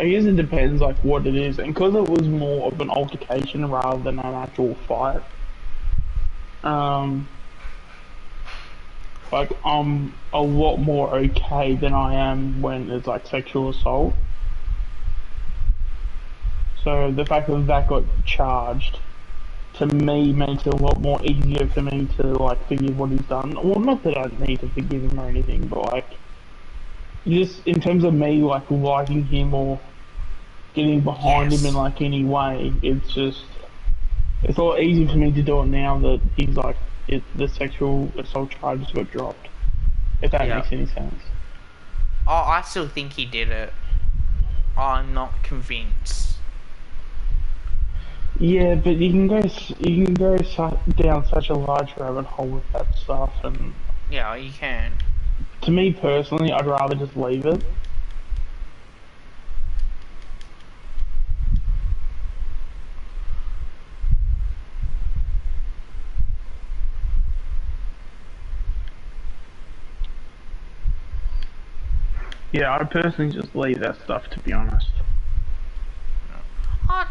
I guess it depends like what it is, and because it was more of an altercation rather than an actual fight. Um, like I'm a lot more okay than I am when it's like sexual assault. So the fact that that got charged to me makes it a lot more easier for me to like forgive what he's done. Well, not that I need to forgive him or anything, but like just in terms of me like liking him or getting behind him in Yes. like any way, it's a lot easier for me to do it now that he's like the sexual assault charges got dropped. If that Yeah. makes any sense. Oh, I still think he did it. I'm not convinced. Yeah, but you can go down such a large rabbit hole with that stuff, and Yeah, you can. to me personally, I'd rather just leave it. Yeah, I'd personally just leave that stuff, to be honest. Oh,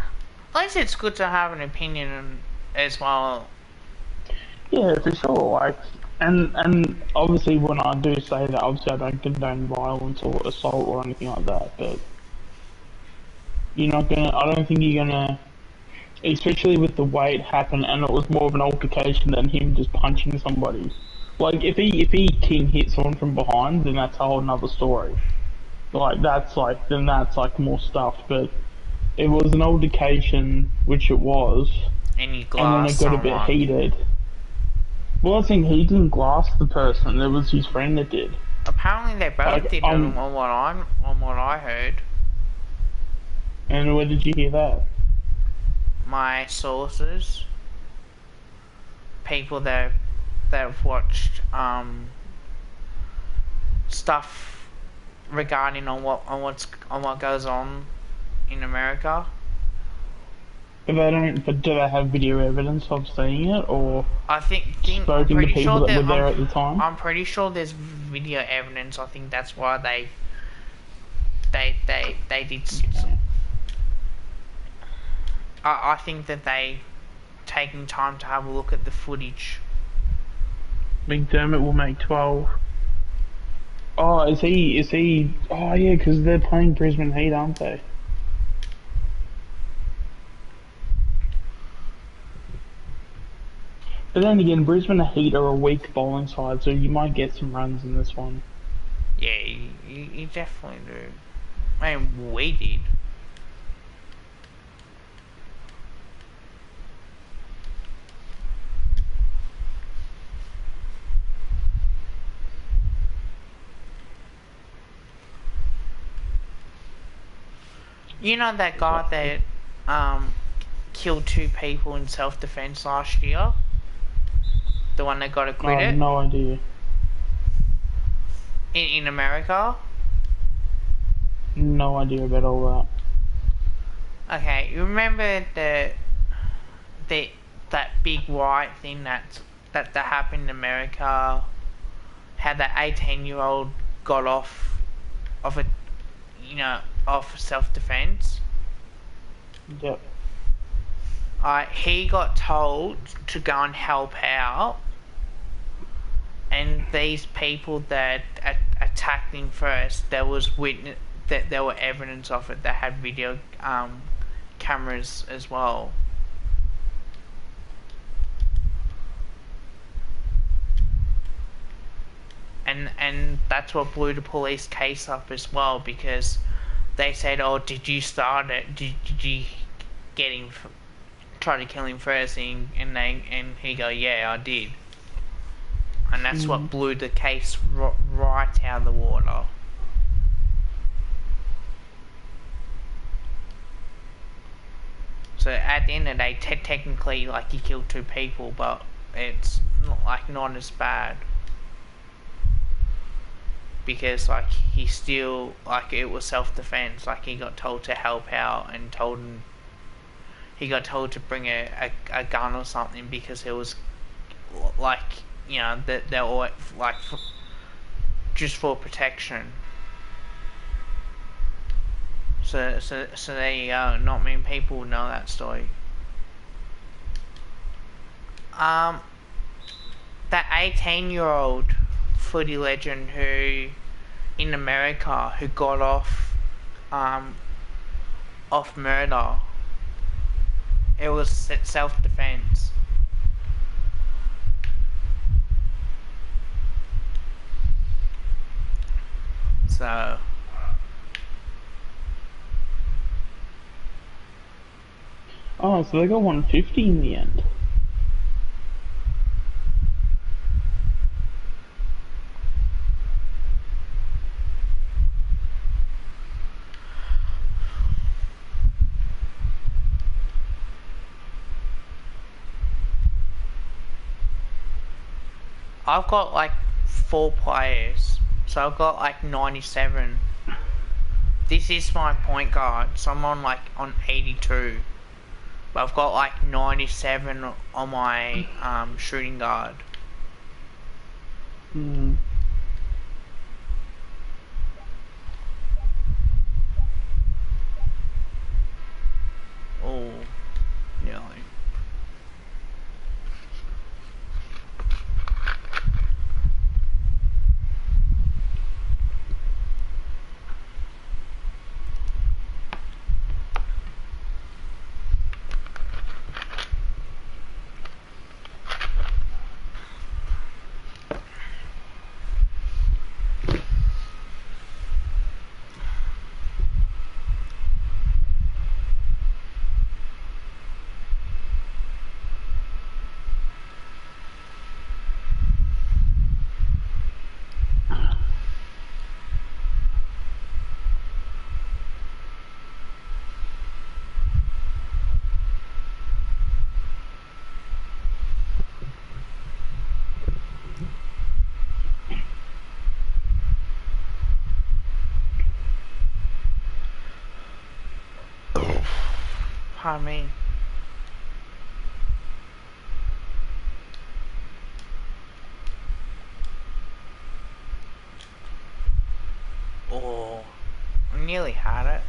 at least it's good to have an opinion as well. Yeah, for sure. Like, and obviously when I do say that, obviously I don't condone violence or assault or anything like that. But you're not gonna. I don't think you're gonna. Especially with the way it happened, and it was more of an altercation than him just punching somebody. Like if he king hit someone from behind, then that's a whole another story. Then that's like more stuff. But it was an altercation, which it was, And you and then glass it got a bit someone. heated. Well, I think he didn't glass the person. It was his friend that did. Apparently they both Like, did it on what I heard. and where did you hear that? My sources, people that have watched stuff regarding on what goes on in America. But they don't. But do they have video evidence of seeing it, or I'm spoken to pretty people sure that that were there at the time? I'm pretty sure there's video evidence. I think that's why they did. Okay. I think that they taking time to have a look at the footage. McDermott will make 12. Oh, is he? Is he? Oh, yeah, because they're playing Brisbane Heat, aren't they? But then again, Brisbane Heat are a weak bowling side, so you might get some runs in this one. Yeah, you definitely do. I mean, we did. You know that guy that killed 2 people in self-defense last year? The one that got I acquitted have no idea. in America? No idea about all Okay, you remember that big riot thing that happened in America? How that 18-year-old got off of a, off self-defense? that. Yep. He got told to go and help out, and these people that attacked him first, there was there were evidence of it. They had video cameras as well. And that's what blew the police case up as well, because they said, "Oh, did you start it? Did you get him? Try to kill him first?" And he go, "Yeah, I did." And that's what blew the case right out of the water. So at the end of the day, technically, like, he killed 2 people, but it's not as bad, because like he still, like, it was self-defense. Like, he got told to help out, and he got told to bring a gun or something, because it was like, that they're all like just for protection. So there you go. Not many people know that story. Um, that 18-year-old footy legend who, in America, who got off murder. It was self-defense. So. Oh, so they got 150 in the end. I've got like 4 players, so I've got like 97. This is my point guard, so I'm on 82, but I've got like 97 on my shooting guard. Hmm. Oh, nearly. Pardon me. Oh, I nearly had it.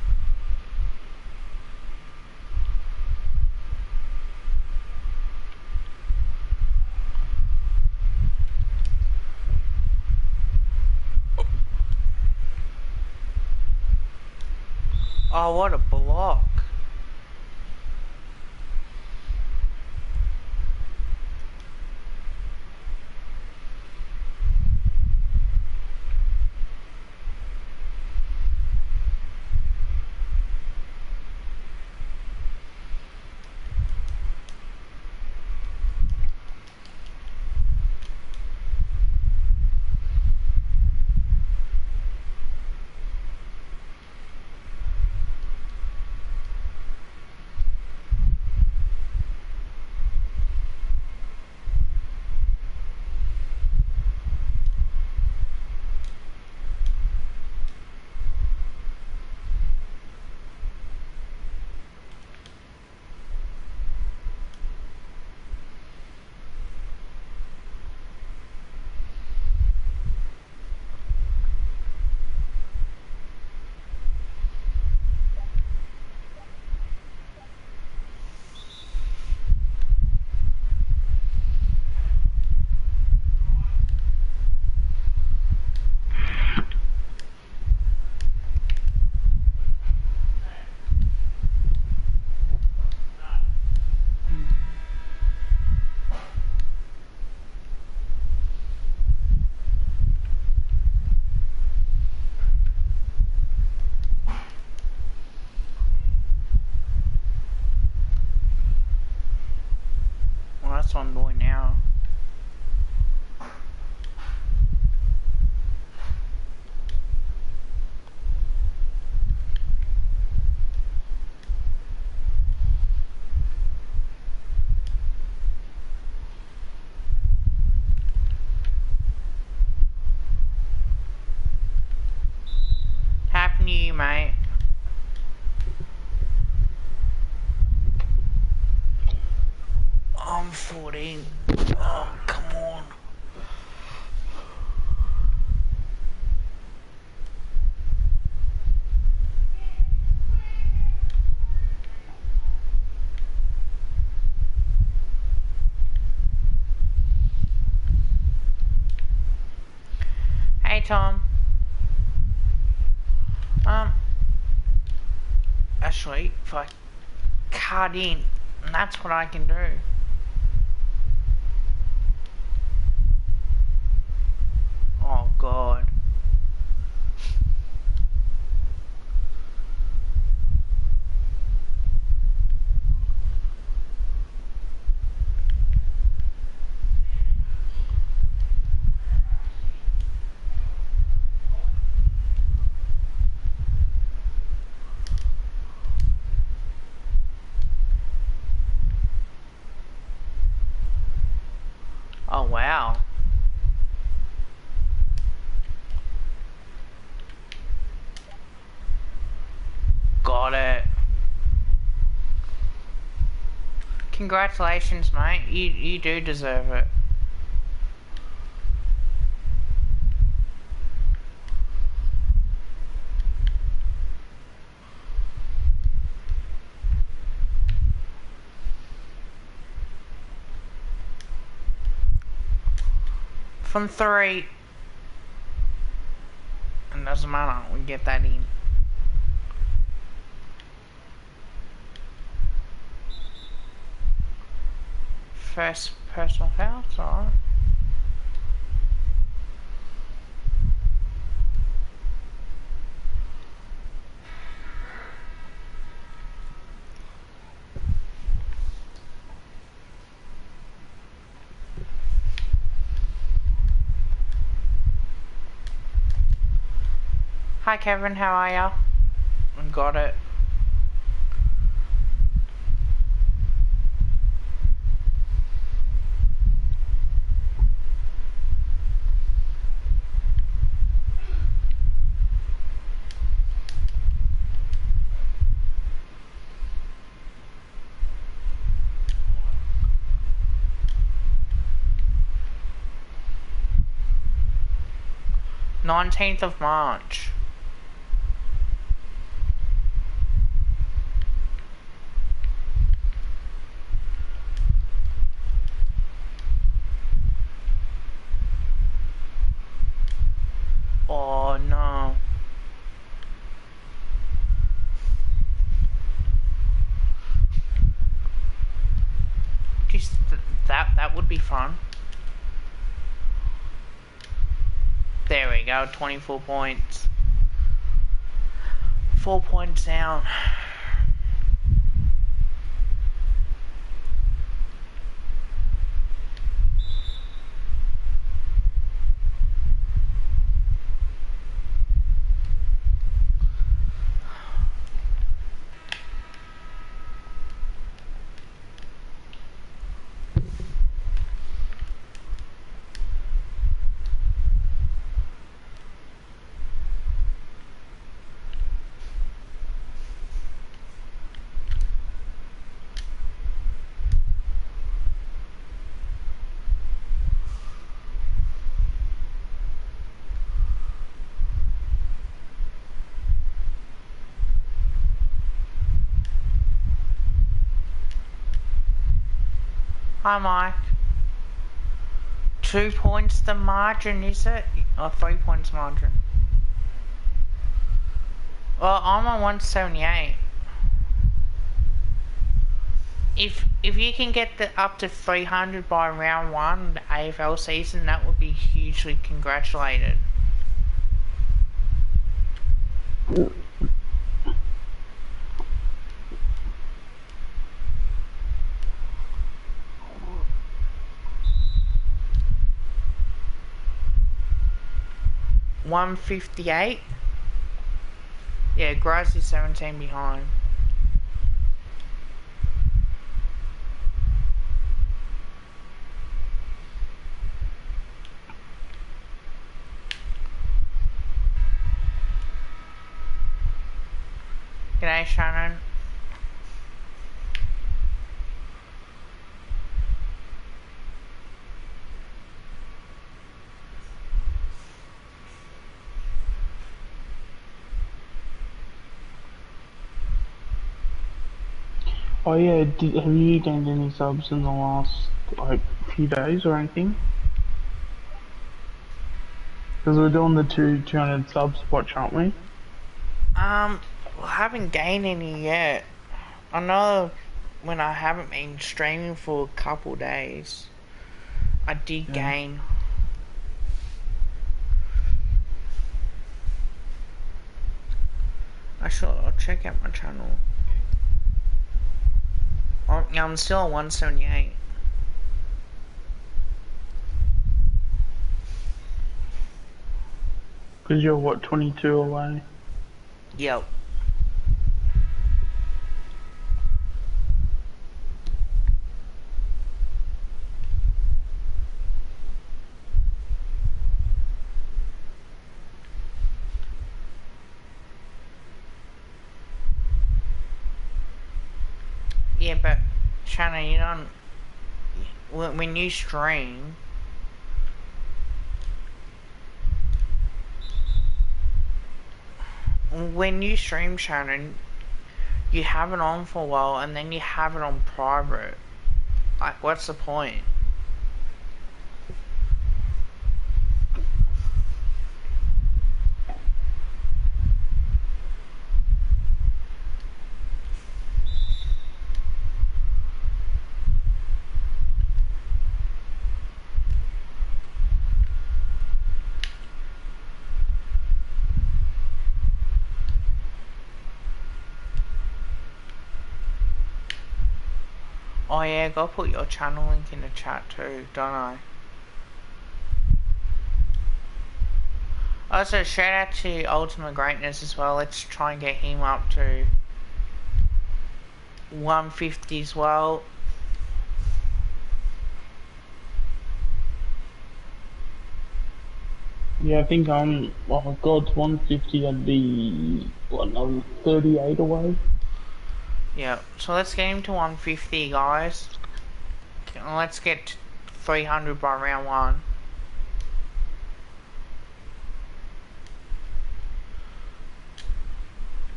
Oh, what a block. Well, that's on boy now. Happy New Year, mate. I'm 14. Oh, come on. Tom. Actually, if I cut in, that's what I can do. Oh God. Oh wow. Got it. Congratulations, mate. You do deserve it. From 3. It doesn't matter, we get that in. First personal foul, it's alright. Hi Kevin, how are ya? Got it. Nineteenth of March. Oh no. Just that would be fun. There we go, 24 points. 4 points down. Hi Mike. 2 points the margin, is it? Or 3 points margin? Well, I'm on 178. If you can get up to 300 by round 1 of the AFL season, that would be hugely congratulated. $158. Yeah, Graz is 17 behind. G'day Shannon. Oh yeah, have you gained any subs in the last, like, few days or anything? Because we're doing the 200 subs watch, aren't we? I haven't gained any yet. I know when I haven't been streaming for a couple days, I did Yeah. gain. I'll check out my channel. I'm still at 178. Because you're, what, 22 away? Yep. Yeah, but Shannon, you don't. When you stream, Shannon, you have it on for a while and then you have it on private. Like, what's the point? Oh yeah, go put your channel link in the chat too, don't I? Also, shout out to Ultimate Greatness as well. Let's try and get him up to 150 as well. Yeah, I think I'm, oh god, 150, I'd be, what, another 38 away? Yeah, so let's get him to 150, guys. Let's get 300 by round 1.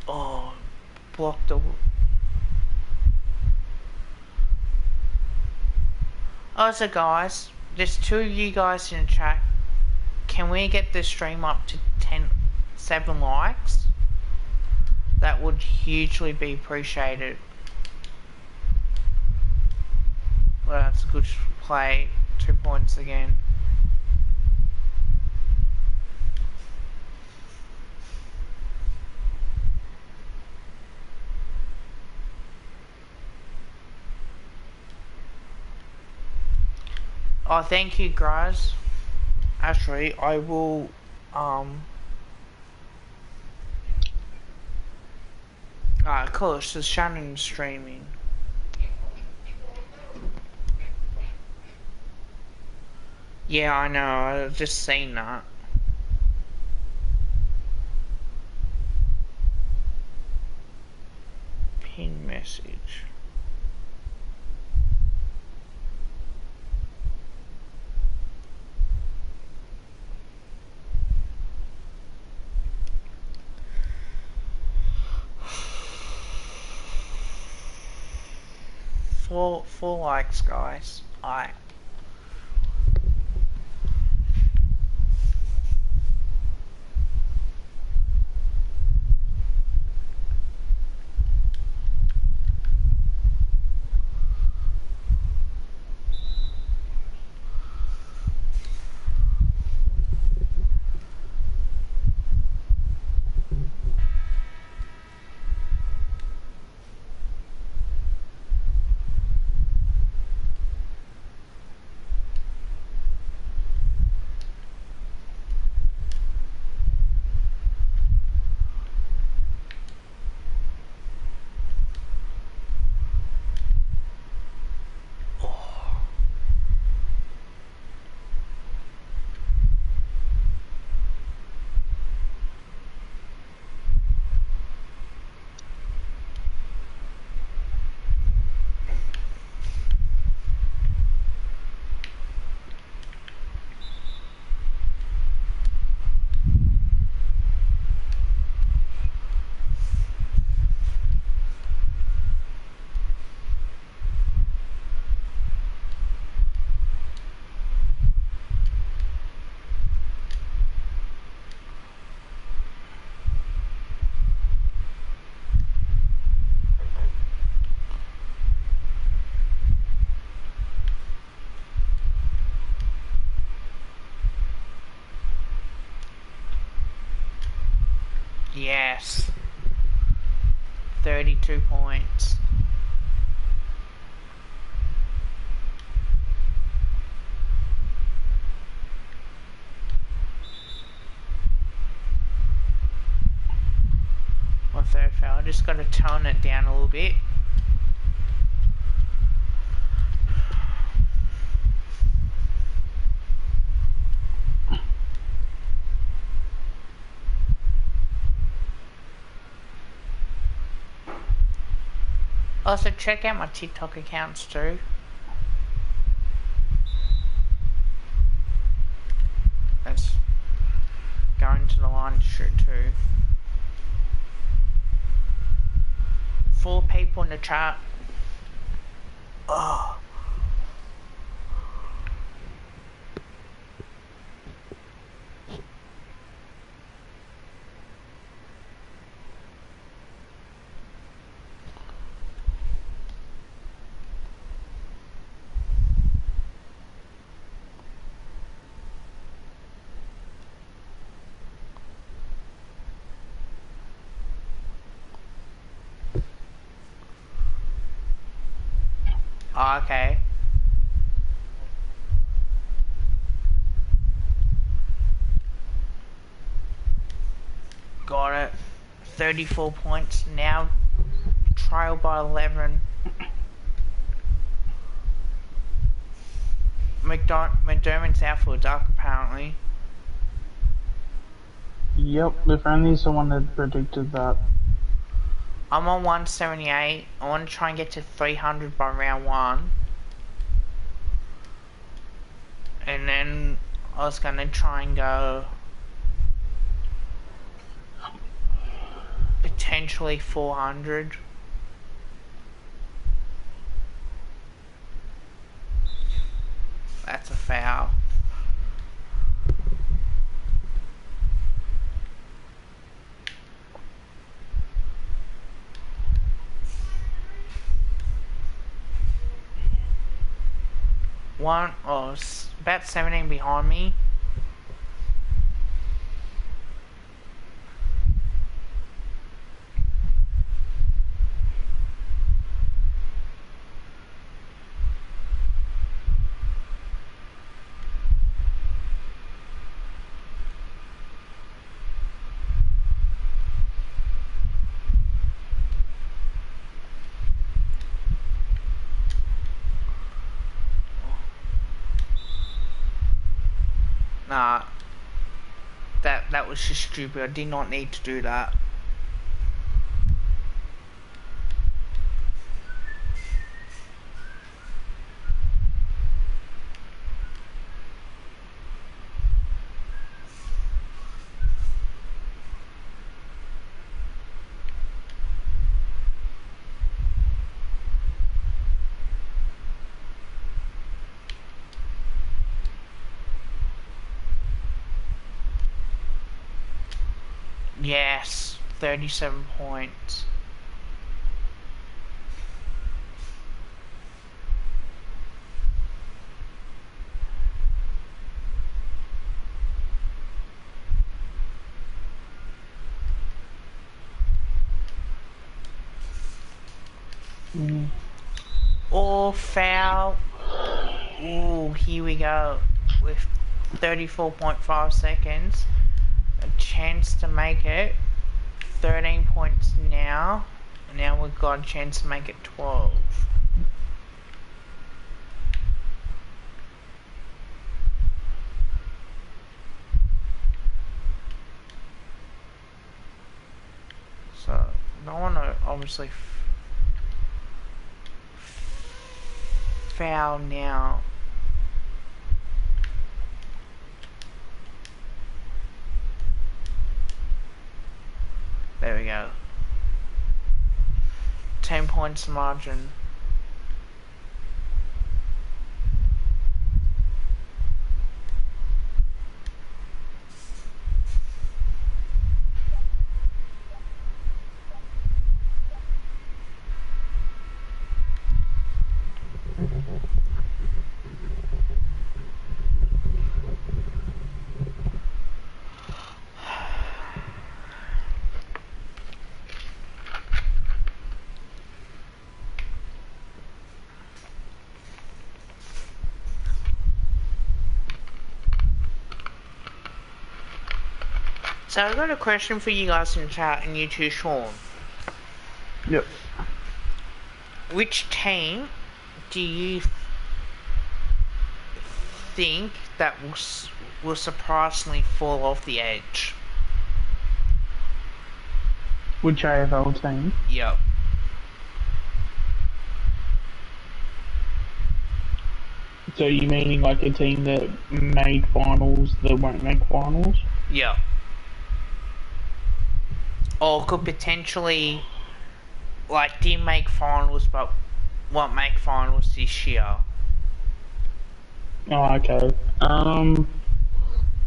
Oh, blocked the... Also guys, there's 2 of you guys in the chat. Can we get this stream up to 7 likes? That would hugely be appreciated. Well, that's a good play. 2 points again. Oh, thank you guys. Actually, I will, of course, there's Shannon streaming. Yeah, I know, I've just seen that. Pin message. Four likes, guys. Alright. Yes. 32 points. My third foul. I just got to tone it down a little bit. Also, check out my TikTok accounts too. That's going to the line to shoot too. 4 people in the chat. Oh. Oh, okay. Got it. 34 points now. Trail by 11. McDermott's out for a duck apparently. Yep, if only someone had predicted that. I'm on 178. I want to try and get to 300 by round 1. And then I was going to try and go potentially 400. That's a foul. About 17 behind me. Nah, that was just stupid. I did not need to do that. Yes, 37 points. Oh, foul. Ooh, here we go. With 34.5 seconds. A chance to make it. 13 points now. And now we've got a chance to make it 12. So, I want to obviously foul now. There we go. 10 points margin. So I've got a question for you guys in chat, and you too, Sean. Yep. Which team do you think that will surprisingly fall off the edge? Which AFL team? Yep. So you meaning like a team that made finals that won't make finals? Yep. Or could potentially, like, didn't make finals but won't make finals this year. Oh, okay.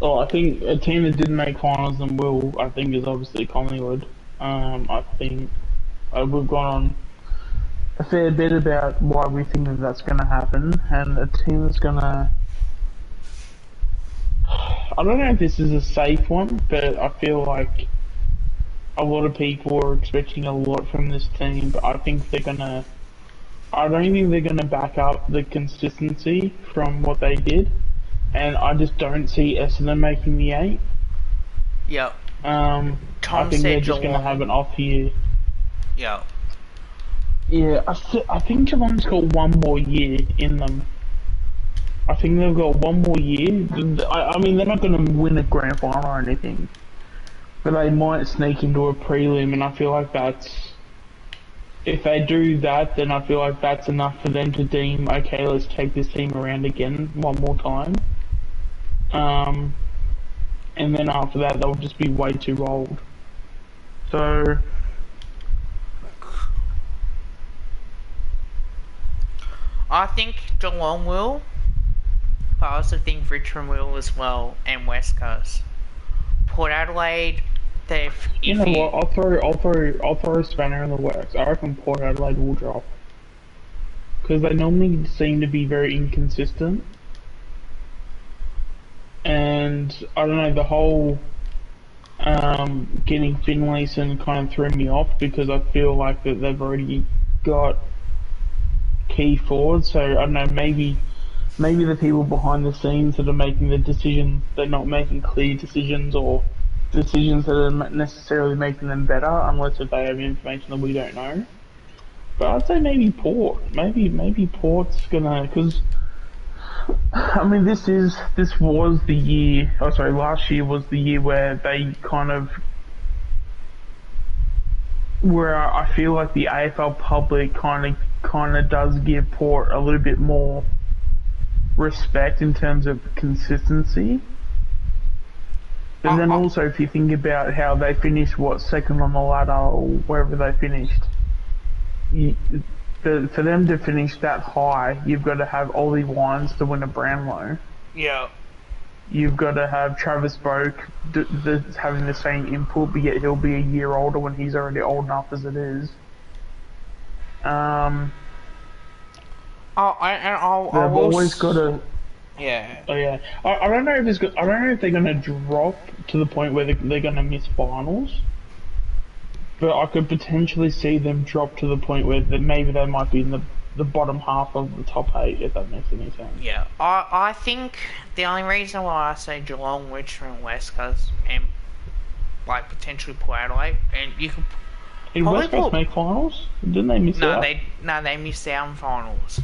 Well, I think a team that didn't make finals and will, I think, is obviously Collingwood. I think we've gone on a fair bit about why we think that that's going to happen, and a team that's going to... I don't know if this is a safe one, but I feel like a lot of people are expecting a lot from this team, but I think they're going to... I don't think they're going to back up the consistency from what they did, and I just don't see Essendon making the 8. Yep. I think they're just going to have an off year. Yep. Yeah, I think Geelong's got one more year in them. I think they've got one more year. I mean, they're not going to win a grand final or anything, but they might sneak into a prelim, and I feel like that's... If they do that, then I feel like that's enough for them to deem, okay, let's take this team around again one more time. And then after that, they'll just be way too old. So... I think Geelong will, but I also think Richmond will as well, and West Coast. Port Adelaide, they've... You know what? I'll throw a spanner in the works. I reckon Port Adelaide will drop because they normally seem to be very inconsistent, and I don't know, the whole getting Finlayson kind of threw me off because I feel like that they've already got key forwards. So I don't know, maybe the people behind the scenes that are making the decision, they're not making clear decisions or decisions that are not necessarily making them better, unless if they have information that we don't know. But I'd say maybe Port. Maybe Port's gonna, because I mean this was the year. Oh, sorry, last year was the year where they kind of, where I feel like the AFL public kind of does give Port a little bit more respect in terms of consistency. But then also, if you think about how they finished, second on the ladder or wherever they finished, for them to finish that high, you've got to have Ollie Wines to win a Brownlow. Yeah. You've got to have Travis Boak having the same input, but yet he'll be a year older when he's already old enough as it is. They've always got to... Yeah. Oh yeah. I don't know if I don't know if they're gonna drop to the point where they're gonna miss finals, but I could potentially see them drop to the point where maybe they might be in the bottom half of the top 8, if that makes any sense. Yeah. I think the only reason why I say Geelong, Richmond, West Coast, and like potentially Port Adelaide, and you could. Did West Coast make finals? Didn't they miss out? They missed out on finals.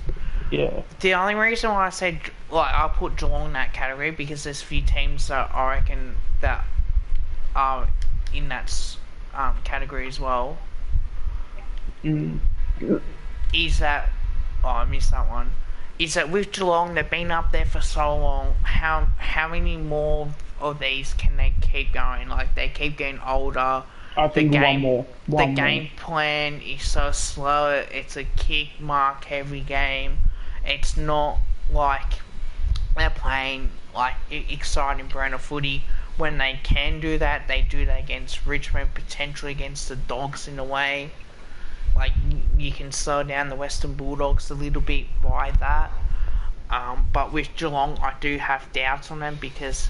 Yeah. The only reason why I say, like, I'll put Geelong in that category because there's a few teams that I reckon that are in that category as well. Is that... Oh, I missed that one. Is that with Geelong, they've been up there for so long, how many more of these can they keep going? Like, they keep getting older. I think one more. The game plan is so slow. It's a kick mark every game. It's not like they're playing like exciting brand of footy. When they can do that, they do that against Richmond, potentially against the Dogs in a way. Like, you can slow down the Western Bulldogs a little bit by that. But with Geelong, I do have doubts on them because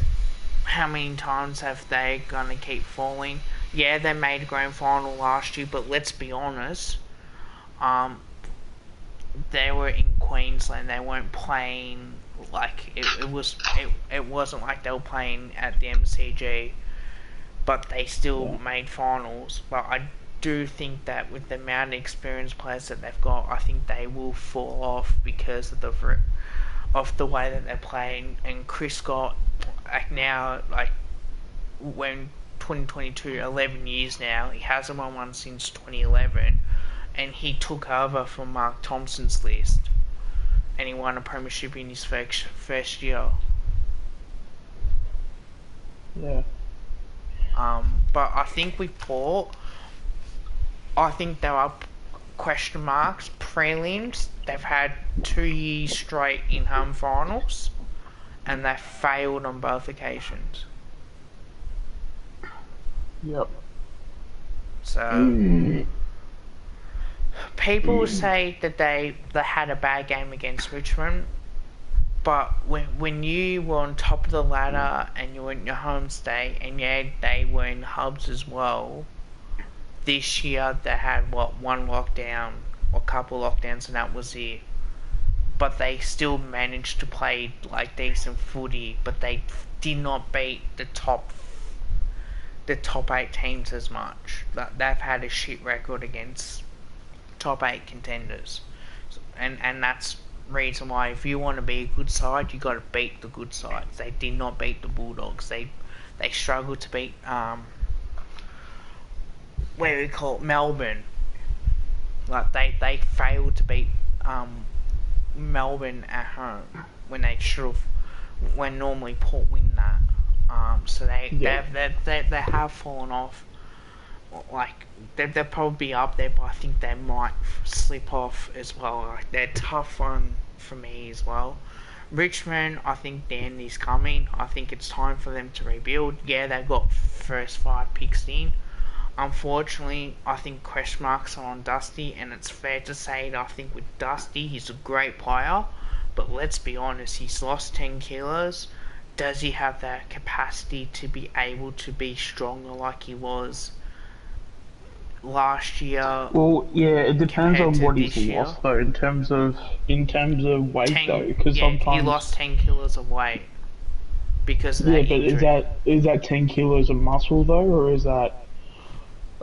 how many times have they gonna keep falling? Yeah, they made a grand final last year, but let's be honest. They were in Queensland. They weren't playing like it wasn't like they were playing at the MCG. but they still Yeah. made finals. But I do think that with the amount of experienced players that they've got, I think they will fall off because of the way that they're playing. And Chris got like when 2022, 11 years now, he hasn't won one since 2011, and he took over from Mark Thompson's list, and he won a premiership in his first year. Yeah. But I think with Port, I think there are question marks. Prelims, they've had 2 years straight in home finals, and they failed on both occasions. Yep. So people say that they had a bad game against Richmond, but when you were on top of the ladder and you were in your home state, and yeah, they were in hubs as well. This year they had one lockdown or a couple of lockdowns, and that was it. But they still managed to play like decent footy, but they did not beat the top 8 teams as much. They've had a shit record against top 8 contenders, and that's reason why if you want to be a good side, you got to beat the good sides. They did not beat the Bulldogs. They struggled to beat what do we call it, Melbourne. Like they failed to beat Melbourne at home when they should have, when normally Port win that. So they have fallen off. Like they'll probably be up there, but I think they might slip off as well. Like they're a tough one for me as well. Richmond, I think the end is coming. I think it's time for them to rebuild. Yeah, they've got first 5 picks in. Unfortunately, I think question marks are on Dusty, and it's fair to say that I think with Dusty, he's a great player, but let's be honest, he's lost 10 kilos. Does he have that capacity to be able to be stronger like he was last year? Well, yeah, it depends on what he's year? lost though. In terms of weight though, because yeah, sometimes he lost 10 kilos of weight because of yeah, that but injury. is that 10 kilos of muscle though, or is that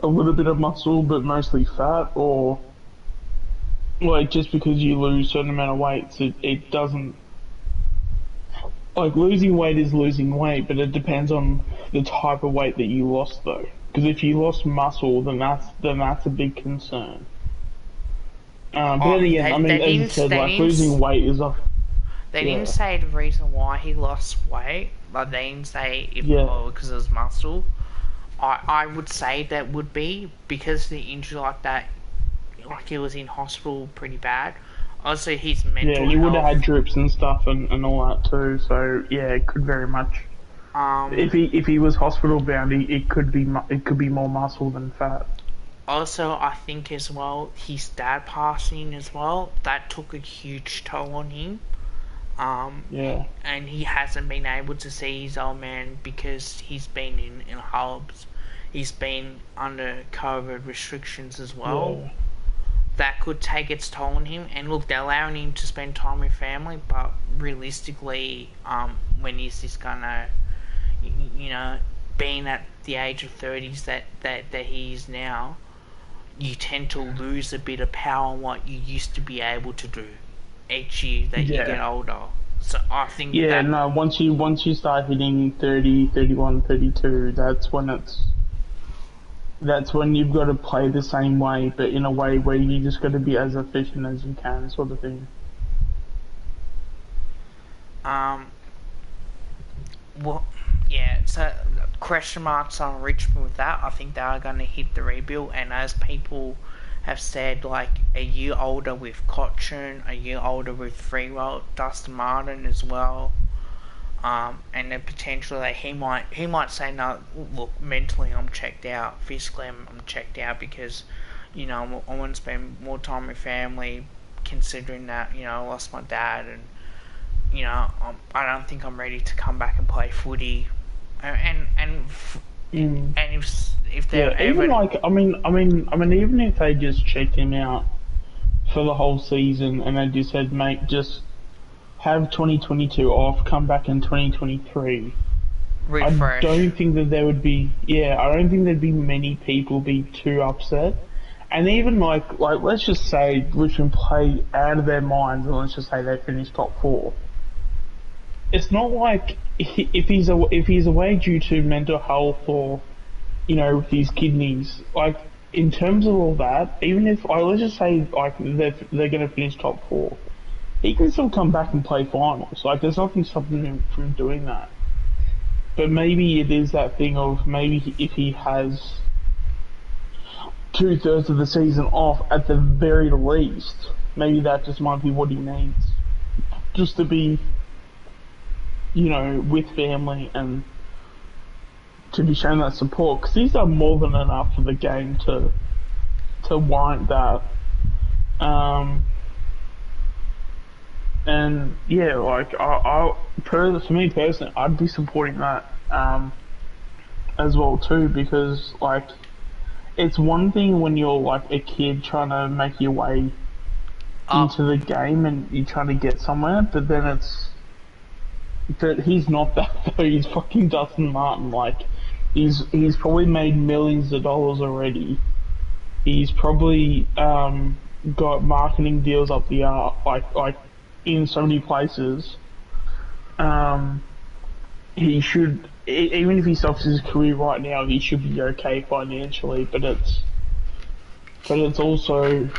a little bit of muscle but mostly fat, or like just because you lose a certain amount of weight, it doesn't, like losing weight is losing weight, but it depends on the type of weight that you lost though. Because if you lost muscle, then that's a big concern. But then again, I mean, as I said, like losing weight is off. They didn't say the reason why he lost weight. Like they didn't say if because of his muscle. I would say that would be because of the injury like that. Like he was in hospital pretty bad. Also, his mental health. Yeah, you would have had drips and stuff and all that too. So yeah, it could very much. If he was hospital bound, it could be more muscle than fat. Also, I think as well, his dad passing as well, that took a huge toll on him. Yeah. And he hasn't been able to see his old man because he's been in hubs. He's been under COVID restrictions as well. Yeah. That could take its toll on him. And look, they're allowing him to spend time with family, but realistically, when is this gonna, being at the age of 30s that he is now, you tend to lose a bit of power on what you used to be able to do each year that you get older. So I think once you start hitting 30, 31, 32, that's when you've got to play the same way, but in a way where you just got to be as efficient as you can, sort of thing. Well, yeah, so question marks on Richmond with that. I think they are going to hit the rebuild, and as people have said, like a year older with Cochin, a year older with Freewell, Dustin Martin as well, and the potential that he might say, no, look, mentally I'm checked out, physically I'm checked out because, I want to spend more time with family, considering that, I lost my dad, and I don't think I'm ready to come back and play footy, and if they're even even if they just checked him out for the whole season and they just said, mate, just have 2022 off, come back in 2023, I refresh. don't think that there would be, yeah, I don't think there'd be many people be too upset. And even like let's just say Richmond play out of their minds, and let's just say they finish top four. It's not like if he's away due to mental health or with his kidneys, like in terms of all that, even if let's just say like they're going to finish top four, he can still come back and play finals. Like there's nothing stopping him from doing that. But maybe it is that thing of maybe if he has 2/3 of the season off at the very least, maybe that just might be what he needs, just to be, with family and to be shown that support. Because he's done more than enough for the game to warrant that. And yeah, like for me personally, I'd be supporting that as well too, because like it's one thing when you're like a kid trying to make your way Up. into the game and you're trying to get somewhere, but then but he's not that though. He's fucking Dustin Martin. Like he's probably made millions of dollars already. He's probably got marketing deals up the arse, like in so many places. He should, even if he stops his career right now, he should be okay financially. But it's also,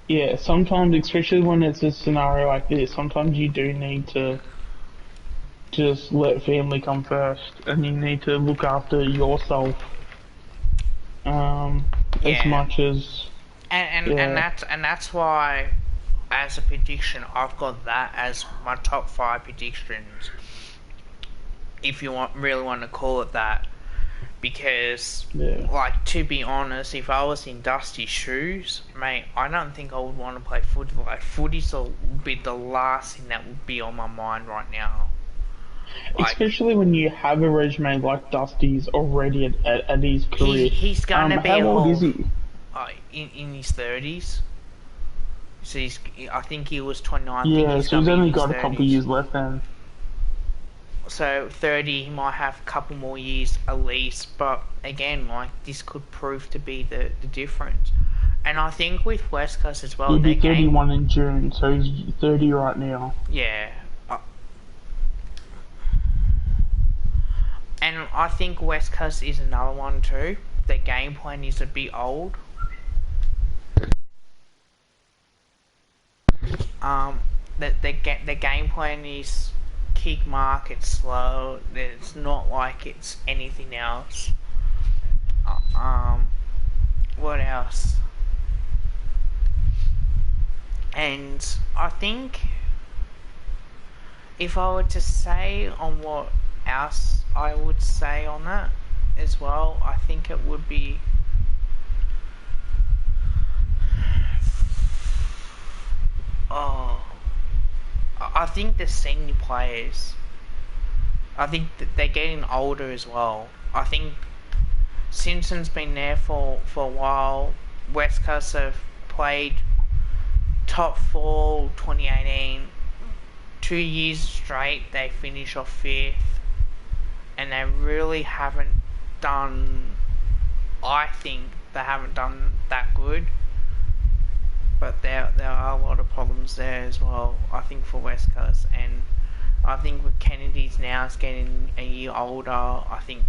yeah. Sometimes, especially when it's a scenario like this, sometimes you do need to just let family come first, and you need to look after yourself. As Yeah. much as And that's why, as a prediction, I've got that as my top 5 predictions, if you really want to call it that. Because, yeah. like, to be honest, if I was in Dusty's shoes, mate, I don't think I would want to play footy. Like, footy's would be the last thing that would be on my mind right now. Like, Especially when you have a resume like Dusty's already at his career. he's gonna be how old is he? In his 30s. So I think he was 29. Yeah, so he's only got 30s. a couple of years left then. So 30, he might have a couple more years at least. But again, like, this could prove to be the difference. And I think with West Coast as well, He'll be 31 in June, so he's 30 right now. Yeah. And I think West Coast is another one too. Their game plan is a bit old. The game plan is kick mark, it's slow. It's not like it's anything else. What else? And I think if I were to say on what else I would say on that as well, I think it would be I think the senior players, I think that they're getting older as well. I think Simpson's been there for a while. West Coast have played top 4 2018. 2 years straight they finish off 5th, and they really haven't done, I think they haven't done that good. But there are a lot of problems there as well, I think, for West Coast. And I think with Kennedy's now is getting a year older. I think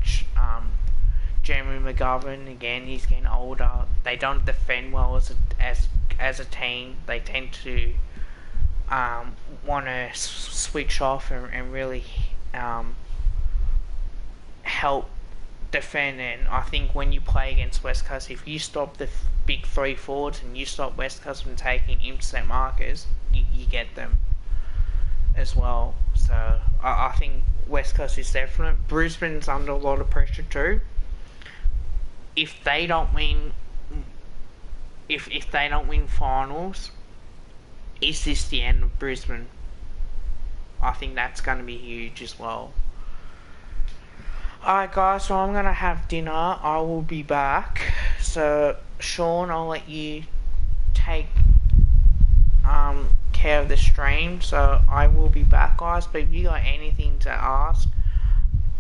Jeremy McGovern, again, he's getting older. They don't defend well as a team. They tend to want to switch off and really help defend. And I think when you play against West Coast, if you stop the big 3 forwards and you stop West Coast from taking instant markers, you get them as well. So I think West Coast is definite. Brisbane's under a lot of pressure too. If they don't win, if they don't win finals, is this the end of Brisbane? I think that's going to be huge as well. Alright guys, so I'm going to have dinner. I will be back. So Sean, I'll let you take care of the stream. So I will be back, guys. But if you got anything to ask,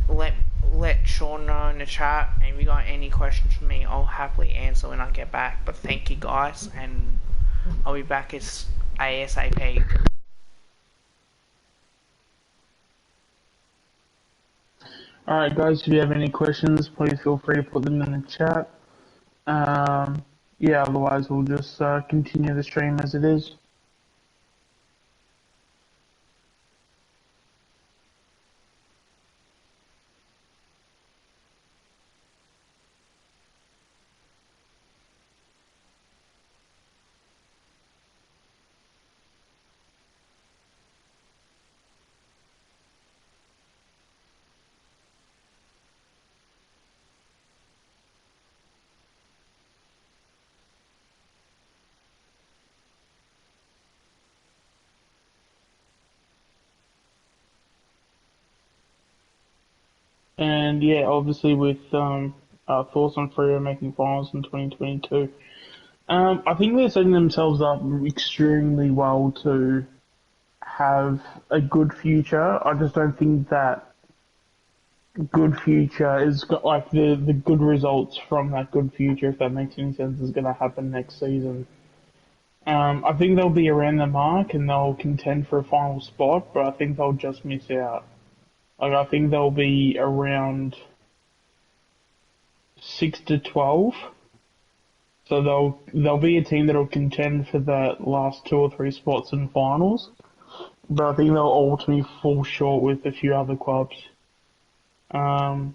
let let Sean know in the chat. And if you got any questions for me, I'll happily answer when I get back. But thank you guys, and I'll be back as ASAP. Alright guys, if you have any questions, please feel free to put them in the chat. Yeah, otherwise we'll just continue the stream as it is. And yeah, obviously with thoughts on Freo making finals in 2022. I think they're setting themselves up extremely well to have a good future. I just don't think that good future is like the good results from that good future, if that makes any sense, is going to happen next season. I think they'll be around the mark and they'll contend for a final spot, but I think they'll just miss out. Like I think they'll be around 6 to 12. So they'll be a team that'll contend for the last 2 or 3 spots in finals, but I think they'll ultimately fall short with a few other clubs. Um,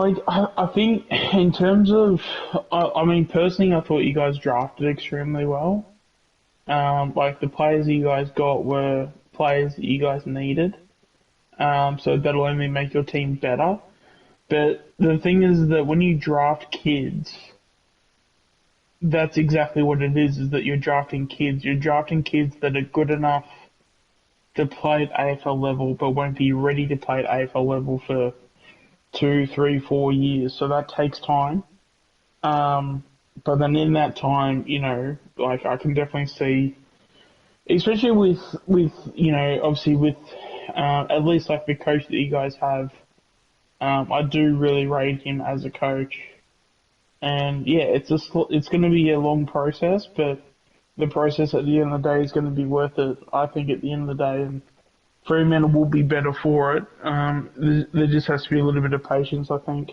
I think in terms of, I mean personally, I thought you guys drafted extremely well. Like the players that you guys got were players that you guys needed. So that'll only make your team better. But the thing is that when you draft kids, that's exactly what it is that you're drafting kids. You're drafting kids that are good enough to play at AFL level, but won't be ready to play at AFL level for 2, 3, 4 years. So that takes time. But then in that time, like I can definitely see, especially with obviously with at least like the coach that you guys have, I do really rate him as a coach. And yeah, it's going to be a long process, but the process at the end of the day is going to be worth it. I think at the end of the day, and Fremantle will be better for it. There just has to be a little bit of patience, I think.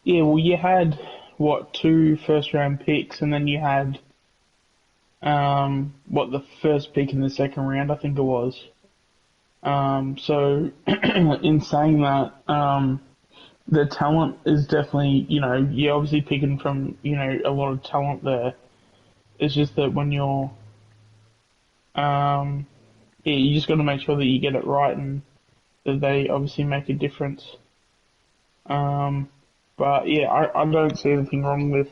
Yeah, well, you had what 2 first round picks, and then you had what the first pick in the second round, I think it was. So in saying that, the talent is definitely, you're obviously picking from, a lot of talent there. It's just that when you're, yeah, you just got to make sure that you get it right and that they obviously make a difference. Um, but yeah, I don't see anything wrong with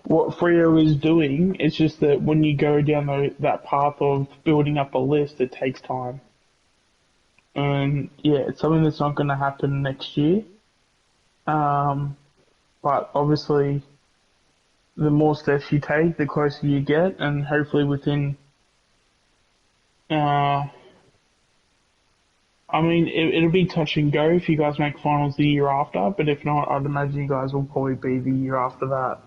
what Freo is doing. It's just that when you go down that path of building up a list, it takes time. And yeah, it's something that's not going to happen next year. Um, but obviously, the more steps you take, the closer you get, and hopefully within, uh, I mean, it'll be touch and go if you guys make finals the year after, but if not, I'd imagine you guys will probably be the year after that.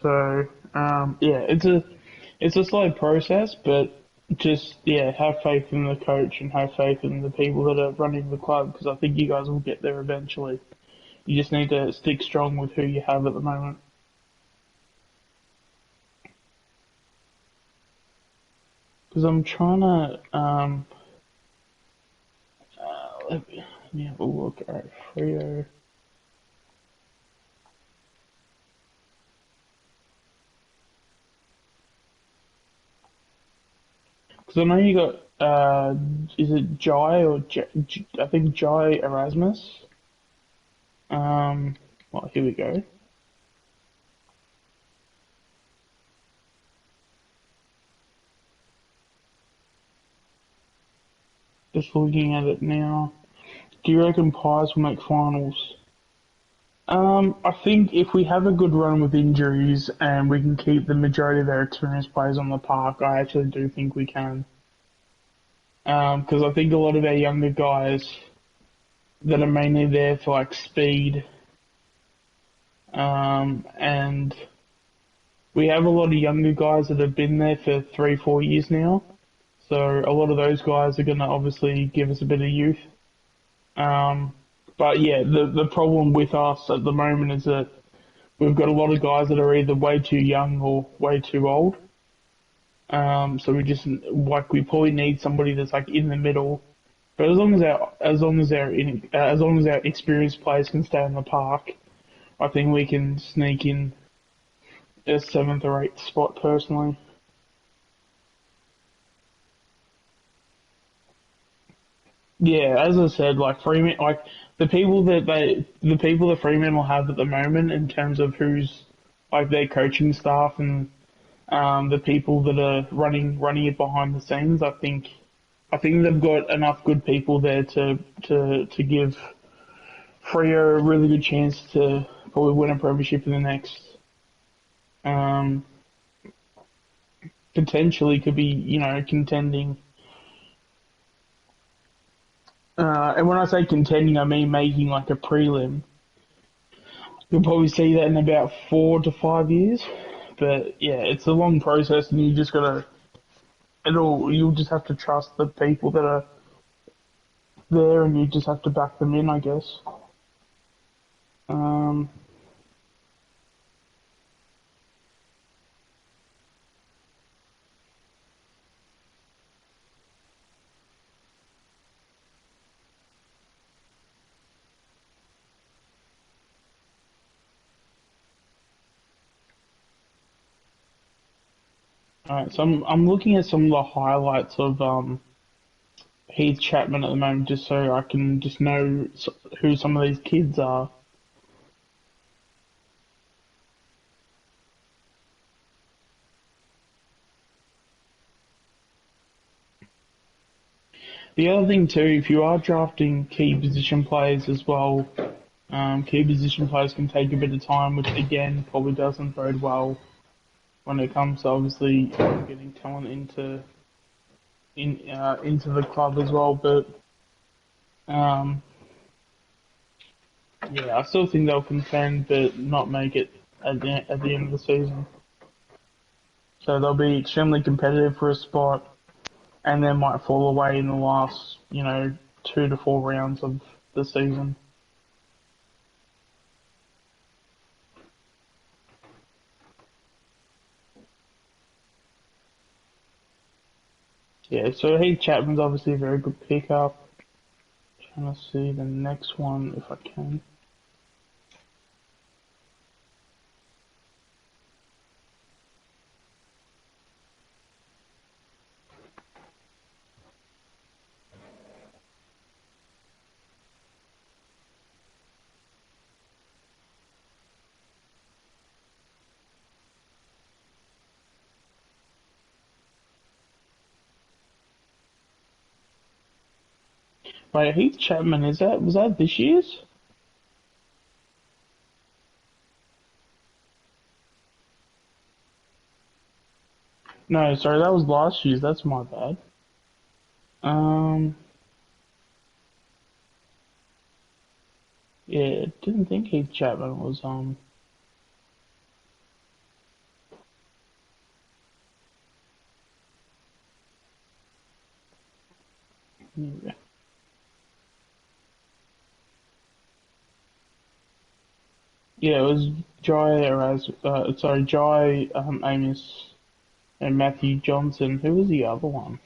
So, yeah, it's a slow process, but just, yeah, have faith in the coach and have faith in the people that are running the club, because I think you guys will get there eventually. You just need to stick strong with who you have at the moment. Because I'm trying to, let me have a look at Freo. Because I know you got, is it Jai or I think Jai Erasmus? Well, here we go. Just looking at it now. Do you reckon Pies will make finals? I think if we have a good run with injuries and we can keep the majority of our experienced players on the park, I actually do think we can. Because I think a lot of our younger guys that are mainly there for like speed, and we have a lot of younger guys that have been there for 3, 4 years now. So a lot of those guys are going to obviously give us a bit of youth. Um, but yeah, the problem with us at the moment is that we've got a lot of guys that are either way too young or way too old. So we probably need somebody that's like in the middle. But as long as our experienced players can stay in the park, I think we can sneak in a seventh or eighth spot personally. Yeah, as I said, like Freeman, like the people that Freeman will have at the moment in terms of who's like their coaching staff and the people that are running it behind the scenes. I think they've got enough good people there to give Freo a really good chance to probably win a premiership in the next. Um, Potentially could be contending. And when I say contending, I mean making like a prelim. You'll probably see that in about 4 to 5 years. But yeah, it's a long process, and you just gotta. You'll just have to trust the people that are there, and you just have to back them in, I guess. Um, alright, so I'm looking at some of the highlights of Heath Chapman at the moment, just so I can just know who some of these kids are. The other thing too, if you are drafting key position players as well, key position players can take a bit of time, which again probably doesn't bode well when it comes to obviously getting talent into the club as well. But um, yeah, I still think they'll contend, but not make it at the end of the season. So they'll be extremely competitive for a spot, and then might fall away in the last 2 to 4 rounds of the season. Yeah, so Heath Chapman's obviously a very good pickup. Trying to see the next one if I can. Wait, Heath Chapman, was that this year's? No, sorry, that was last year's. That's my bad. Um, yeah, didn't think Heath Chapman was yeah, yeah, it was Jai Amos and Matthew Johnson. Who was the other one?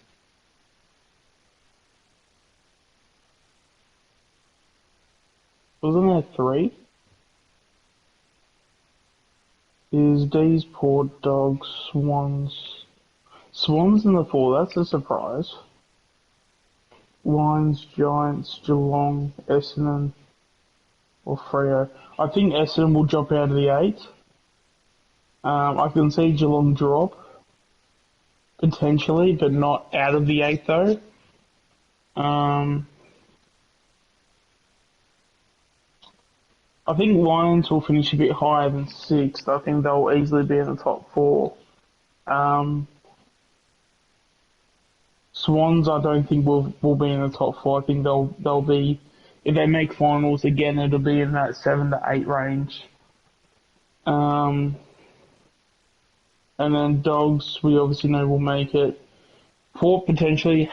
Wasn't there three? Is these Port Dogs, Swans. Swans in the four, that's a surprise. Lions, Giants, Geelong, Essendon, or Freo. I think Essendon will drop out of the eight. I can see Geelong drop, potentially, but not out of the eight though. Um, I think Lions will finish a bit higher than sixth. I think they'll easily be in the top four. Um, Swans, I don't think will be in the top four. I think they'll be, if they make finals again, it'll be in that 7 to 8 range. Um, and then Dogs, we obviously know will make it. Port potentially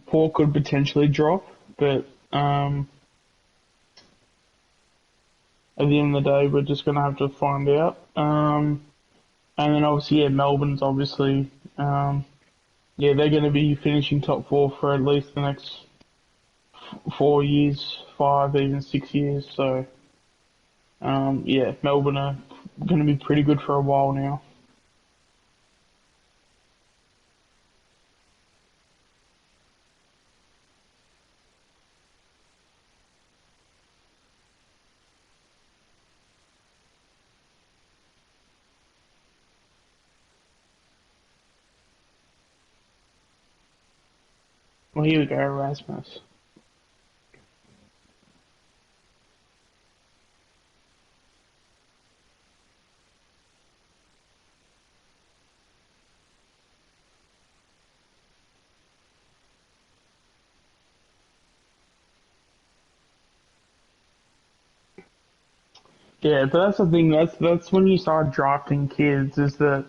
Port could potentially drop, but at the end of the day, we're just gonna have to find out. And then obviously, yeah, Melbourne's obviously, yeah, they're going to be finishing top four for at least the next 4 years, 5, even 6 years. So, yeah, Melbourne are going to be pretty good for a while now. Well, here we go, Erasmus. Yeah, but that's the thing. That's when you start drafting kids. Is that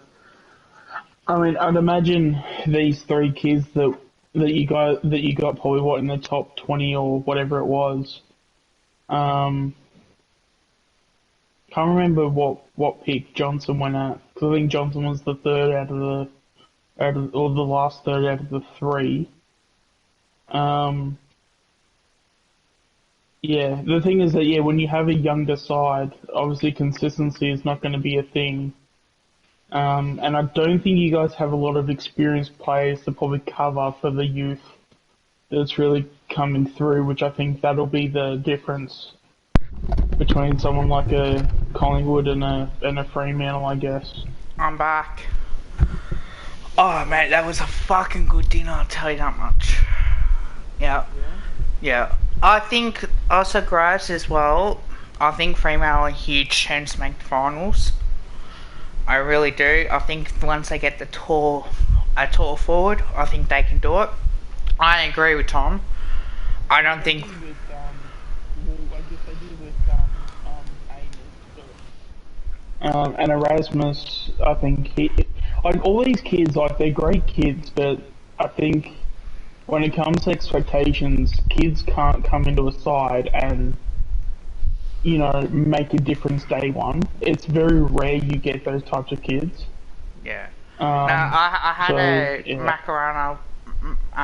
I mean, I'd imagine these three kids that you got probably what in the top 20 or whatever it was. Um, can't remember what pick Johnson went at because I think Johnson was the third or the last third out of the three. Um, yeah, the thing is that yeah, when you have a younger side, obviously consistency is not going to be a thing. And I don't think you guys have a lot of experienced players to probably cover for the youth that's really coming through, which I think that'll be the difference between someone like a Collingwood and a Fremantle, I guess. I'm back. Oh, mate, that was a fucking good dinner, I'll tell you that much. Yeah. Yeah. I think also, guys, as well, I think Fremantle are a huge chance to make the finals. I really do. I think once they get a tour forward, I think they can do it. I agree with Tom. I don't think. And Erasmus, I think like all these kids, like they're great kids, but I think when it comes to expectations, kids can't come into a side and make a difference day one. It's very rare you get those types of kids. Yeah. I had a yeah.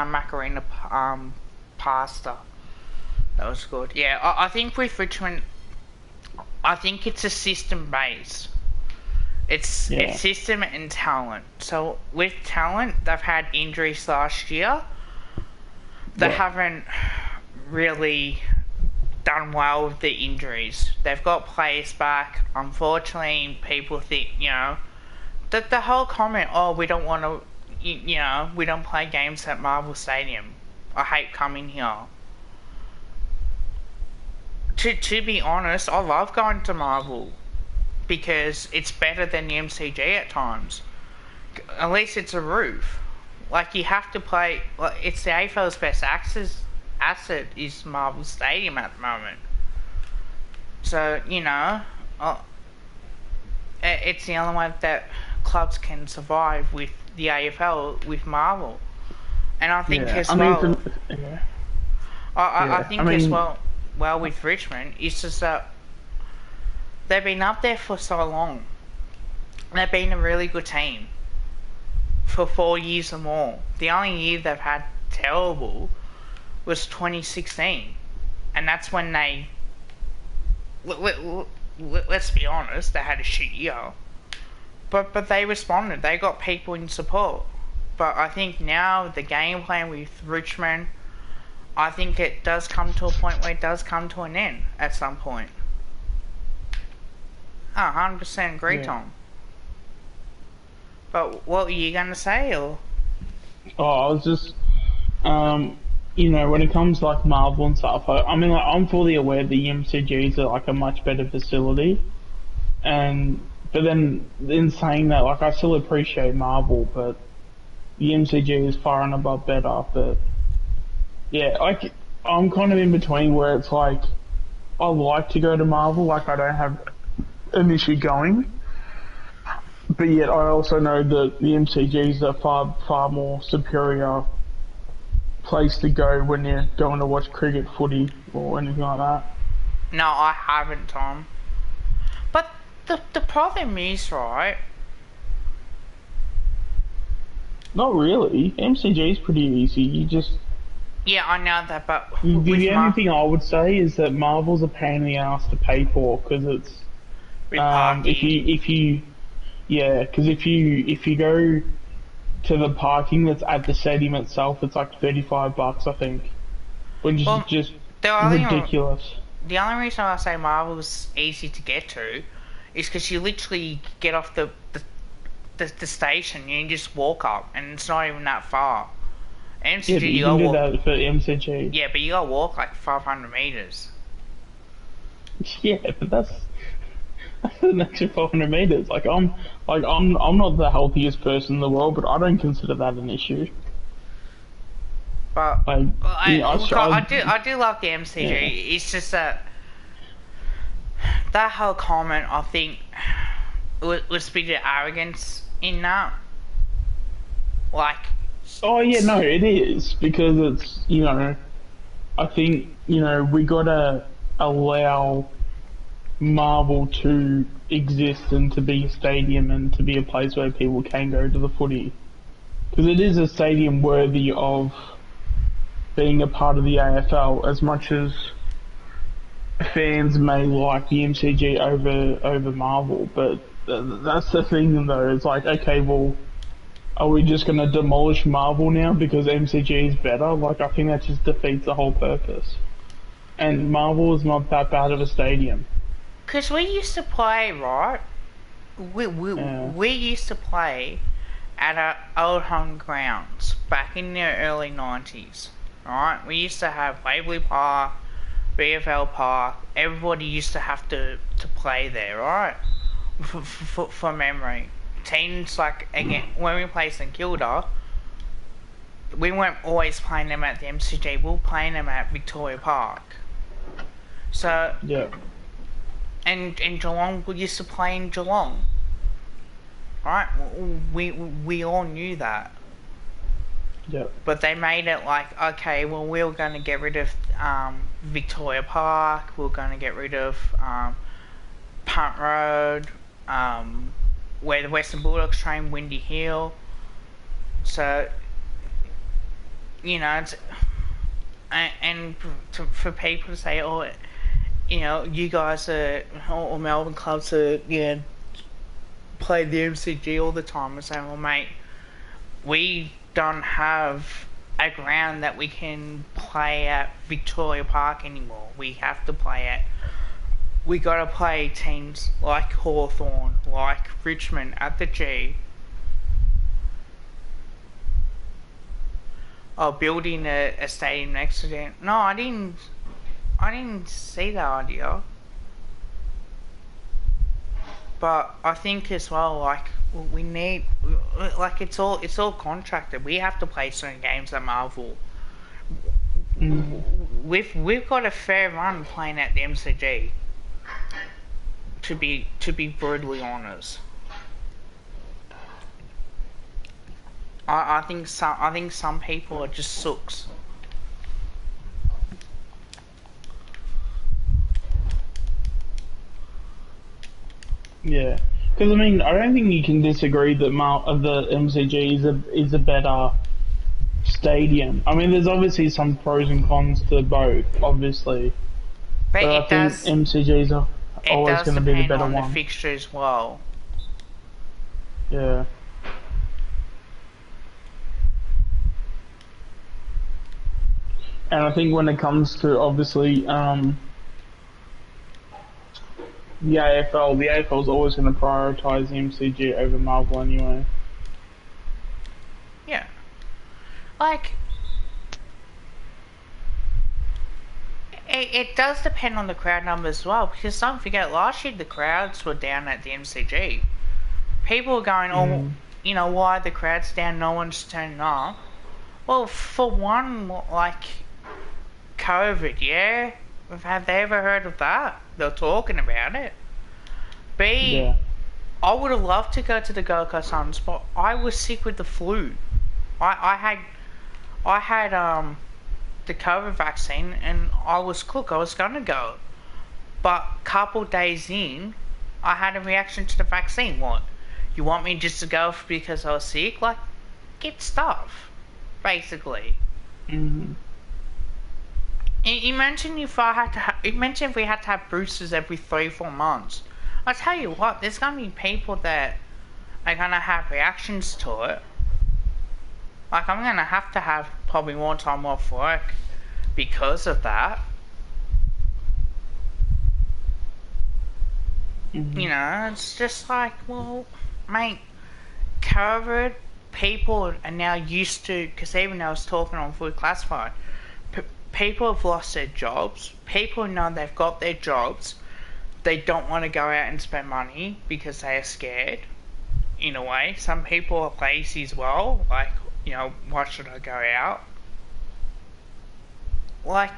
macarena pasta. That was good. Yeah, I think with Richmond, I think it's a system base. It's system and talent. So with talent, they've had injuries last year. They haven't really done well with the injuries. They've got players back. Unfortunately, people think, the whole comment, oh, we don't want to, we don't play games at Marvel Stadium. I hate coming here. To be honest, I love going to Marvel because it's better than the MCG at times. At least it's a roof. Like, you have to play, it's the AFL's best asset is Marvel Stadium at the moment. So, it's the only way that clubs can survive with the AFL, with Marvel. And I think I think as well with Richmond, it's just that they've been up there for so long. They've been a really good team for 4 years or more. The only year they've had terrible was 2016, and that's when they let's be honest, they had a shit year, but they responded. They got people in support. But I think now the game plan with Richmond, I think it does come to a point where it does come to an end at some point. 100% agree, Tom. But what were you gonna say, or? Oh, I was just, you know, when it comes to like Marvel and stuff, I mean, like I'm fully aware the MCGs are like a much better facility, and but then in saying that, like I still appreciate Marvel, but the MCG is far and above better. But yeah, like I'm kind of in between where it's like I like to go to Marvel, like I don't have an issue going, but yet I also know that the MCGs are far more superior place to go when you're going to watch cricket, footy, or anything like that. No, I haven't, Tom. But the problem is, right? Not really. MCG is pretty easy. You just Yeah, I know that, but with the only thing I would say is that Marvel's a pain in the ass to pay for because it's with parking. if you yeah, because if you go to the parking that's at the stadium itself, it's like $35, I think, which is Well, just the only ridiculous. the only reason I say Marvel's easy to get to is because you literally get off the station, you just walk up, and it's not even that far. Yeah, MCG, but you you can gotta do walk. that for MCG. Yeah, but you gotta walk like 500 meters. Yeah, but that's an extra 400 meters. I'm not the healthiest person in the world, but I don't consider that an issue. But Like, I, you know, look, I do love the MCG. yeah. It's just that whole comment, I think, was a bit of arrogance in that. Like, Oh yeah, no, it is because it's you know I think you know we gotta allow Marvel to exist and to be a stadium and to be a place where people can go to the footy because it is a stadium worthy of being a part of the AFL as much as fans may like the MCG over Marvel, but that's the thing though. It's like okay, well, are we just going to demolish Marvel now because MCG is better? Like, I think that just defeats the whole purpose. And Marvel is not that bad of a stadium. because we used to play, right? Yeah. We used to play at our old home grounds back in the early 90s, right? We used to have Waverley Park, VFL Park. Everybody used to have to play there, right? For memory. Teams like, again, when we played St Kilda, we weren't always playing them at the MCG, we were playing them at Victoria Park. So, Yeah. and in Geelong, we used to play in Geelong. Right? We all knew that. Yeah. But they made it like, okay, well, we were going to get rid of Victoria Park, we were going to get rid of Punt Road, where the Western Bulldogs train, Windy Hill. So, you know, it's, for people to say, oh, you know, you guys are, or Melbourne clubs are, yeah, play the MCG all the time, and say, well, mate, we don't have a ground that we can play at Victoria Park anymore. We have to play at. We gotta play teams like Hawthorn, like Richmond at the G. Oh, building a stadium next to them. No, I didn't. I didn't see that idea. But I think as well, like we need, like it's all contracted. We have to play certain games at Marvel. Mm. We've got a fair run playing at the MCG. To be brutally honest, I think some people are just sooks. Yeah. Because I mean, I don't think you can disagree that the MCG is a better stadium. I mean, there's obviously some pros and cons to both, obviously, But but I it think does MCGs are it always does going to be the depend better on the one. fixture as well. Yeah. And I think when it comes to obviously the AFL is always going to prioritise the MCG over Marvel anyway. Yeah, like it does depend on the crowd numbers as well, because don't forget, last year the crowds were down at the MCG. People were going, oh, you know, why the crowd's down, no one's turning up. Well, for one, like, COVID, yeah? Have they ever heard of that? They're talking about it. B, Yeah. I would have loved to go to the Gold Coast Suns, but I was sick with the flu. I had the COVID vaccine and I was cooked. I was gonna go, but couple days in, I had a reaction to the vaccine. What? You want me just to go because I was sick? Like, get stuff, basically. Mm-hmm. Imagine if imagine if we had to have boosters every 3-4 months. I tell you what, there's gonna be people that are gonna have reactions to it. Like, I'm gonna have to have probably more time off work because of that. Mm-hmm. You know, it's just like, well, mate, COVID, people are now used to, because even I was talking on Food Classified, people have lost their jobs. People know they've got their jobs. They don't want to go out and spend money because they are scared, in a way. Some people are lazy as well, like, you know, why should I go out? Like,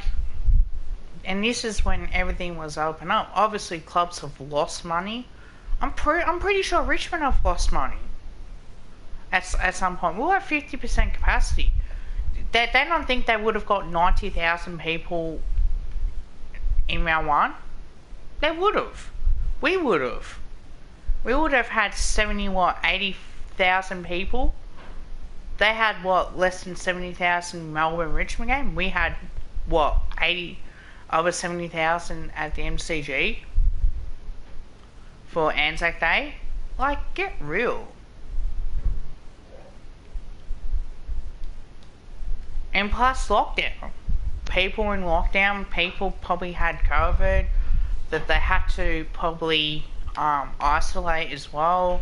and this is when everything was open up. Obviously, clubs have lost money. I'm pretty sure Richmond have lost money at some point. We were at 50% capacity. They don't think they would have got 90,000 people in round one. They would have. We would have. We would have had 80,000 people. They had, what, less than 70,000 Melbourne Richmond game? We had, what, over 70,000 at the MCG for Anzac Day? Like, get real. And plus lockdown. People in lockdown, people probably had COVID that they had to probably isolate as well.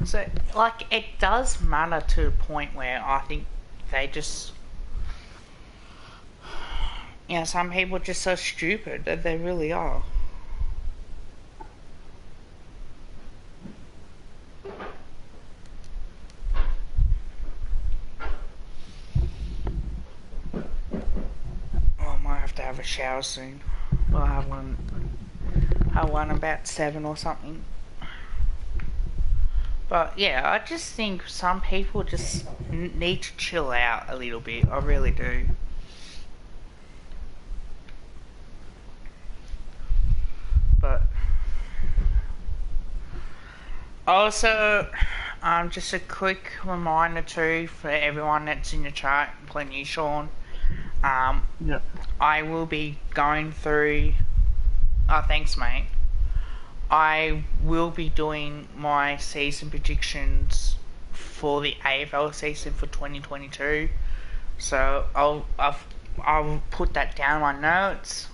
So, like, it does matter to the point where I think they just, you know, some people are just so stupid that they really are. Oh, I might have to have a shower soon. Well, I have one about 7 or something. But yeah, I just think some people just need to chill out a little bit. I really do. But also, just a quick reminder too for everyone that's in the chat, including you, Sean. Yeah. I will be going through. Oh, thanks, mate. I will be doing my season predictions for the AFL season for 2022. So I'll put that down in my notes.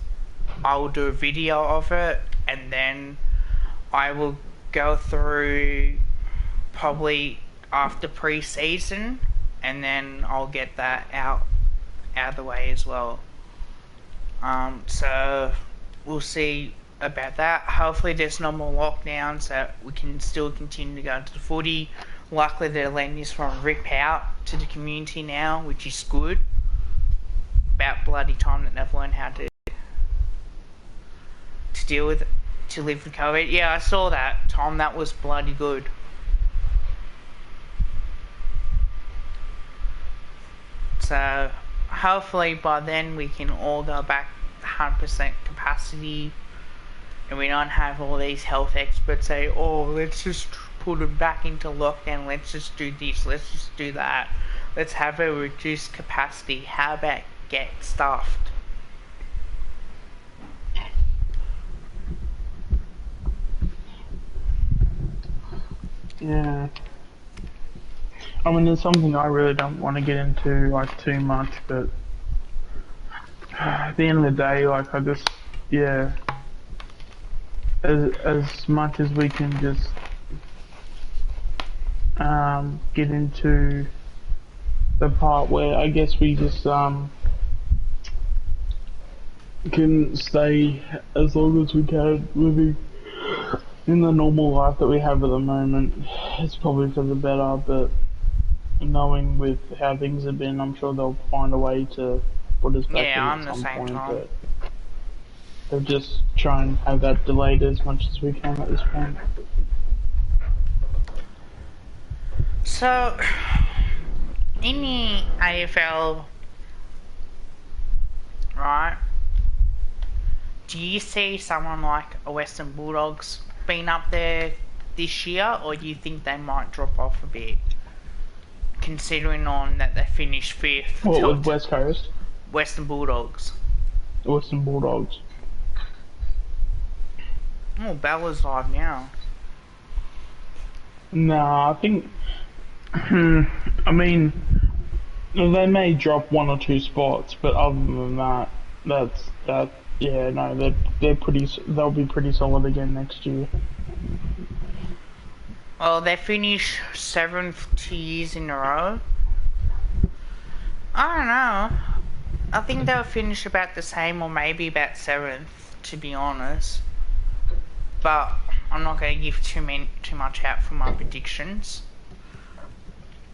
I will do a video of it, and then I will go through probably after pre-season, and then I'll get that out of the way as well. So we'll see about that. Hopefully there's no more lockdowns, so we can still continue to go into the footy. Luckily they're letting this one rip out to the community now, which is good. About bloody time that they've learned how to deal with it, to live with COVID. Yeah, I saw that, Tom. That was bloody good. So hopefully by then we can all go back 100% capacity, and we don't have all these health experts say, oh, let's just put them back into lockdown, let's just do this, let's just do that, let's have a reduced capacity. How about get stuffed? Yeah. I mean, there's something I really don't want to get into, like, too much, but at the end of the day, like, I just, yeah, as much as we can just get into the part where I guess we just can stay as long as we can living in the normal life that we have at the moment. It's probably for the better, but knowing with how things have been, I'm sure they'll find a way to put us back Yeah, in at I'm the some same point, time. but they'll just try and have that delayed as much as we can at this point. So, in the AFL, right, do you see someone like a Western Bulldogs being up there this year, or do you think they might drop off a bit, considering on that they finished 5th What till with West Coast, Western Bulldogs? Western Bulldogs? Oh, Bella's live now. Nah, I think. I mean, they may drop one or two spots, but other than that, that's that. Yeah, no, they're pretty. They'll be pretty solid again next year. Well, they finished 7th 2 years in a row. I don't know. I think they'll finish about the same, or maybe about 7th, to be honest. But I'm not going to give too much out for my predictions,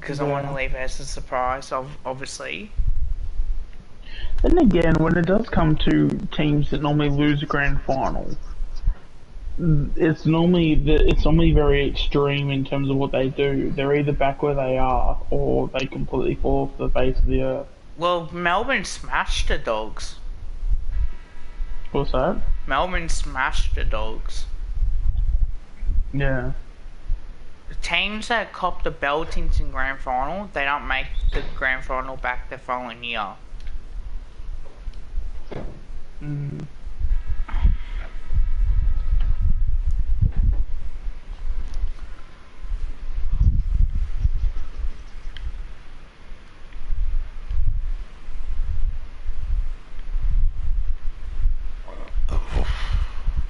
because I want to Yeah. leave it as a surprise, obviously. Then again, when it does come to teams that normally lose a grand final, it's normally very extreme in terms of what they do. They're either back where they are, or they completely fall off the face of the earth. Well, Melbourne smashed the Dogs. What's that? Melbourne smashed the Dogs. Yeah. The teams that cop the beltings in grand final, they don't make the grand final back the following year. Mm.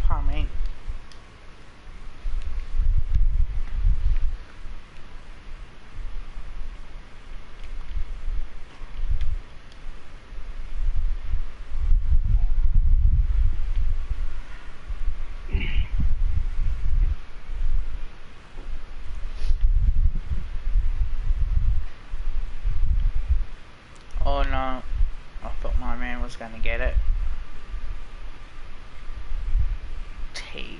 Pardon me. Oh no, I thought my man was going to get it. Teague.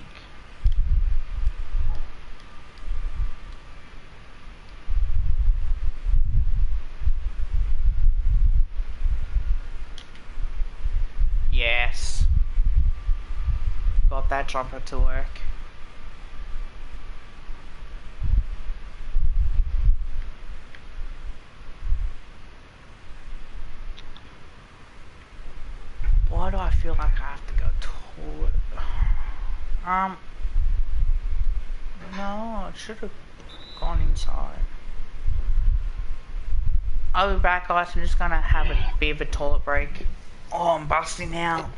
Yes. Got that jumper to work. Why do I feel like I have to go toward... No, it should have gone inside. I'll be back, guys. I'm just gonna have a bit of a toilet break. Oh, I'm busting out.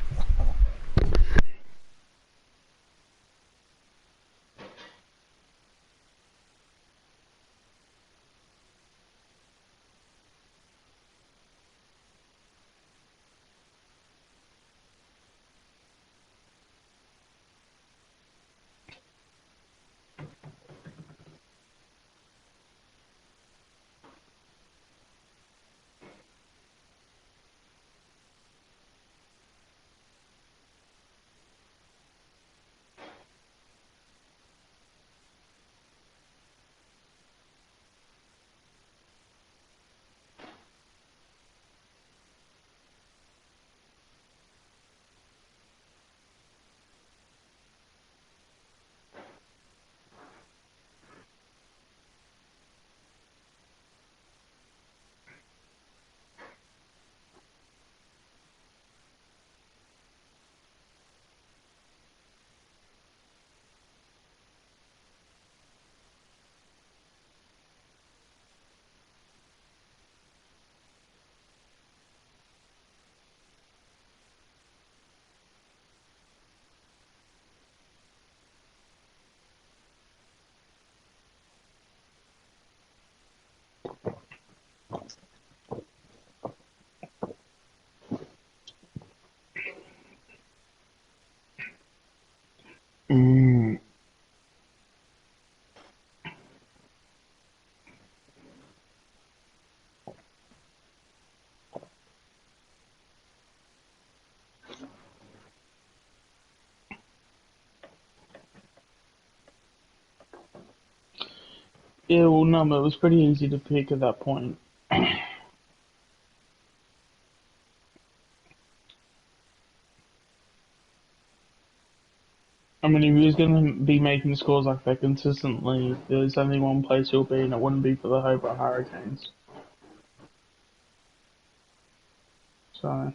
Yeah, well, no, but it was pretty easy to pick at that point. I mean, if he was going to be making scores like that consistently, there's only one place he'll be, and it wouldn't be for the Hobart Hurricanes. So,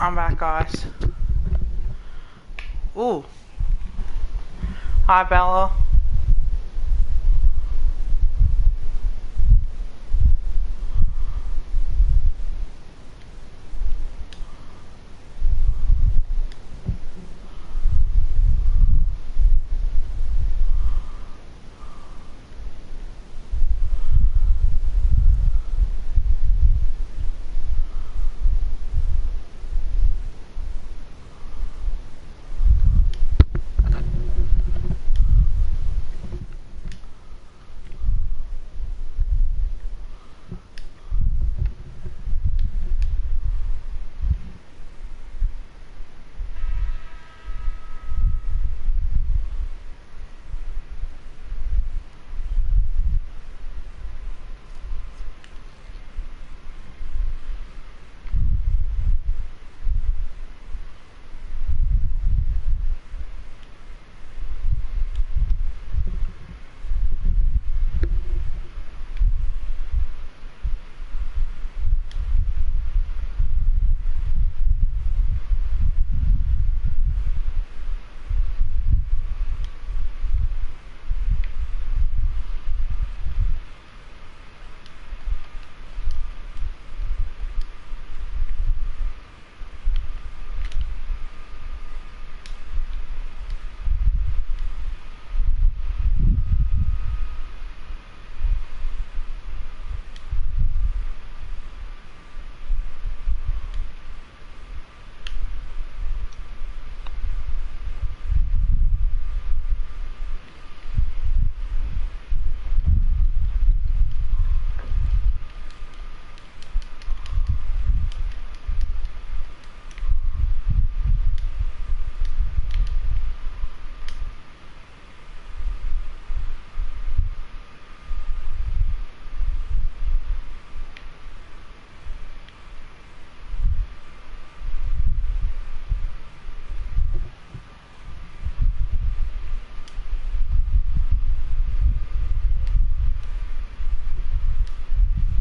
I'm back, guys. Ooh. Hi, Bella.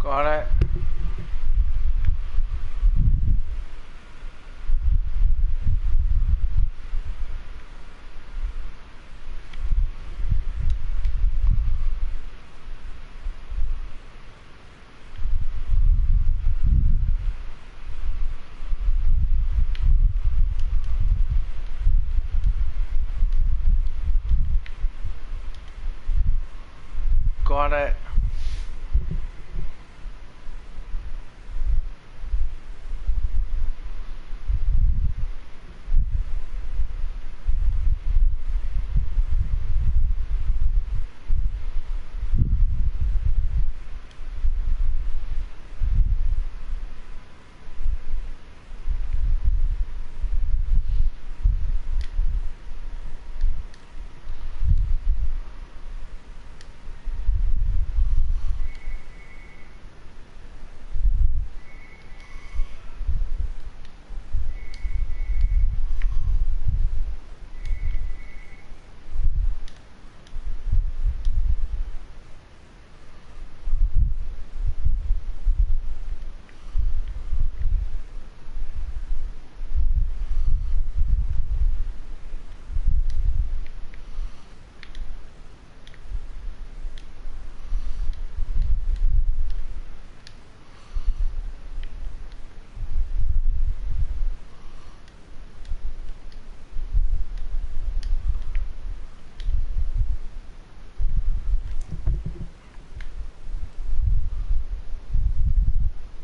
Got it. Got it.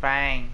Bang.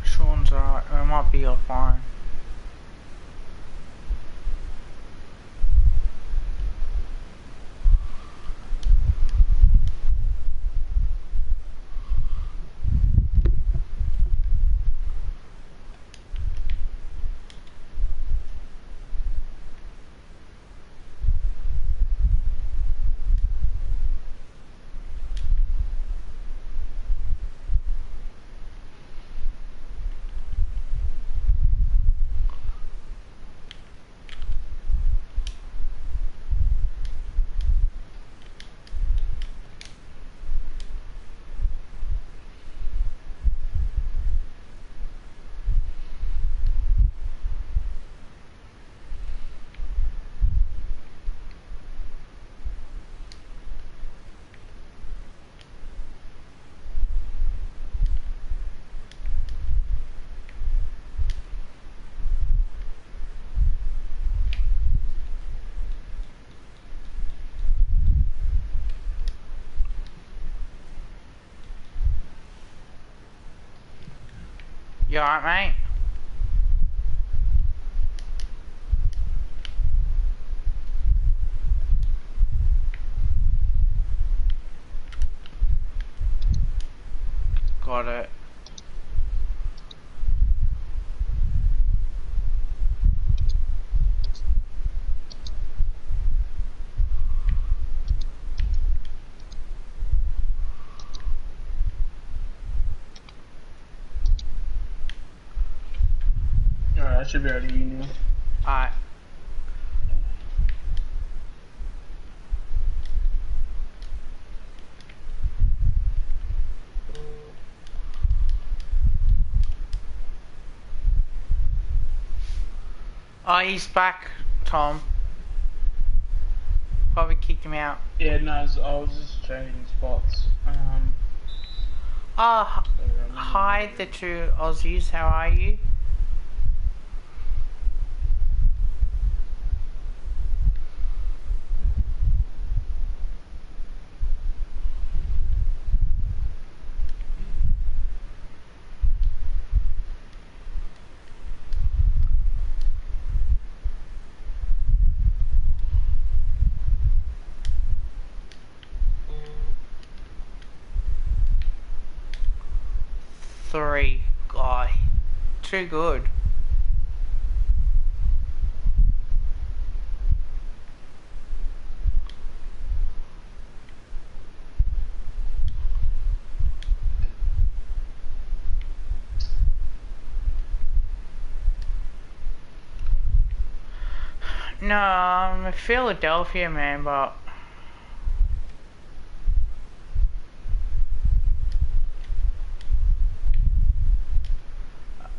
Sean's alright. It might be offline. You alright, mate? Got it. Alright, I should be able to hear you now. Alright. Oh, he's back, Tom. Probably kicked him out. Yeah, no, I was just changing spots. Oh, hi, the two Aussies. How are you? Three, guy. Too good. No, I'm Philadelphia, man, but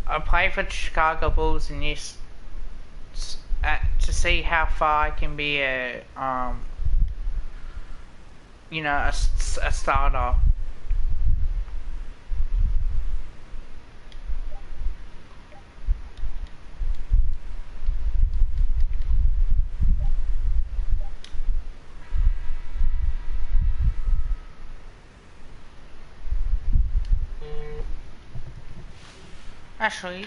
I play for the Chicago Bulls in this to see how far I can be a you know, a starter. Actually,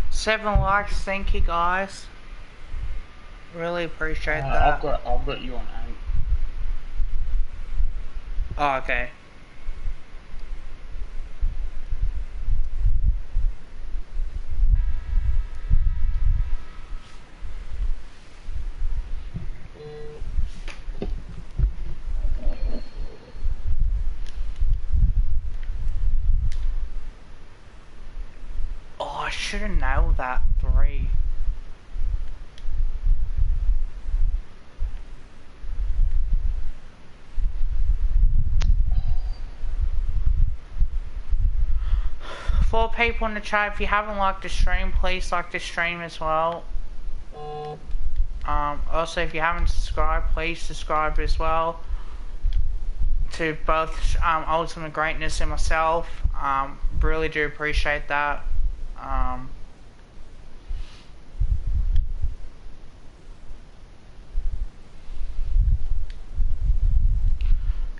seven likes, thank you guys. Really appreciate that. I've got you on 8. Oh, okay. Oh, I should have nailed that 3. For people in the chat, if you haven't liked the stream, please like the stream as well. Also, if you haven't subscribed, please subscribe as well. to both Ultimate Greatness and myself. Really do appreciate that.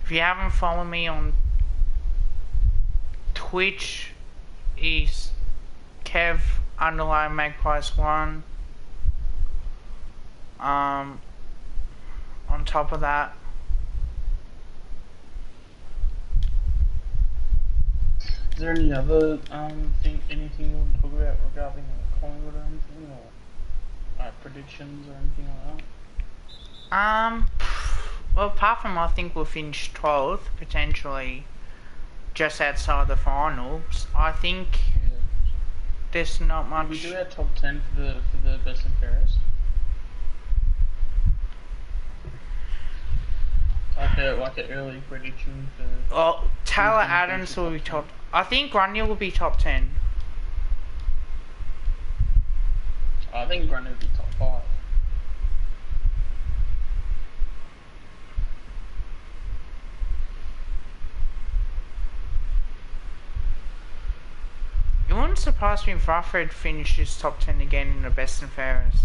If you haven't followed me on Twitch, is Kev_Magpies1. On top of that, is there any other anything you want to talk about regarding Collingwood or anything, or predictions or anything like that? well, apart from I think we'll finish 12th, potentially just outside the finals. I think there's not much. Did we do our top 10 for the best and fairest? Like an early prediction for. Well, Taylor Adams will be top. I think Grundy will be top 10. I think Grundy will be top 5. It wouldn't surprise me if Rufford finishes top 10 again in the best and fairest.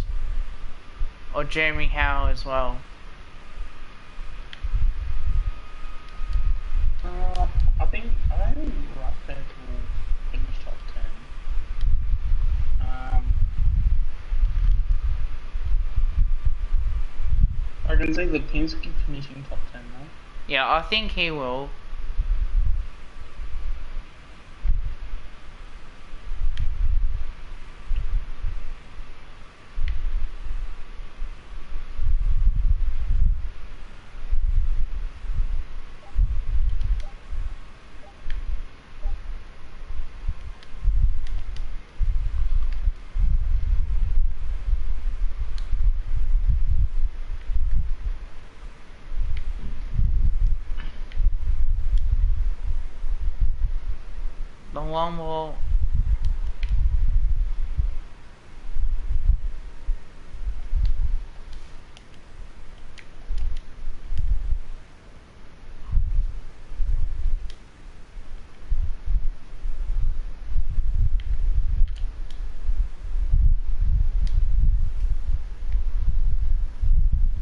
Or Jeremy Howe as well. I think Rufford will finish top 10. I can see the Pinsky finishing top 10 though. Yeah, I think he will. The long ball.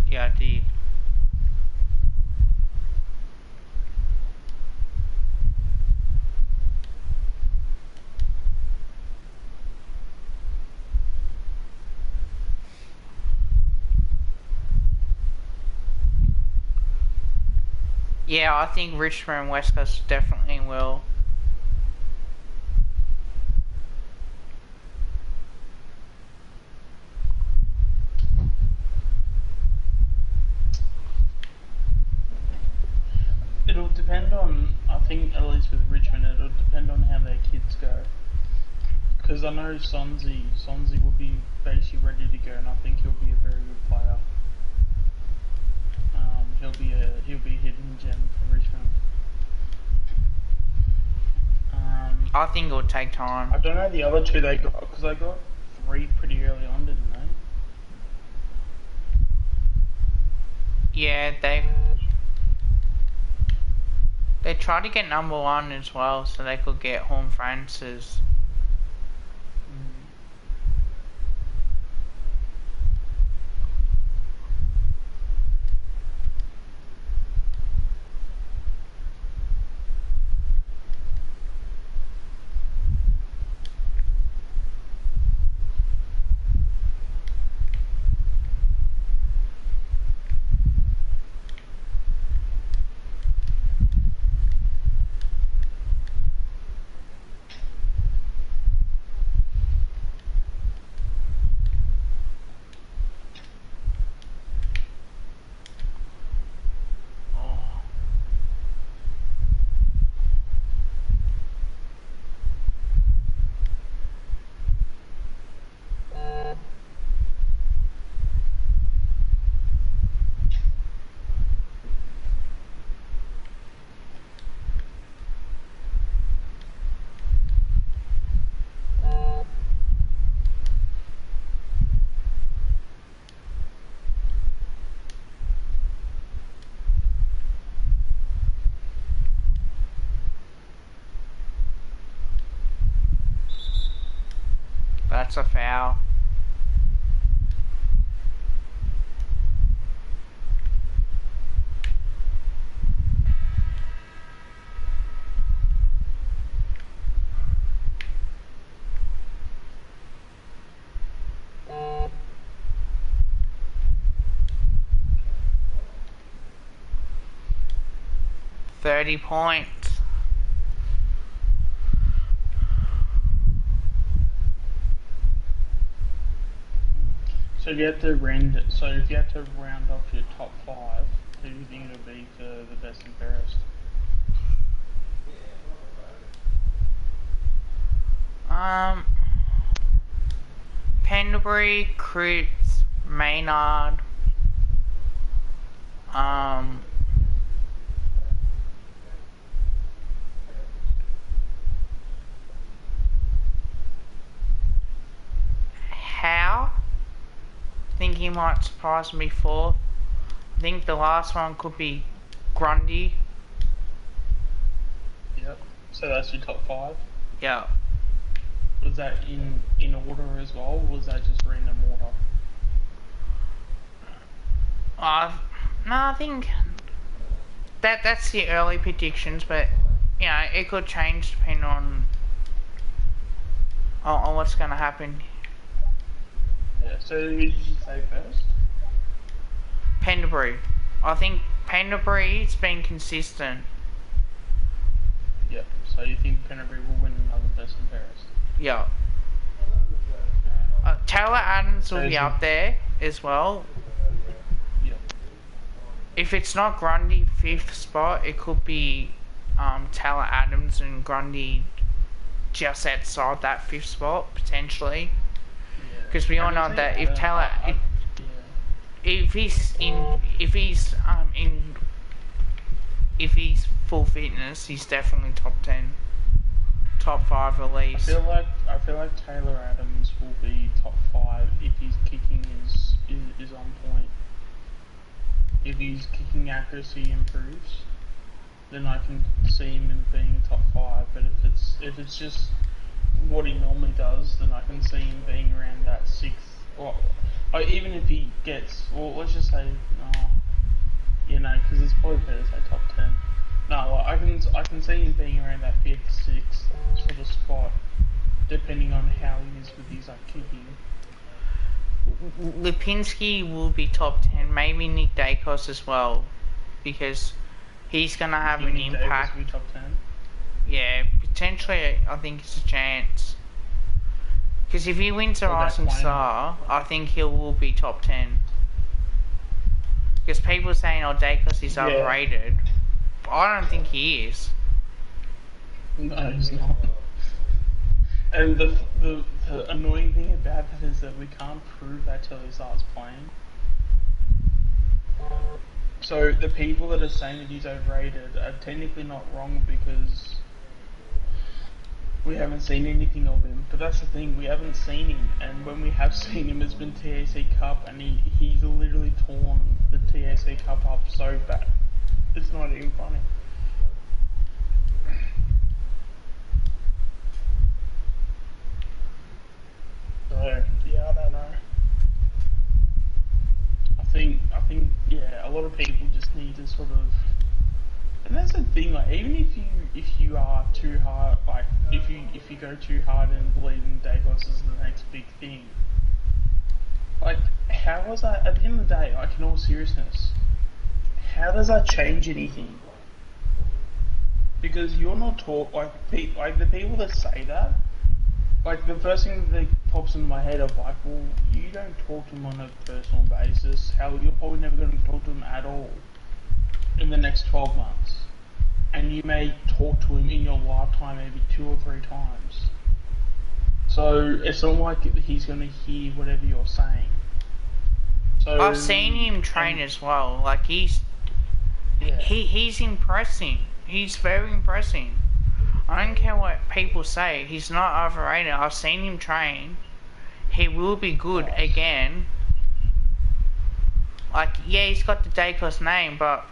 Yeah, I did. Yeah, I think Richmond and West Coast definitely will. It'll depend on, I think at least with Richmond, it'll depend on how their kids go. Because I know Sonzi will be basically ready to go, and I think he'll be a very good player. He'll be a hidden gem for Richmond. I think it'll take time. I don't know the other two they got, because they got 3 pretty early on, didn't they? Yeah, they tried to get number 1 as well, so they could get Horn Francis. that's a foul. £30. So if you had to round off your top 5, who do you think it'll be for the best and fairest? Pendlebury, Cripps, Maynard, Howe. I think he might surprise me 4th. I think the last one could be Grundy. Yep. So that's your top 5? Yeah. Was that in order as well, or was that just random order? No, I think that's the early predictions, but you know it could change depending on what's going to happen. Yeah. So who did you say first? Pendlebury. I think Pendlebury's been consistent. Yep. So you think Pendlebury will win another best and fairest? Yeah. Taylor Adams will be up there as well. Yep. If it's not Grundy 5th spot, it could be Taylor Adams and Grundy just outside that 5th spot potentially. Because we all know that if Taylor, if he's full fitness, he's definitely top 10, top 5 at least. I feel like Taylor Adams will be top 5 if his kicking is on point. If his kicking accuracy improves, then I can see him in being top 5. But if it's just what he normally does, then I can see him being around that 6th. Or even if he gets, well, let's just say, because it's probably better to say top 10. No, I can see him being around that 5th, 6th sort of spot, depending on how he is with his kicking. Lipinski will be top 10, maybe Nick Dacos as well, because he's going to have an impact. Will be top 10? Yeah, potentially I think it's a chance. Because if he wins a Rising Star, I think he will be top 10. Because people are saying, Dacos is overrated. But I don't think he is. No, he's not. And the annoying thing about that is that we can't prove that till he starts playing. So the people that are saying that he's overrated are technically not wrong because we haven't seen anything of him. But that's the thing, we haven't seen him, and when we have seen him, it's been TAC Cup, and he's literally torn the TAC Cup up so bad. It's not even funny. So, yeah, I don't know. I think, yeah, a lot of people just need to sort of, and that's the thing, like, even if you are too hard, like, if you go too hard and believe in Dacos is the next big thing, like, how was that, at the end of the day, like, in all seriousness, how does that change anything? Because you're not taught, like the people that say that, like, the first thing that pops into my head of, like, well, you don't talk to them on a personal basis. Hell, you're probably never going to talk to them at all in the next 12 months. And you may talk to him in your lifetime maybe 2 or 3 times. So, it's not like he's going to hear whatever you're saying. So, I've seen him train as well. Like, he's impressing. He's very impressing. I don't care what people say, he's not overrated. I've seen him train. He will be good again. Like, yeah, he's got the Dacos name, but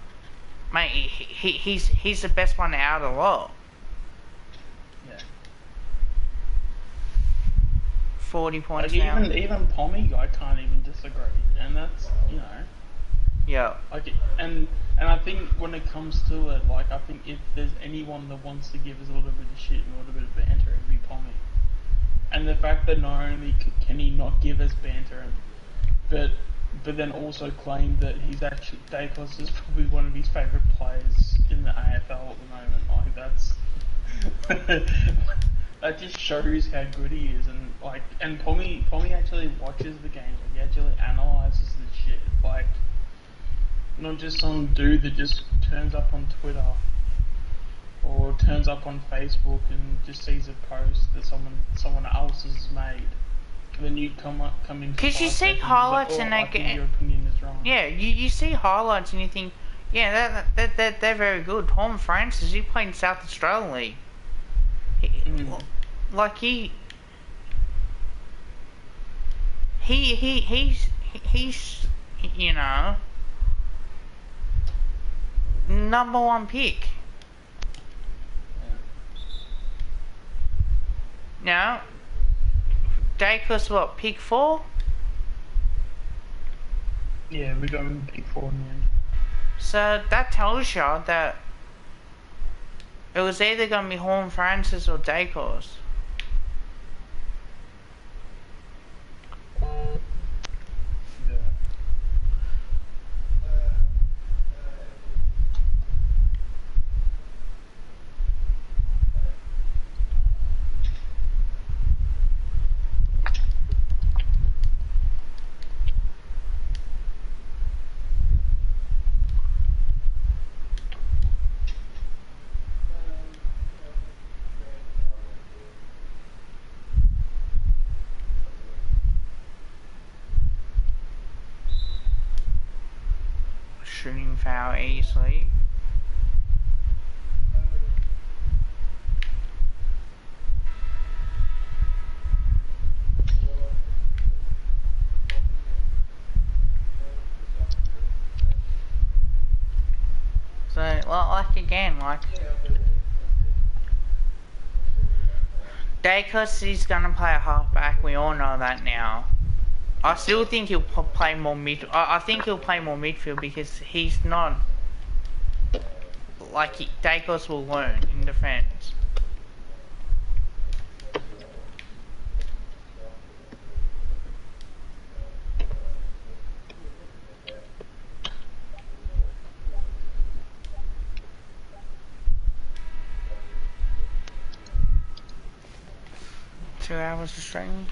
mate, he's the best one out of the lot. Yeah. 40 Like points now. even Pommy, I can't even disagree, and that's Yeah. like and I think when it comes to it, like I think if there's anyone that wants to give us a little bit of shit and a little bit of banter, it'd be Pommy. And the fact that not only can he not give us banter, but then also claim that he's actually Dacos is probably one of his favourite players in the AFL at the moment. Like that's that just shows how good he is, and Pommy actually watches the game. Like, he actually analyzes the shit. Like not just some dude that just turns up on Twitter or turns up on Facebook and just sees a post that someone else has made. Then you come in. Because you see highlights and I think your opinion is wrong. Yeah, you see highlights and you think, yeah, they're very good. Tom Francis, he played in South Australia League. Like he's number one pick. Now, Dacos what, pick 4? Yeah, we got him pick 4 in the end. So that tells you that it was either going to be Horn Francis or Dacos. Shooting foul easily. So, like again, Dacos is gonna play a halfback. We all know that now. I still think he'll play more mid. I think he'll play more midfield because he's not like Dacos will learn in defence. Two hours of streaming.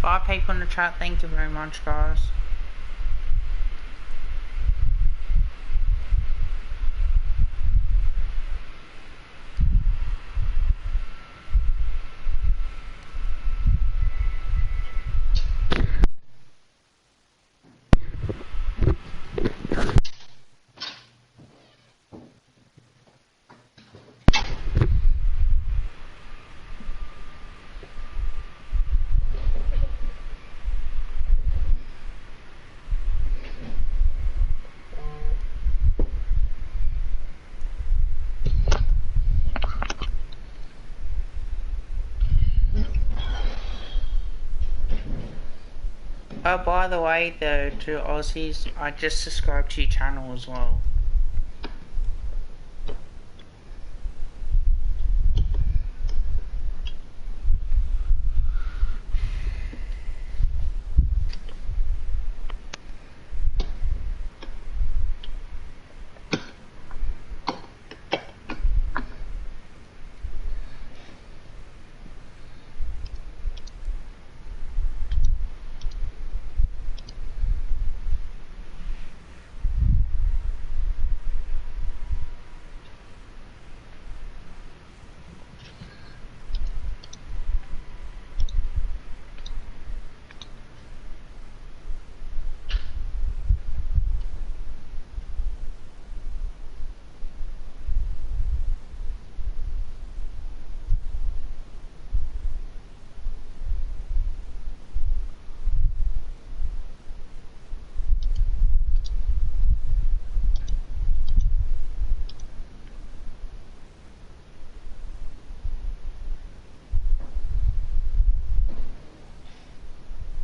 5 people in the chat, thank you very much, guys. Oh, by the way, though, to Aussies, I just subscribed to your channel as well.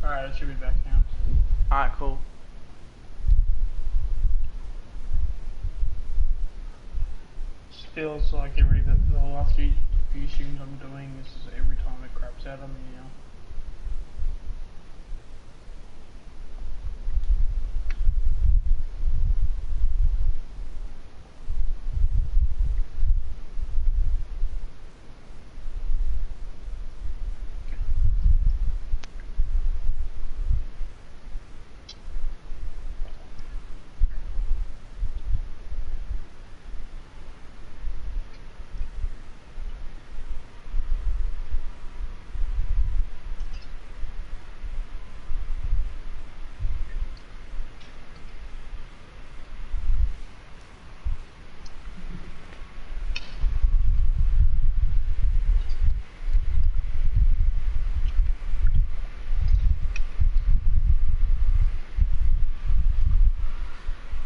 Alright, it should be back now. Alright, cool. Just feels like the last few streams I'm doing, this is every time it craps out of me now.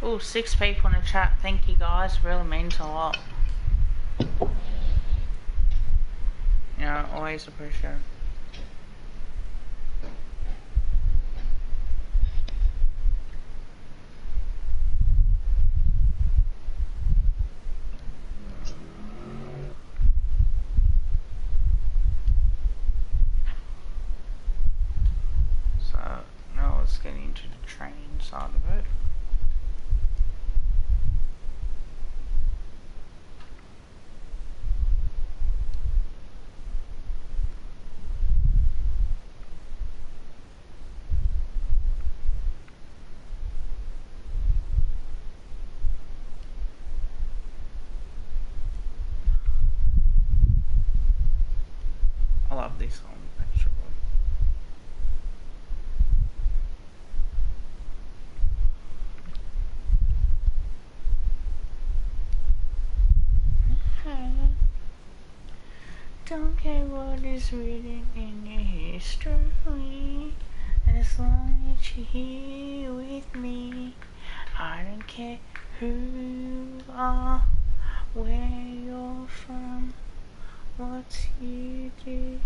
Ooh, 6 people in the chat, thank you guys, really means a lot. Yeah, always appreciate it. So, now let's get into the training side of it. I love this song, actually. Don't care what is written in your history, as long as you're here with me. I don't care who you are, where you're from, what you do,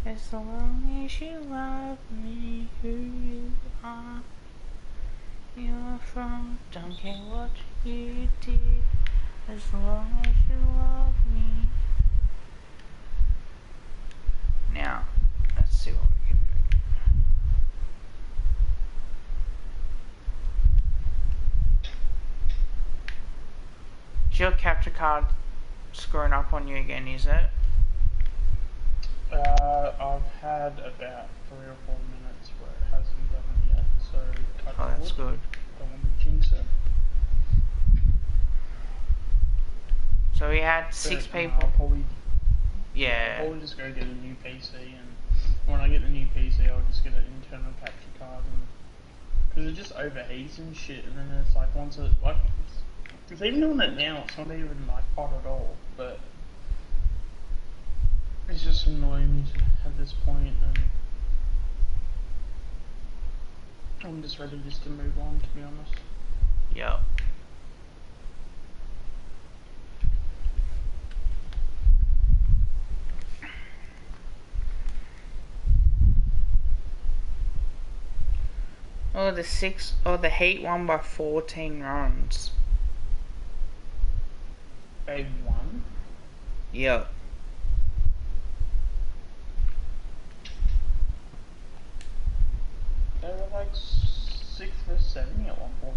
as long as you love me, who you are, you're from. Don't care what you did, as long as you love me. Now, let's see what we can do. Is your capture card screwing up on you again, is it? I've had about 3 or 4 minutes. Oh, that's good. Don't want to jinx it. So we had 6 But, people. I'll probably Yeah. I'll probably just go get a new PC, and when I get the new PC, I'll just get an internal capture card, because it just overheats and shit. And then it's like once it it's even doing it now. It's not even like hot at all, but it's just annoying me at this point, and I'm just ready just to move on, to be honest. Yep. Oh, the Heat won by 14 runs. They won? Yep. They were like 6 for 70 at one point.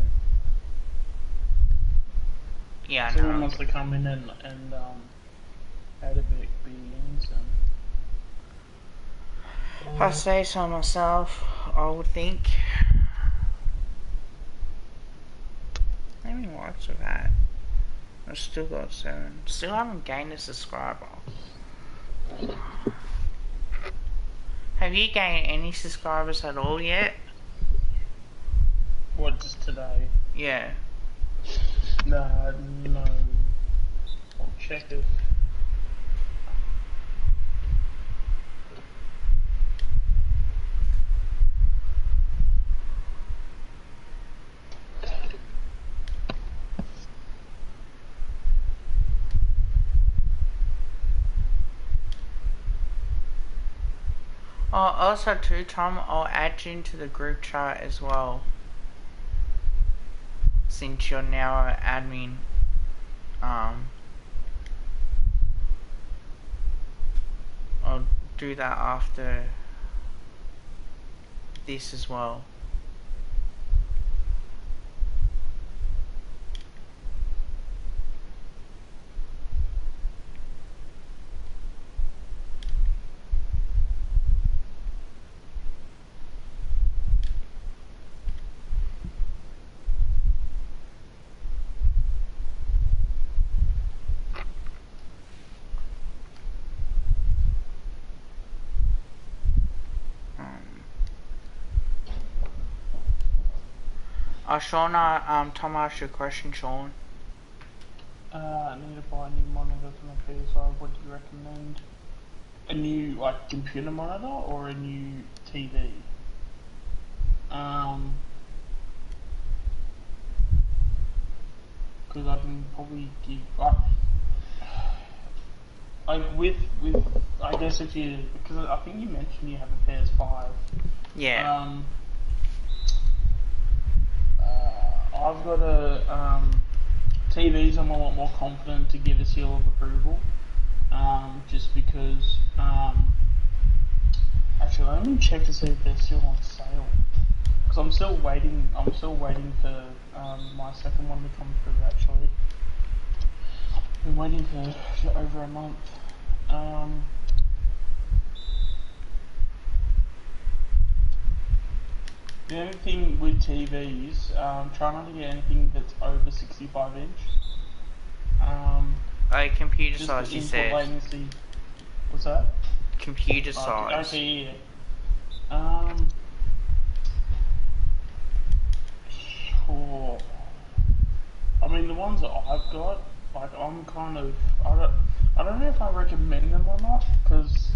Yeah, I Someone know. must have come in and had a big beans and. If I say so myself, I would think. How many likes have had? I've still got 7. Still haven't gained a subscriber. Have you gained any subscribers at all yet? What, just today? Yeah. Nah, no. I'll check if. Oh, also too, Tom, I'll add you into the group chat as well. Since you're now an admin. I'll do that after this as well. Sean, Tom asked you a question, Sean. I need to buy a new monitor for my PS5. What do you recommend? A new, like, computer monitor or a new TV? Because I can probably give. Like, I guess if you. Because I think you mentioned you have a PS5. Yeah. I've got a TVs. I'm a lot more confident to give a seal of approval, just because. Actually, let me check to see if they're still on sale. Because I'm still waiting. I'm still waiting for my second one to come through. Actually, I've been waiting for over a month. The only thing with TVs, try not to get anything that's over 65 inch. Computer Just size, the you input said. latency. What's that? Computer size. Okay, yeah. Sure. I mean, the ones that I've got, like, I'm kind of, I don't know if I recommend them or not, because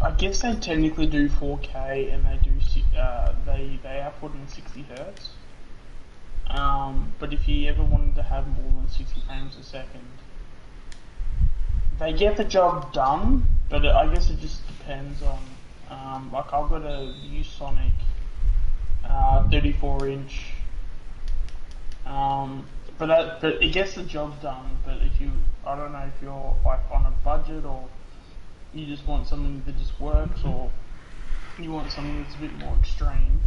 I guess they technically do 4K and they do, they output in 60 hertz. But if you ever wanted to have more than 60 frames a second, they get the job done, but I guess it just depends on, like, I've got a ViewSonic 34 inch, but it gets the job done. But if you, I don't know if you're like on a budget, or you just want something that just works, or you want something that's a bit more extreme.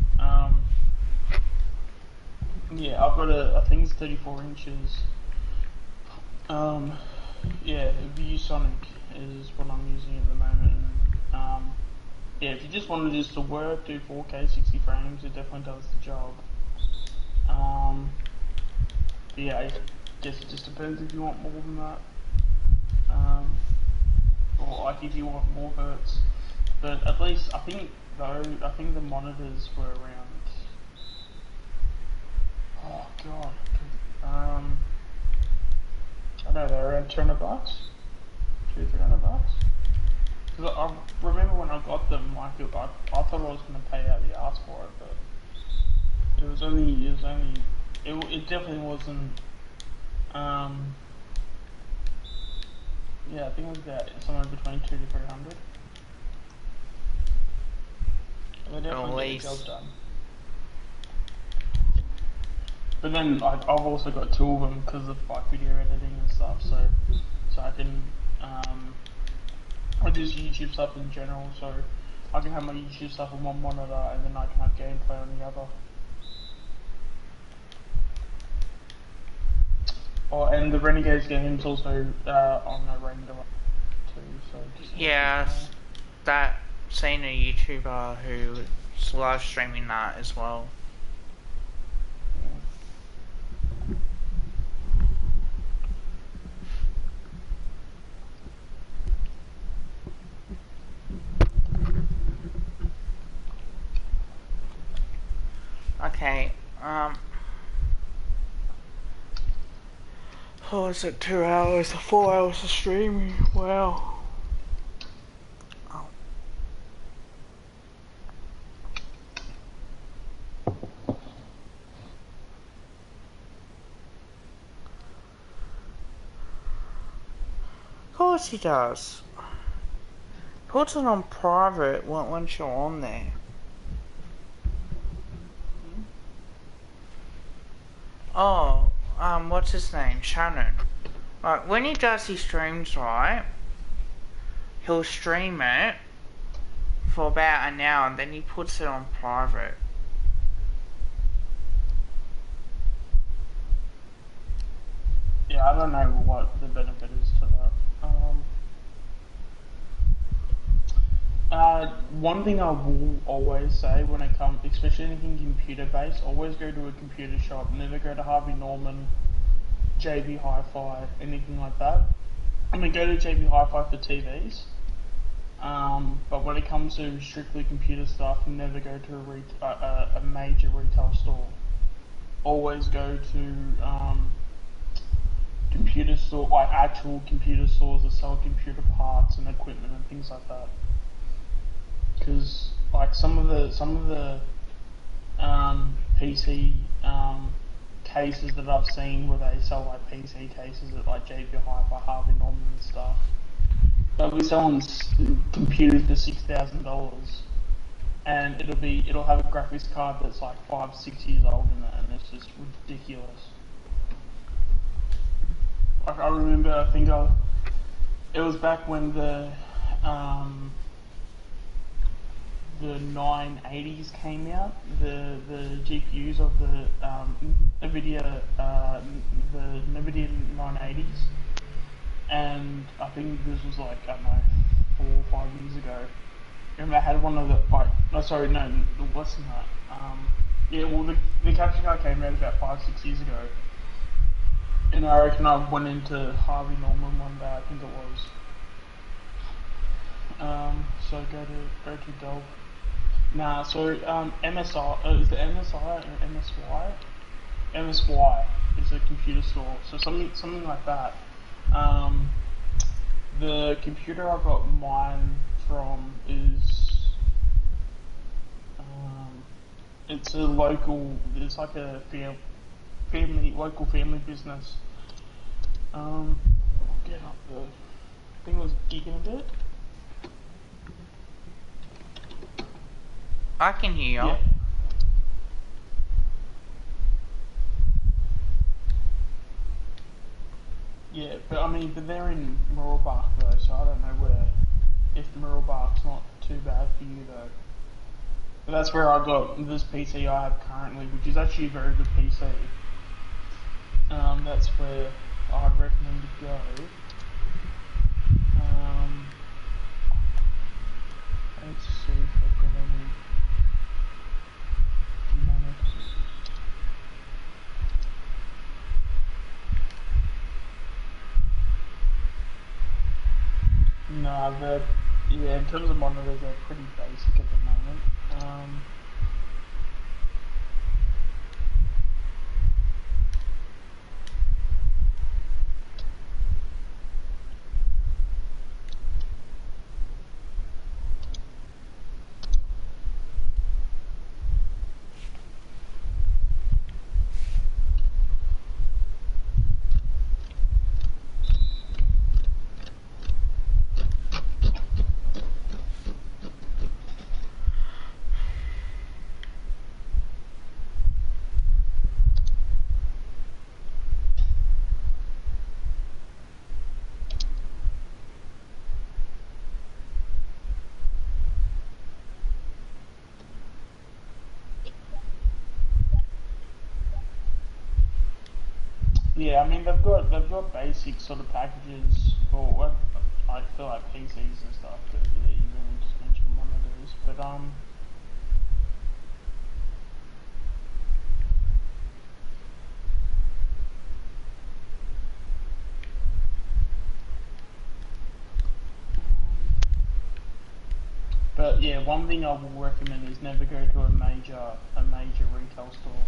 Yeah, I've got I think it's 34 inches. Yeah, ViewSonic is what I'm using at the moment. yeah, if you just wanted just to work, do 4K 60 frames, it definitely does the job. But yeah, I guess it just depends if you want more than that. Or like if you want more hertz. But at least I think the monitors were around. Oh god. I don't know, they're around $200, $300. Because I remember when I got them, like I thought I was going to pay out the ass for it, but it definitely wasn't. Yeah, I think it was about somewhere between 200 to 300. They At definitely get the job least. done. But then I've also got two of them because of like video editing and stuff, so I can I just YouTube stuff in general, so I can have my YouTube stuff on one monitor and then I can have gameplay on the other. Oh, and the Renegades game's also on a render too, so just Yeah, that seen a YouTuber who's live streaming that as well. Okay, oh, is it 2 hours or 4 hours of streaming? Wow. Oh. Of course he does. Puts it on private once you're on there. Oh, what's his name? Shannon. Like, when he does his streams, right, he'll stream it for about an hour and then he puts it on private. Yeah, I don't know what the benefit is to that. One thing I will always say when it comes, especially anything computer based, always go to a computer shop. Never go to Harvey Norman, JB Hi-Fi, anything like that. I mean, go to JB Hi-Fi for TVs. But when it comes to strictly computer stuff, never go to a major retail store. Always go to computer store, like actual computer stores that sell computer parts and equipment and things like that. Because like some of the PC cases that I've seen where they sell like PC cases at like JB Hi-Fi, Harvey Norman and stuff, they'll be selling computers for $6,000, and it'll have a graphics card that's like 5-6 years old in it, and it's just ridiculous. Like I remember, it was back when the 980s came out, the GPUs of the NVIDIA 980s, and I think this was like, I don't know, 4 or 5 years ago. I remember I had one of the, like, no sorry, no, less than that. Yeah, well the capture card came out about 5-6 years ago, and I reckon I went into Harvey Norman one day, I think it was. So go to Dell. Nah, so MSI, is it MSI or MSY? MSY is a computer store, so something like that. The computer I got mine from is it's like a local family business. Get up the thing was gigging a bit. I can hear you. Yeah. Yeah, but they're in Murrelbach though, so I don't know if Murrelbach's not too bad for you though. But that's where I got this PC I have currently, which is actually a very good PC. That's where I'd recommend to go. Let's see. No, in terms of monitors, they're pretty basic at the moment. Yeah, I mean they've got basic sort of packages for what I feel like PCs and stuff. But yeah, you really just mentioned monitors, but But yeah, one thing I will recommend is never go to a major retail store,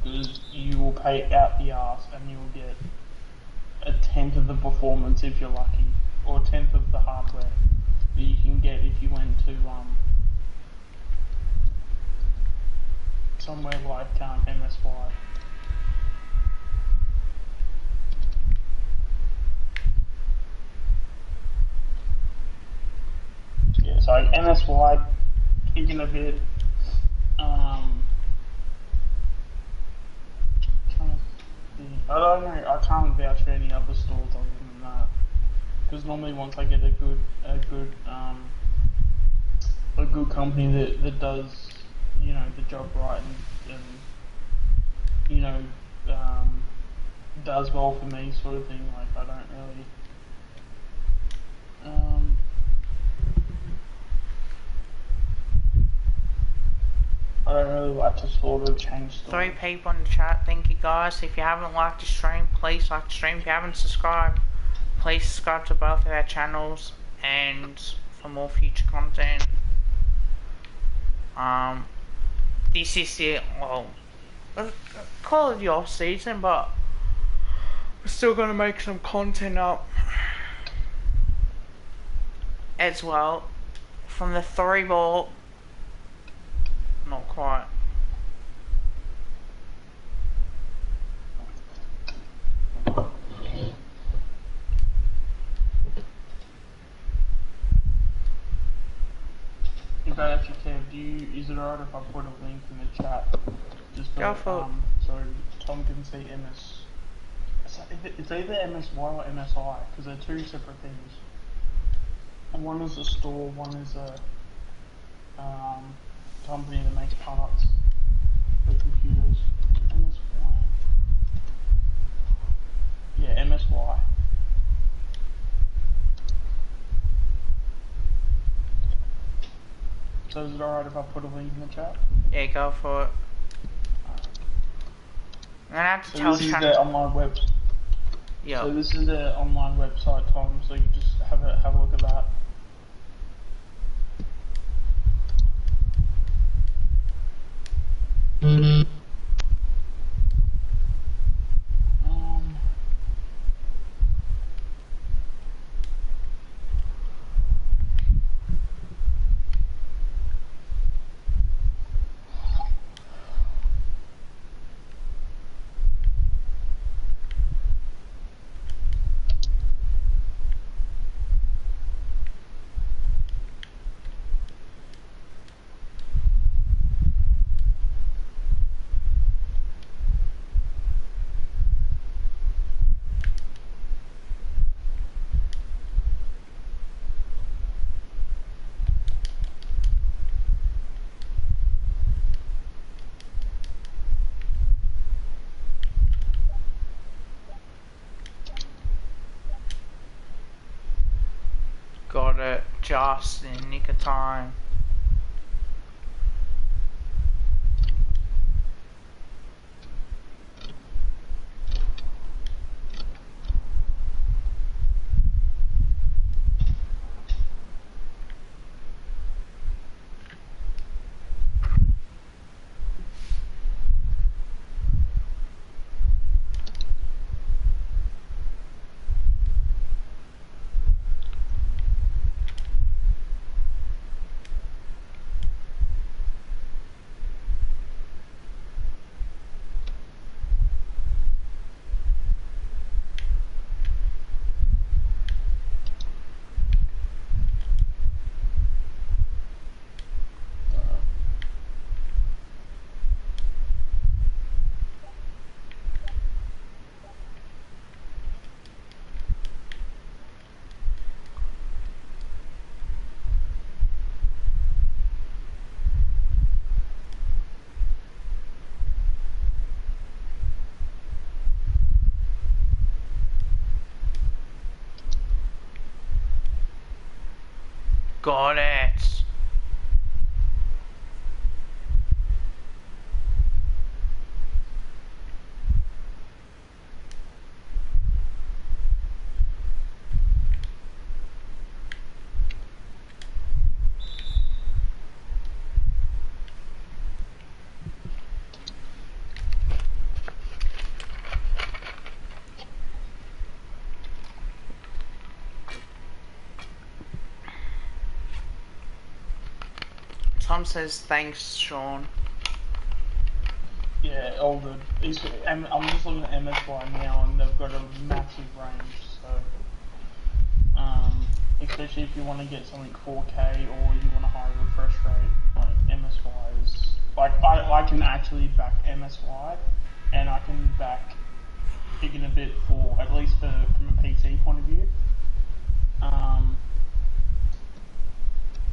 because you will pay out the arse and you will get a tenth of the performance if you're lucky, or a tenth of the hardware that you can get if you went to somewhere like MSY. Yeah, so MSY, thinking a bit, trying to think. I don't know, I can't vouch for any other stores other than that. Because normally once I get a good company that does, the job right and does well for me sort of thing, like um, I don't really like to sort of change stores. 3 people in the chat, thank you guys. If you haven't liked the stream, please like the stream. If you haven't subscribed, please subscribe to both of our channels and for more future content. This is the, well, call it the off season, but we're still gonna make some content up as well. From the 3 ball, not quite. If I actually can, is it alright if I put a link in the chat? Just Go for it. so Tom can see MS. It's either MSY or MSI, because they're 2 separate things. And one is a store, one is a company that makes parts for computers. MSY? Yeah, MSY. So is it alright if I put a link in the chat? Yeah, go for it. I'm gonna have to So tell this is Shannon. their online web. Yeah. So this is their online website, Tom. So you just have a look at that. Got it just in nick of time. Got it. Tom says thanks, Sean. Yeah, all good. I'm just looking at MSY now, and they've got a massive range. So, especially if you want to get something 4K or you want a high refresh rate, like MSY is like I can actually back MSY, and I can back Big a bit for at least from a PC point of view.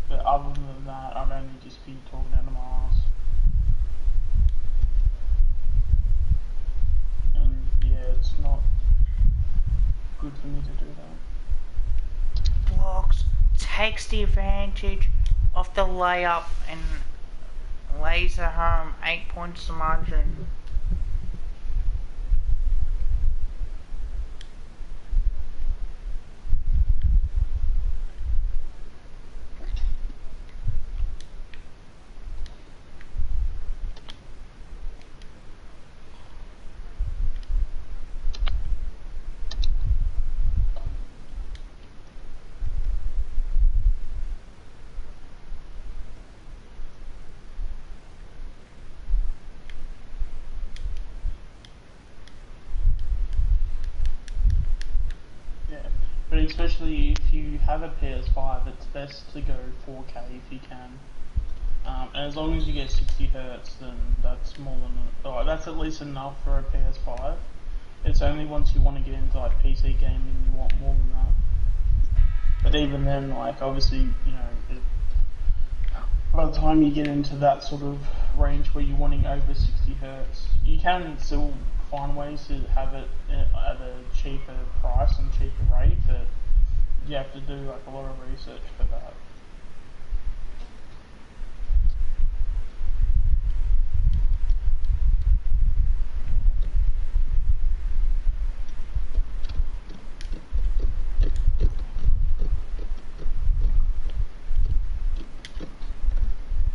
But other than that, I'd only just be talking out of my ass. And yeah, it's not good for me to do that. Blocks takes the advantage of the layup and lays it home. 8 points to margin. But especially if you have a PS5, it's best to go 4K if you can. And as long as you get 60 Hz, then that's more than that's at least enough for a PS5. It's only once you want to get into like PC gaming you want more than that. But even then, like obviously, you know, by the time you get into that sort of range where you're wanting over 60 Hz, you can still find ways to have it at a cheaper price and cheaper rate, but you have to do like a lot of research for that.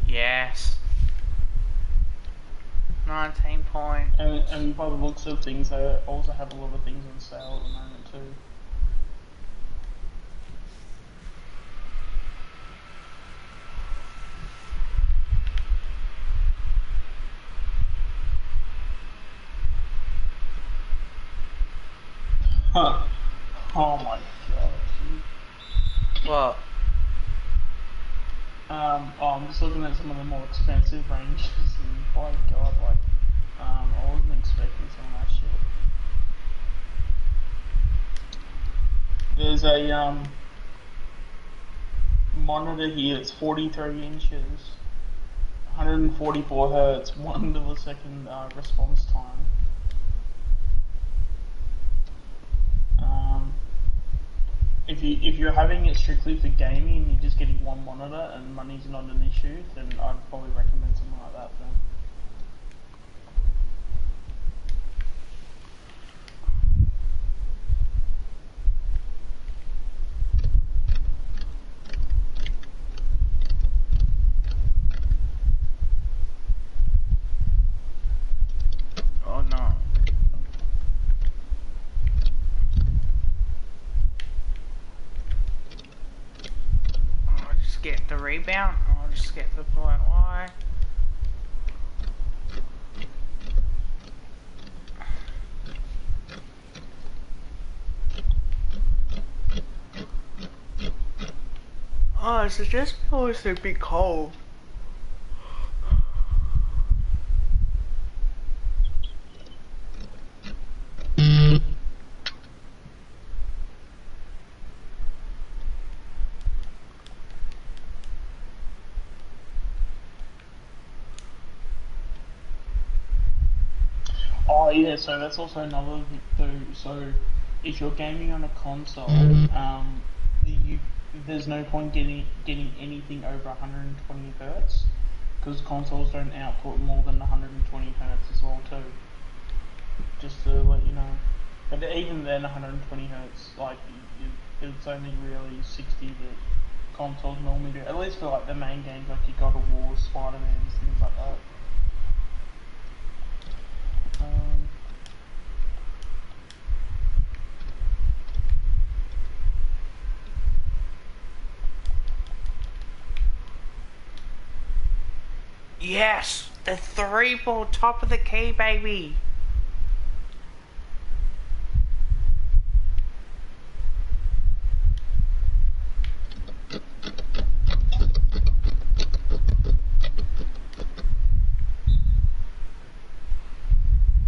Yes. 19 points. And by the looks of things, they also have a lot of things on sale at the moment too. Huh. Oh my god. What? I'm just looking at some of the more expensive ranges, and by god, like, I wasn't expecting some of that shit. There's a, monitor here that's 43 inches, 144 Hz, 1 millisecond, response time. If you're having it strictly for gaming and you're just getting one monitor and money's not an issue, then I'd probably recommend something like that then. Oh no. I'll just get the rebound. I'll just get the point Y. Oh, it's just always a bit cold. Oh yeah, so that's also another thing too. So if you're gaming on a console, there's no point getting anything over 120 hertz because consoles don't output more than 120 hertz as well too. Just to let you know. But even then, 120 hertz, like it's only really 60 that consoles normally do. At least for like the main games, like your God of War, Spider-Man, things like that. Yes! The 3-ball top of the key, baby!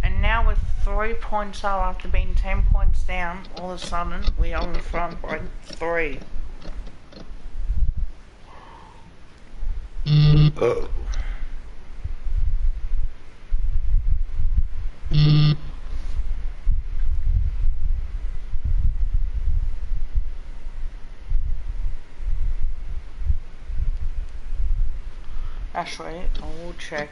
And now with 3 points up after being 10 points down, all of a sudden we are in front by 3. Oh. Actually, I will check.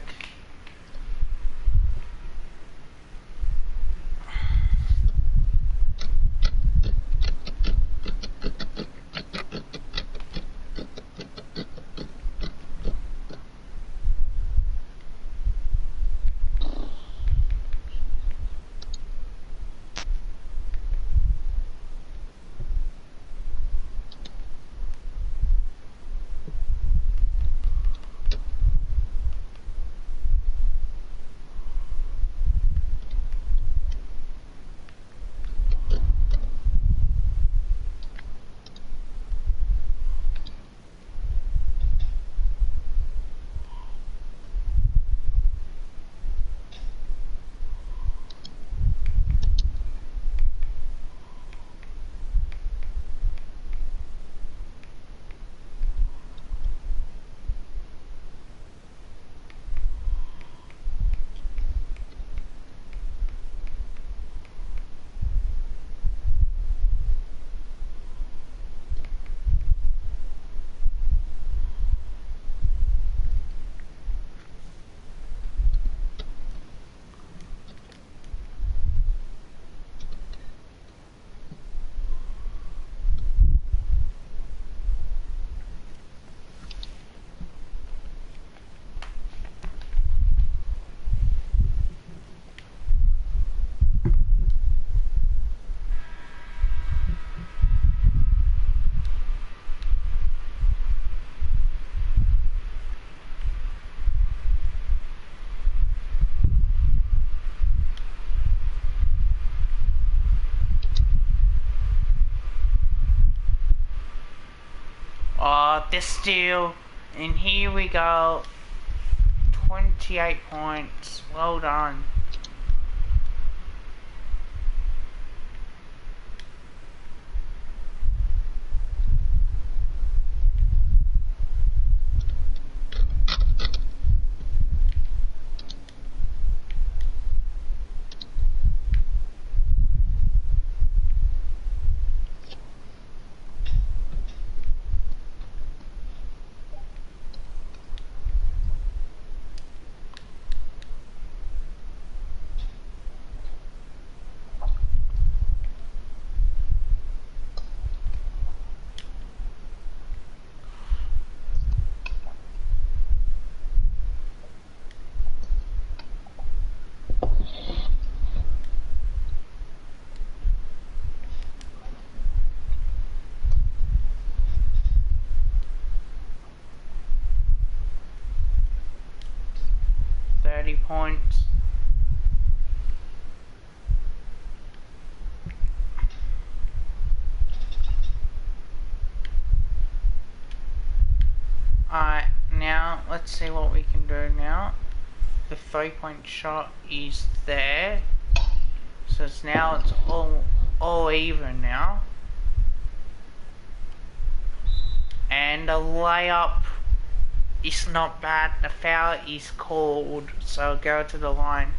This steal, and here we go. 28 points. Well done. Points. Alright, now let's see what we can do now. The 3-point shot is there. So it's all even now. And the layup is not bad. The foul is called, so go to the line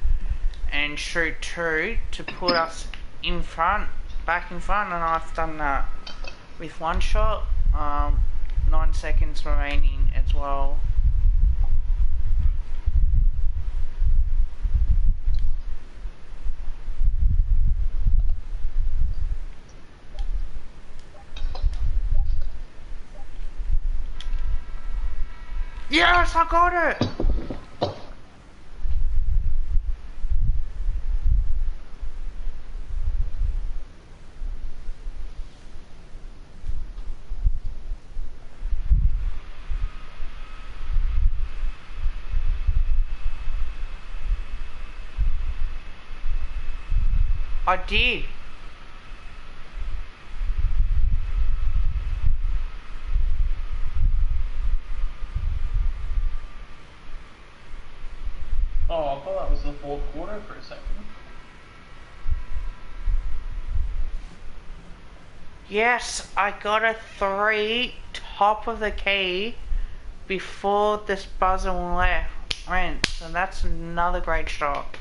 and shoot 2 to put us in front, back in front, and I've done that with 1 shot. Um, 9 seconds remaining as well. Yes, I got it! I did. Oh, I thought that was the fourth quarter for a second. Yes, I got a 3 top of the key before this buzzer went. So that's another great start.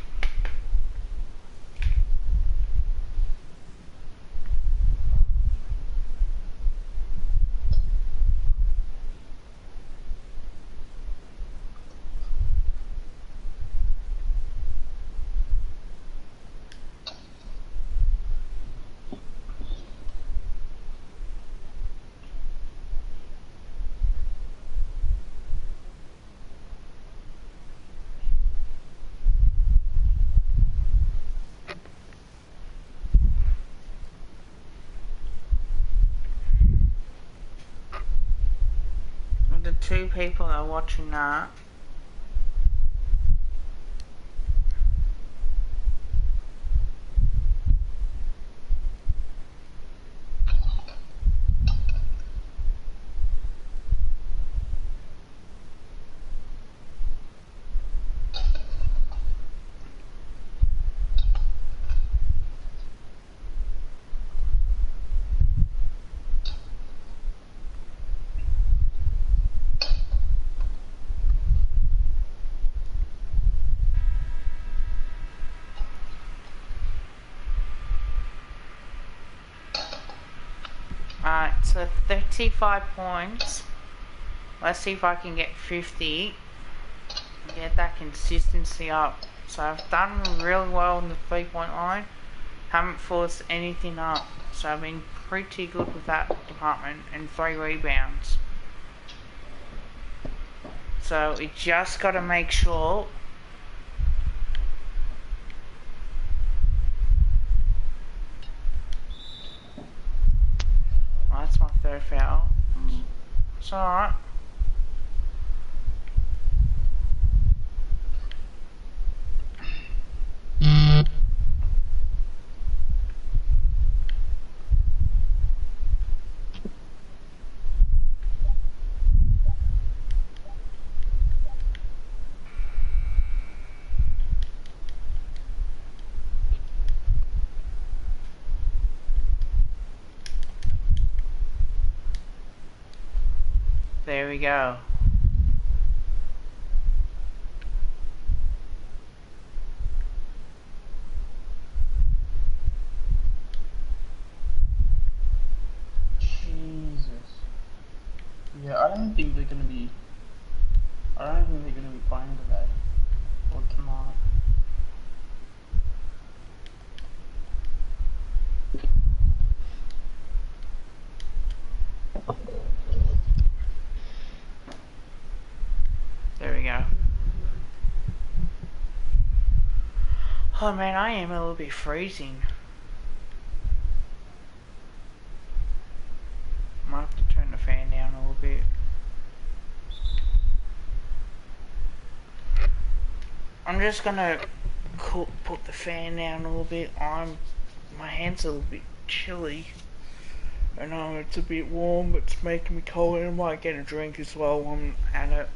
The 2 people that are watching that. Alright, so 35 points. Let's see if I can get 50. Get that consistency up. So I've done really well on the 3-point line. Haven't forced anything up. So I've been pretty good with that department. And 3 rebounds. So we just got to make sure. Well, that's my 3rd foul. It's alright. There we go. Jesus. Yeah, I don't think they're gonna be. I don't think they're gonna be playing today or tomorrow. There we go. Oh man, I am a little bit freezing. Might have to turn the fan down a little bit. I'm just gonna put the fan down a little bit. My hands are a little bit chilly. I know it's a bit warm, but it's making me cold, and I might get a drink as well while I'm at it.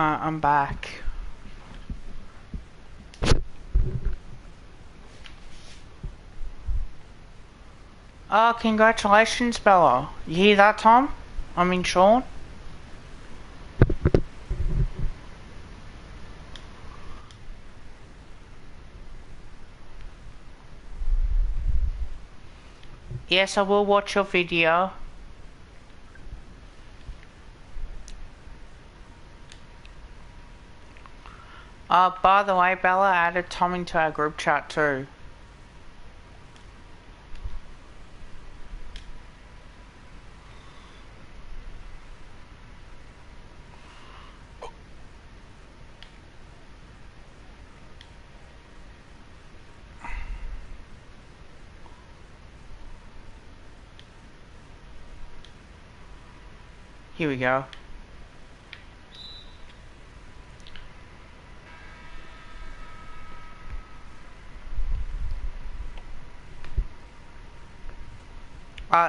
I'm back. Oh, congratulations, Bella. You hear that, Tom? I mean, Sean? Yes, I will watch your video. By the way, Bella added Tom into our group chat too. Here we go.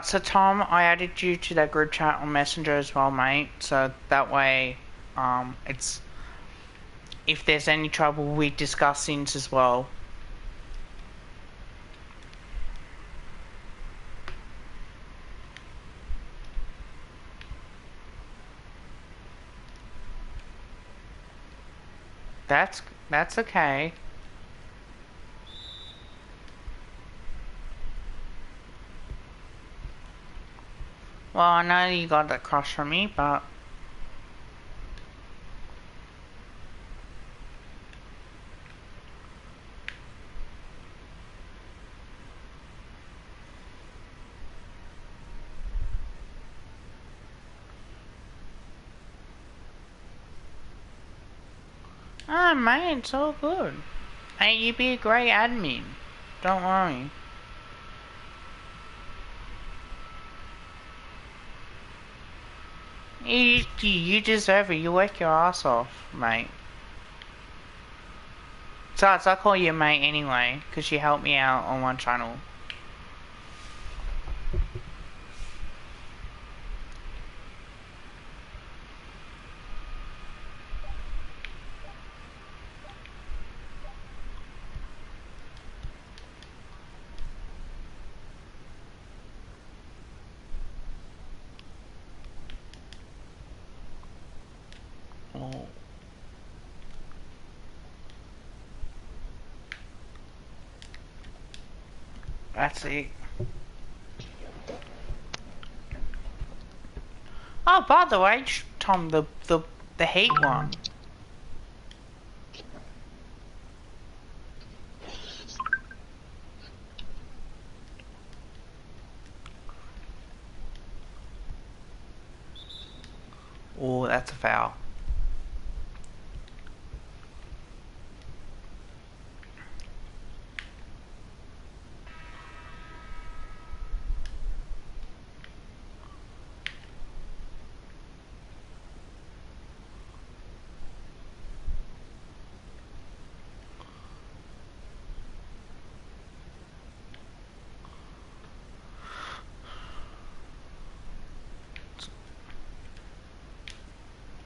So Tom, I added you to that group chat on Messenger as well, mate. So that way, it's if there's any trouble, we discuss things as well. That's okay. Well, I know you got that crush from me, but mate, it's all good. Hey, you'd be a great admin. Don't worry. You deserve it. You work your ass off, mate. Besides, I call you mate anyway, because you helped me out on one channel. Oh. That's it. Oh, by the way, Tom, the heat one. Oh, that's a foul.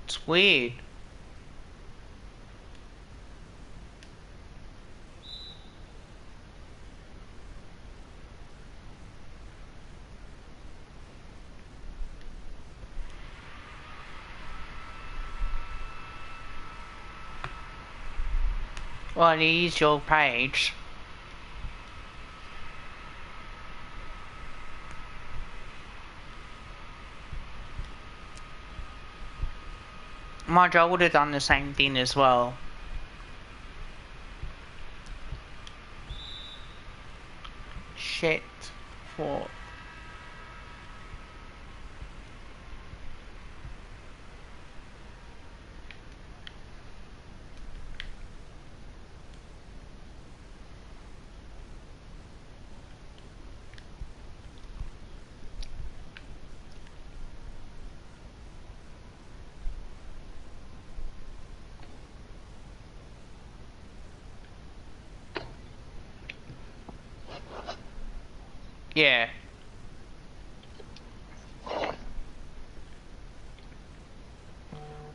It's weird. Well, it is your page. Mind you, I would have done the same thing as well. Shit. For. Yeah.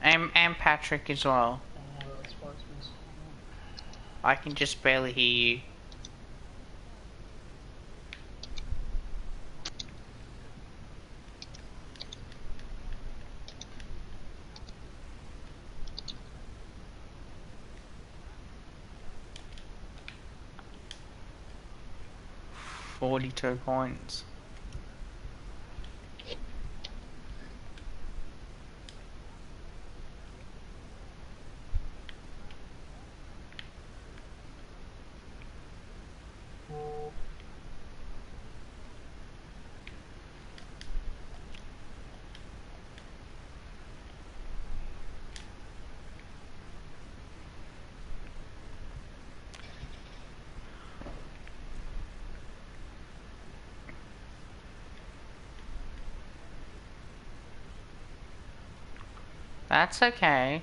And Patrick, as well. Oh, that's why it's been so long. I can just barely hear you. £42. That's okay.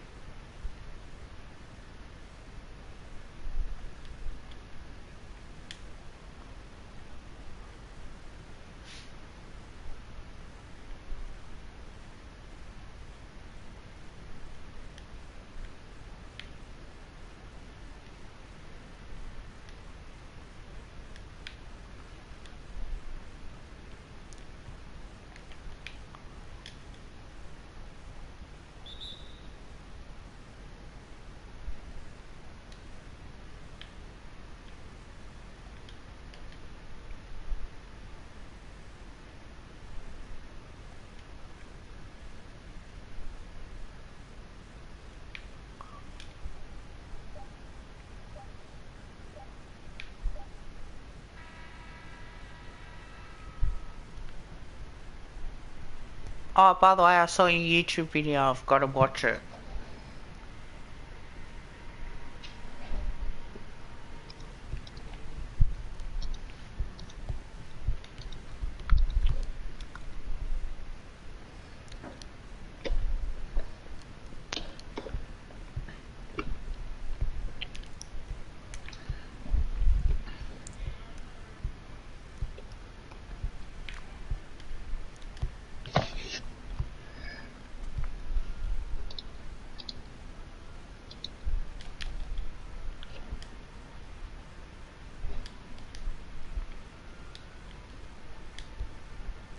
Oh, by the way, I saw your YouTube video. I've got to watch it.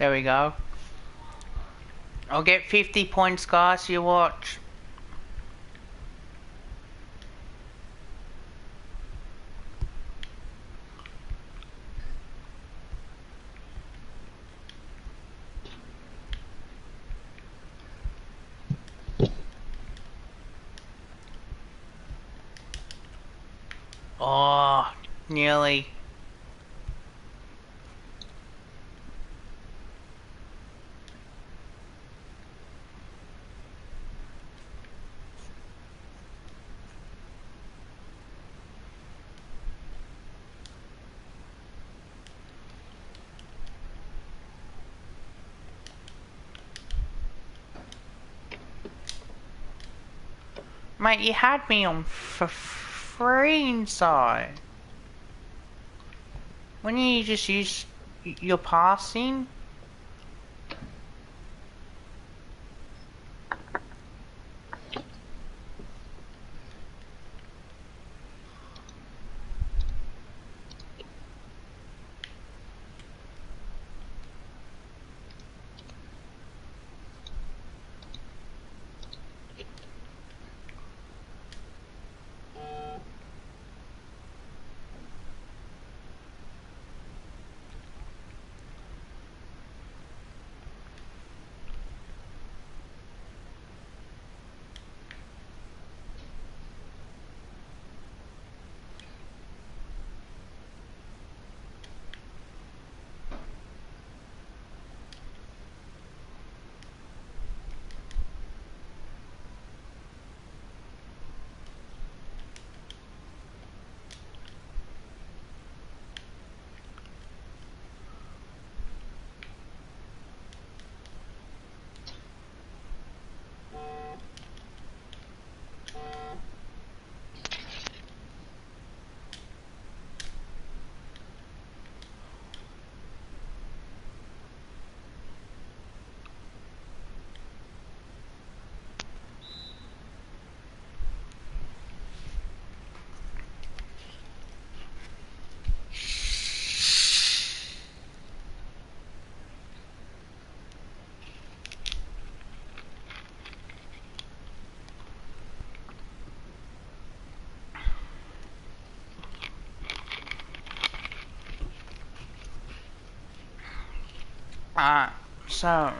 There we go. I'll get 50 points, guys. You watch. Oh, nearly. Mate, you had me on for free inside. When you just use your passing? So, of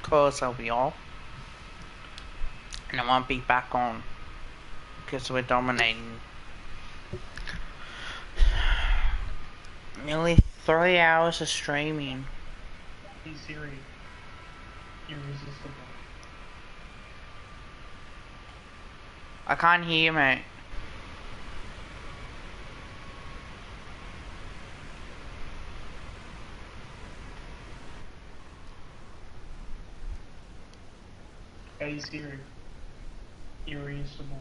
course I'll be off. And I won't be back on. Because we're dominating. Nearly 3 hours of streaming. Hey Siri, irresistible. I can't hear you, mate. Hey Siri, irresistible.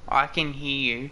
I can hear you.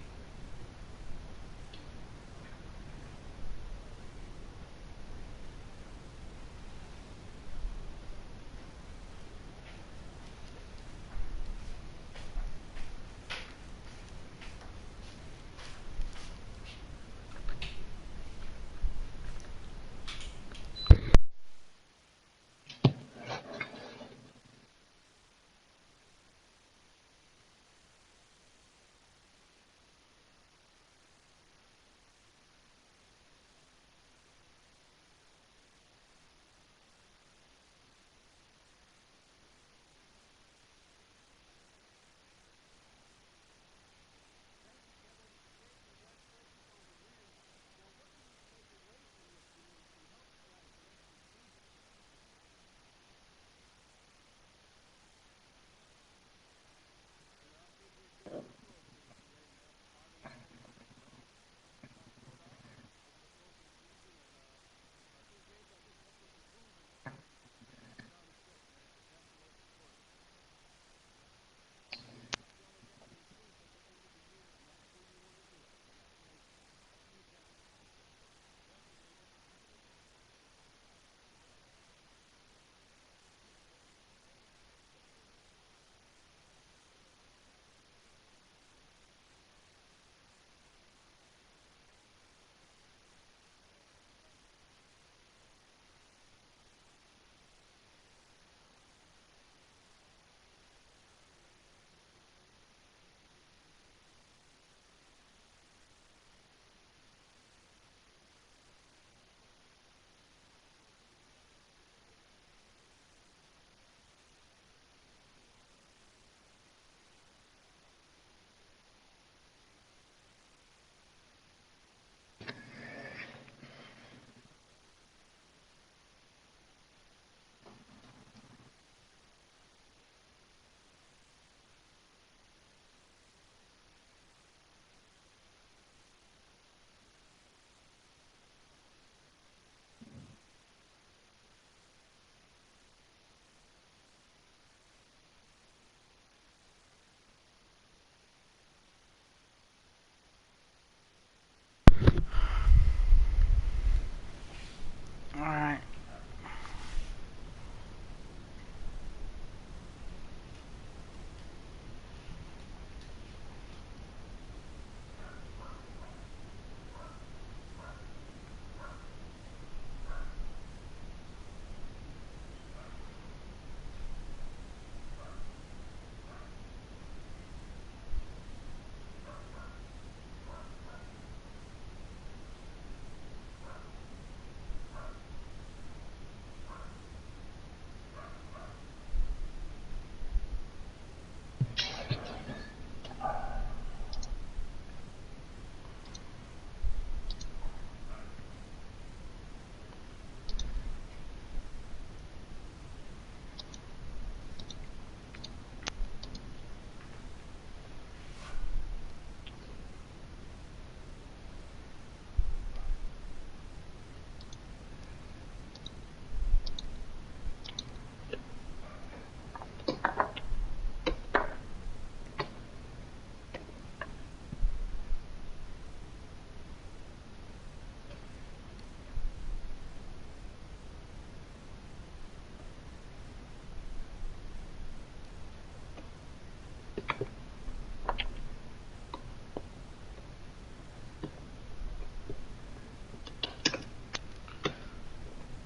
Alright.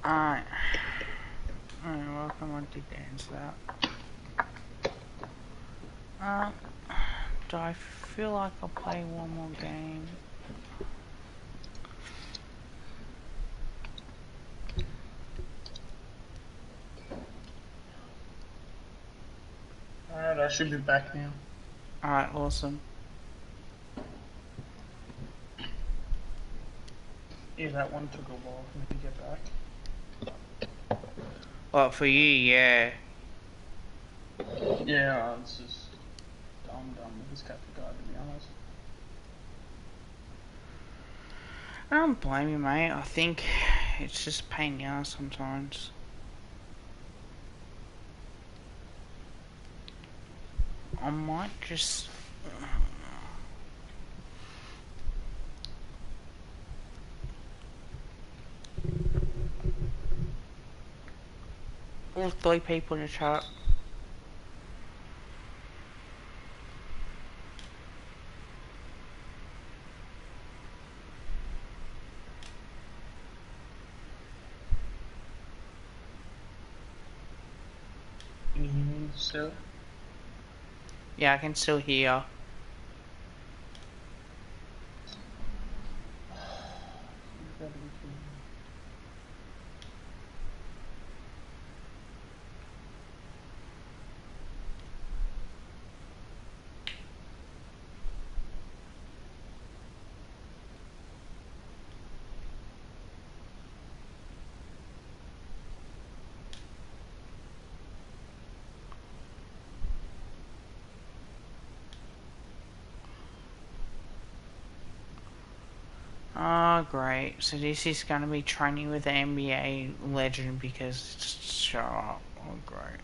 Alright. Alright, welcome on to Dance That. Do I feel like I'll play one more game? Alright, I should be back now. Alright, awesome. Yeah, that one took a while for me to get back. Well, for you, yeah. Yeah, it's just... I'm done with this Captain guy, to be honest. I don't blame you, mate. I think it's just a pain in the ass sometimes. I might just... All 3 people in the chat. Can you hear me still? Yeah, I can still hear. Oh, great. So this is going to be training with the NBA legend because it's shut up. Oh, great.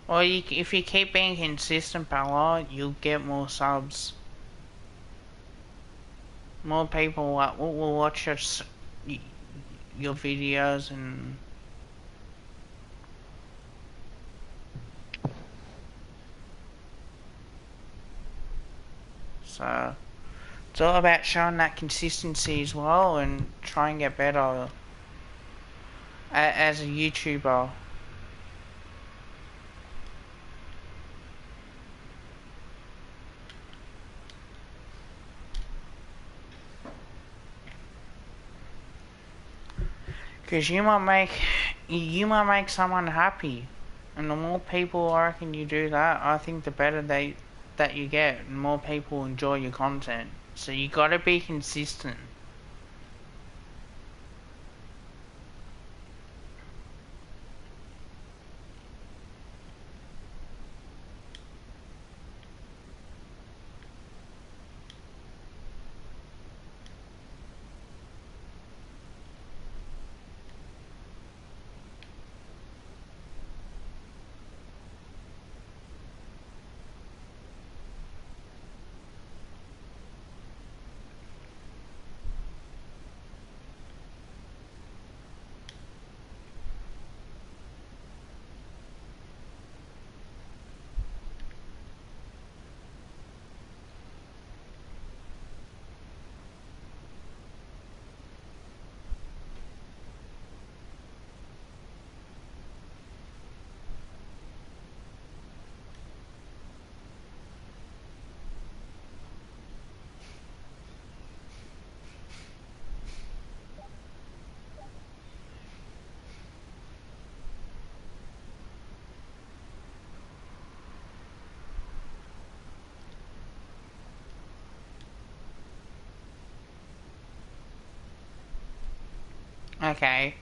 Well, if you keep being consistent, Bella, you'll get more subs. More people will watch your videos and... So, it's all about showing that consistency as well and try and get better as a YouTuber. Because you might make someone happy, and the more people I reckon you do that, I think the better that you get, and more people enjoy your content. So you gotta be consistent. Okay.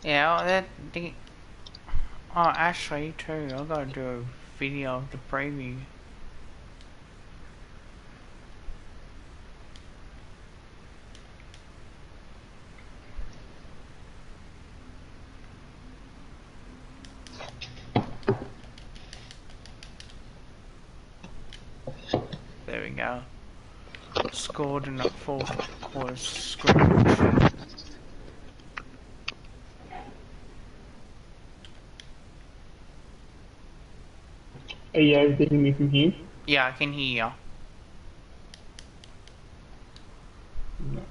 Yeah, oh, actually, too, I gotta do a video of the preview. There we go. Scored in the fourth quarter scrimmage. Are you able to hear me from here? Yeah, I can hear you. No.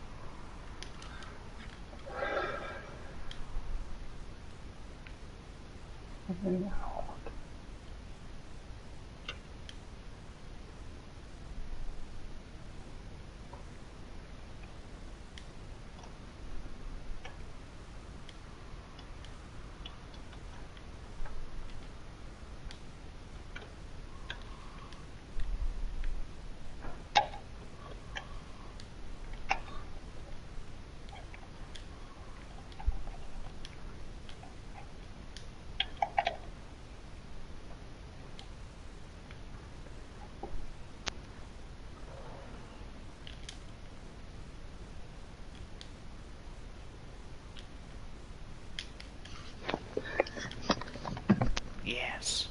Yes.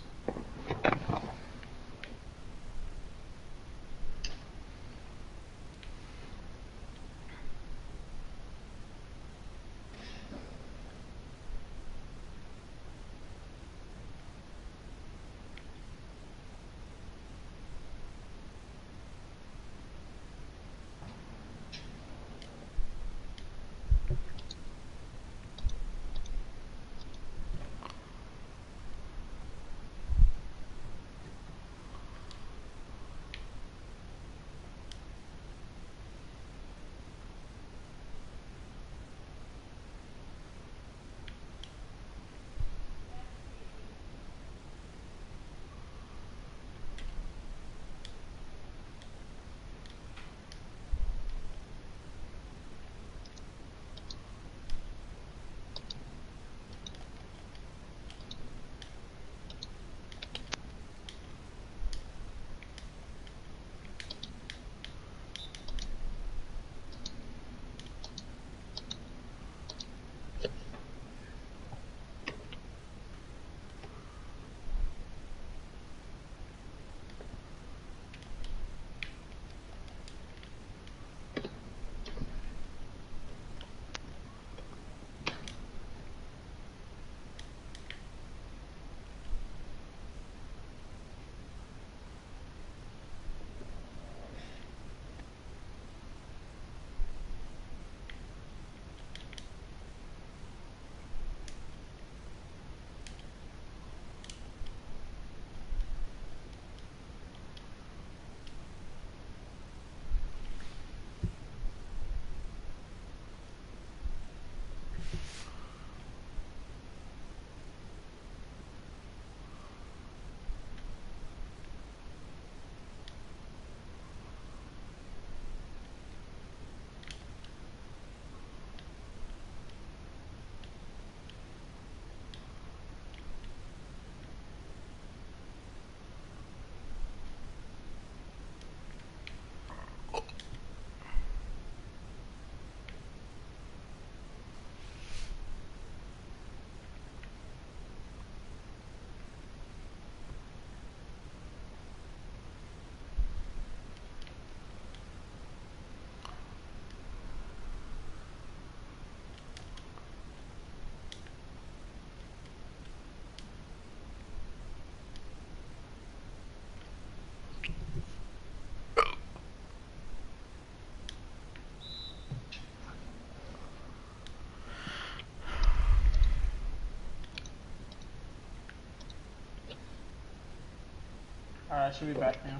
Alright, I should be back now.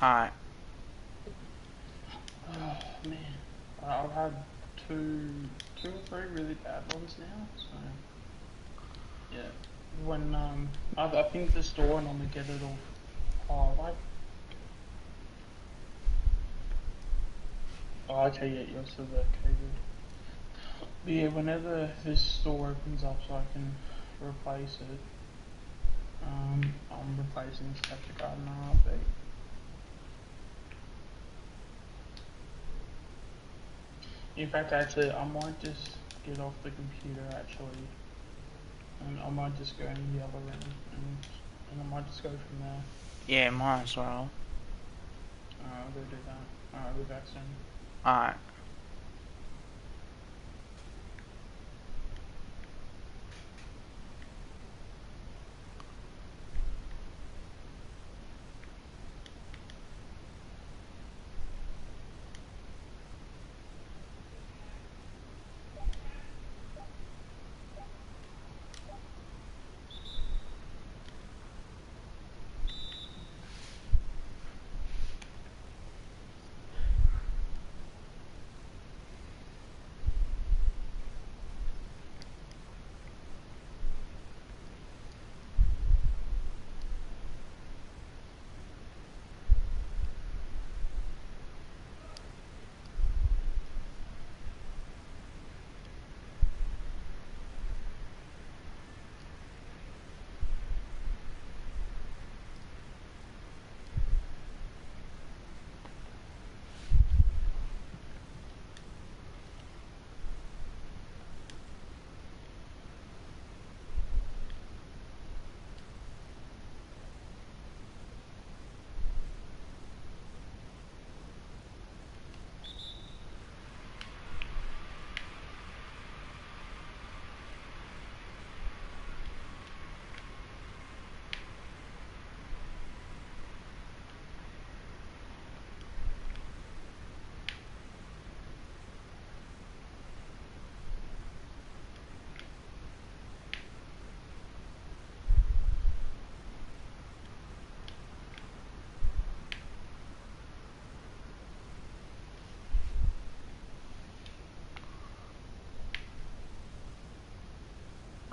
Alright. Oh man, I've had two or three really bad ones now. So yeah, when I think the store normally get it off. Oh, like oh, okay, yeah, you're still there. Okay, good. But yeah, whenever this store opens up, so I can replace it. I'm replacing this capture card in a heartbeat. In fact, actually, I might just get off the computer actually, and I might just go in the other room, and I might just go from there. Yeah, might as well. Alright, I'll go do that. Alright, I'll be back soon. Alright.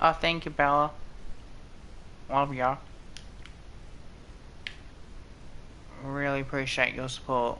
Oh, thank you, Bella. Love ya. Really appreciate your support.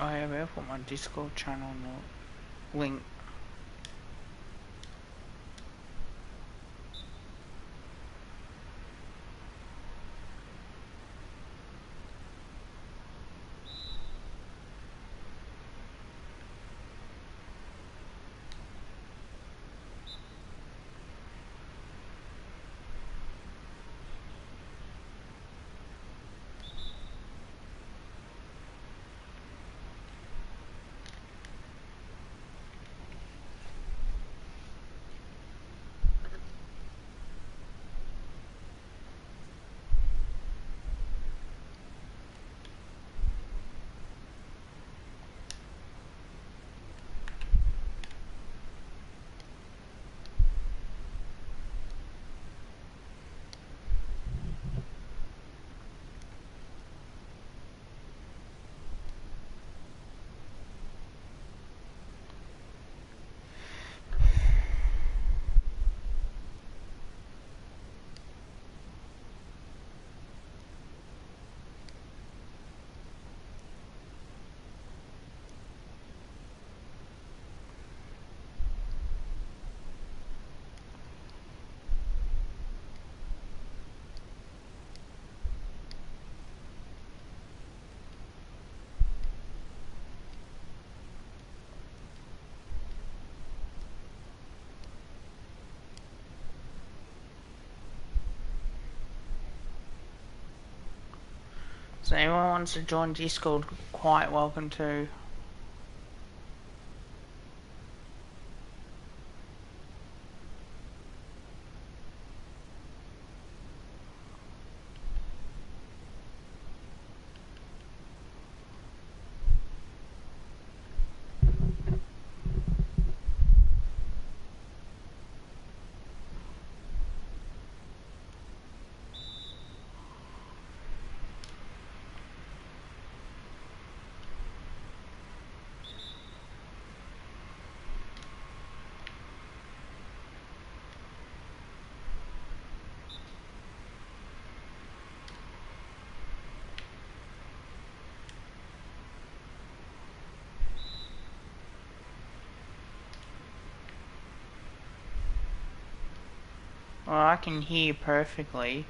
Oh yeah, we'll put my Discord channel link. So anyone wants to join Discord, quite welcome to. Well, I can hear you perfectly.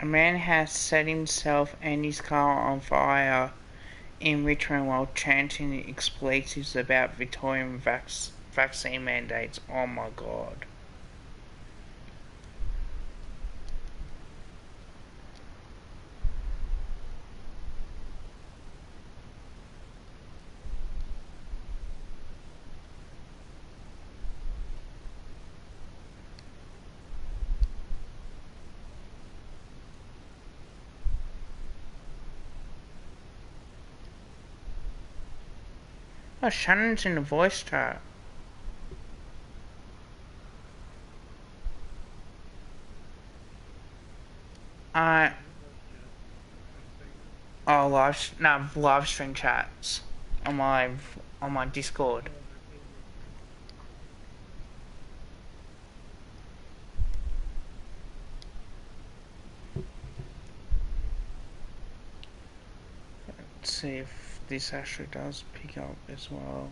A man has set himself and his car on fire in Richmond while chanting expletives about Victorian vaccine mandates. Oh my god. Oh, Shannon's in the voice chat. Oh, live stream chats on my Discord. Let's see if this actually does pick up as well.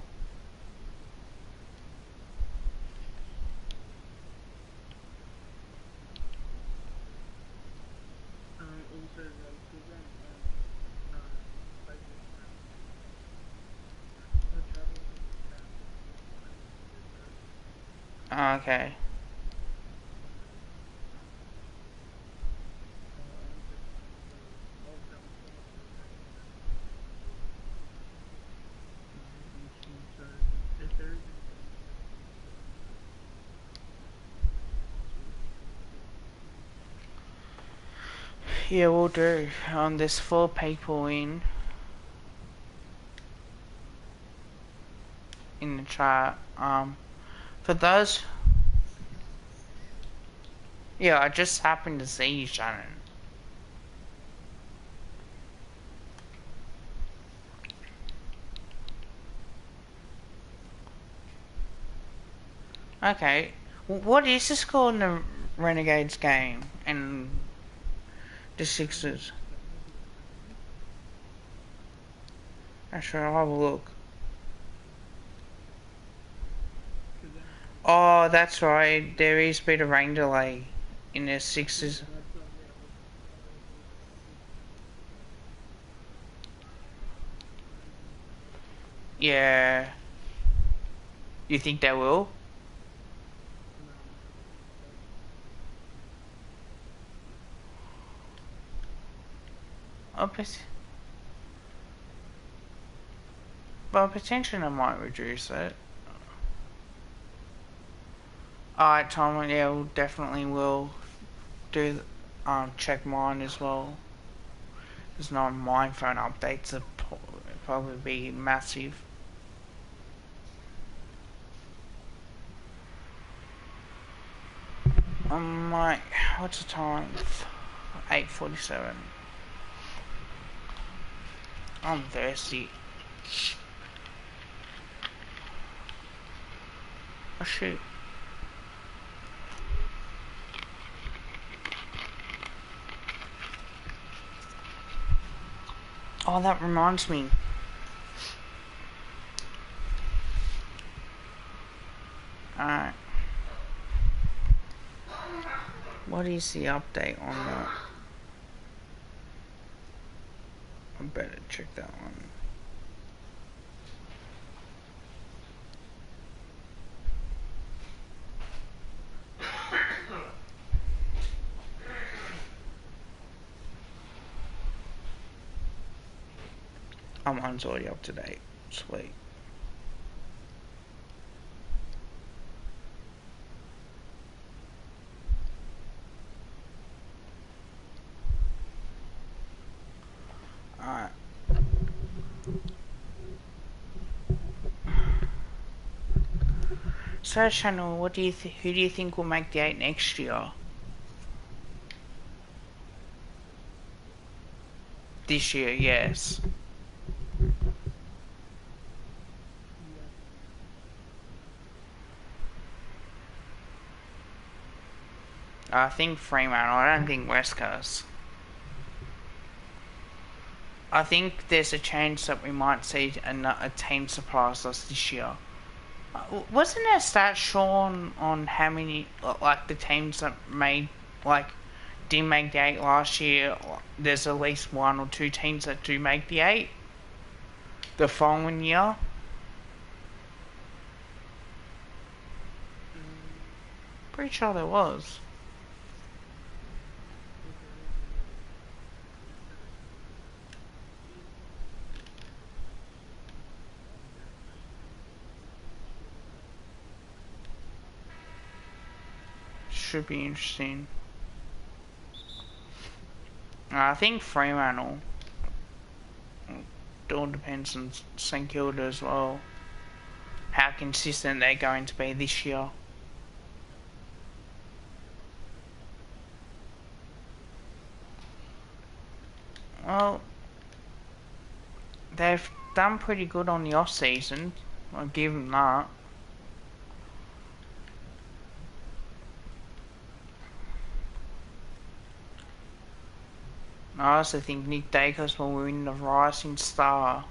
Okay. Yeah, we'll do. There's 4 people in the chat. For those, yeah, I just happened to see you, Shannon. Okay, what is this called in the Renegades game and the Sixers? Actually, I'll have a look. Oh, that's right. There is a bit of rain delay in the Sixers. Yeah. You think they will? Well, potentially I might reduce it. Alright, Tom, yeah, we'll definitely will do check mine as well. There's no mine phone updates are probably be massive. Like, what's the time? 8:47. I'm thirsty. Oh shoot. Oh, that reminds me. Alright. What is the update on that? I better check that one. Mine's already up to date. Sweet. Alright. So, Channel, who do you think will make the 8 next year? This year, yes. I think Fremantle, I don't think West Coast. I think there's a chance that we might see a team surprise us this year. Wasn't there a stat, Sean, on how many, like, the teams that made, like, didn't make the 8 last year, there's at least 1 or 2 teams that do make the 8 the following year. Pretty sure there was. Should be interesting. I think Fremantle. It all depends on St Kilda as well. How consistent they're going to be this year. Well, they've done pretty good on the off season. I'll give them that. I also think Nick Dacos will win the Rising Star.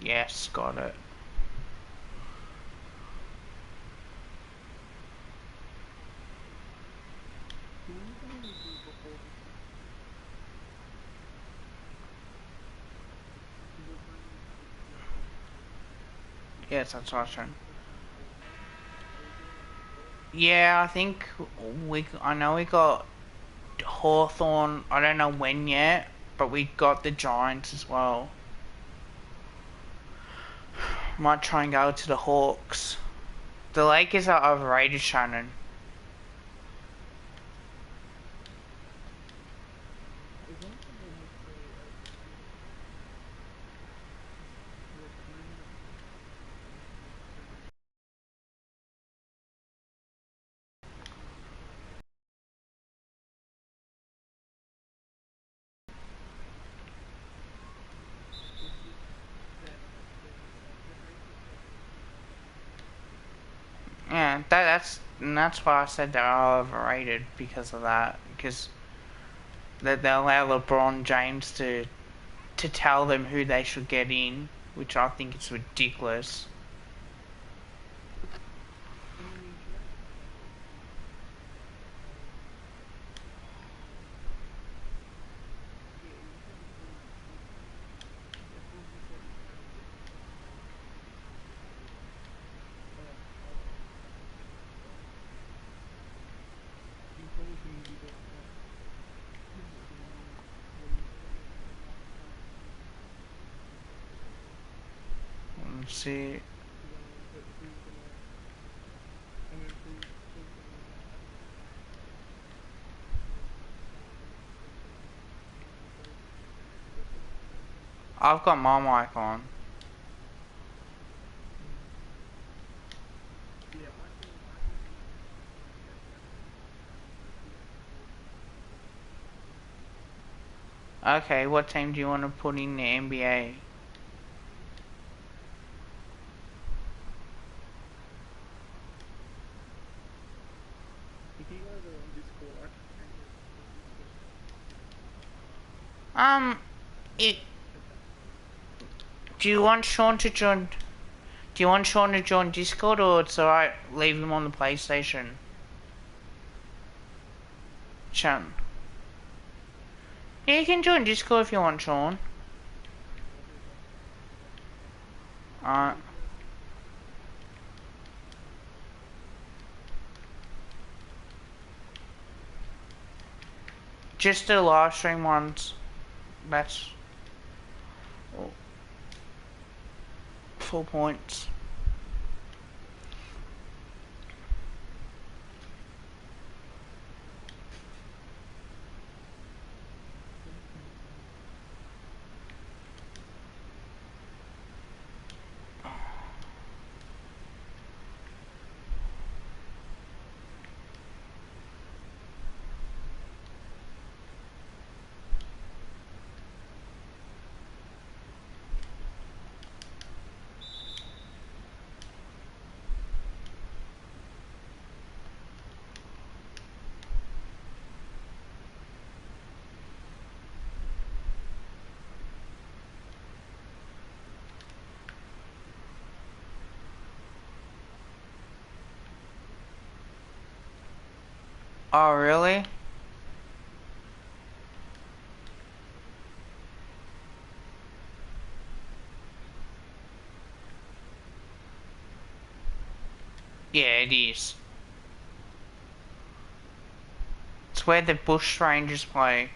Yes, got it. Yes, that's our turn. Yeah, I think I know we got Hawthorn. I don't know when yet, but we got the Giants as well. Might try and go to the Hawks. The Lakers are overrated, Shannon. Yeah, that's why I said they're overrated because of that. Because they allow LeBron James to tell them who they should get in, which I think is ridiculous. Let's see. I've got my mic on. Okay, what team do you want to put in the NBA? It. Do you want Sean to join? Do you want Sean to join Discord, or it's alright? Leave him on the PlayStation. Sean. Yeah, you can join Discord if you want, Sean. Alright. Just the live stream ones. That's 4 points. Oh, really? Yeah, it is. It's where the bush rangers play.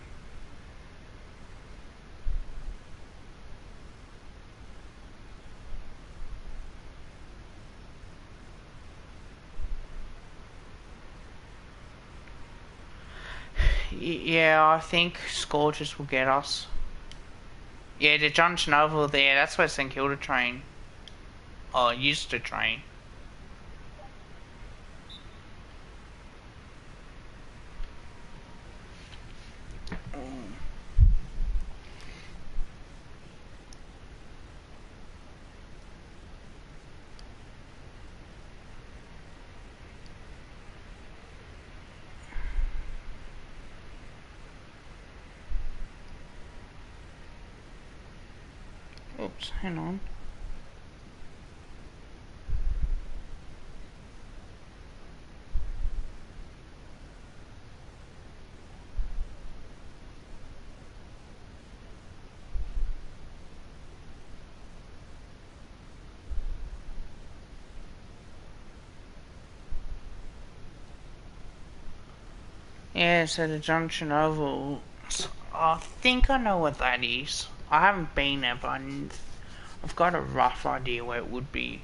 Yeah, I think Scorchers will get us. Yeah, the Junction Oval there, that's where St Kilda train. Oh, used to train. Oops, hang on. Yeah, so the Junction Oval. I think I know what that is. I haven't been there, but I've got a rough idea where it would be.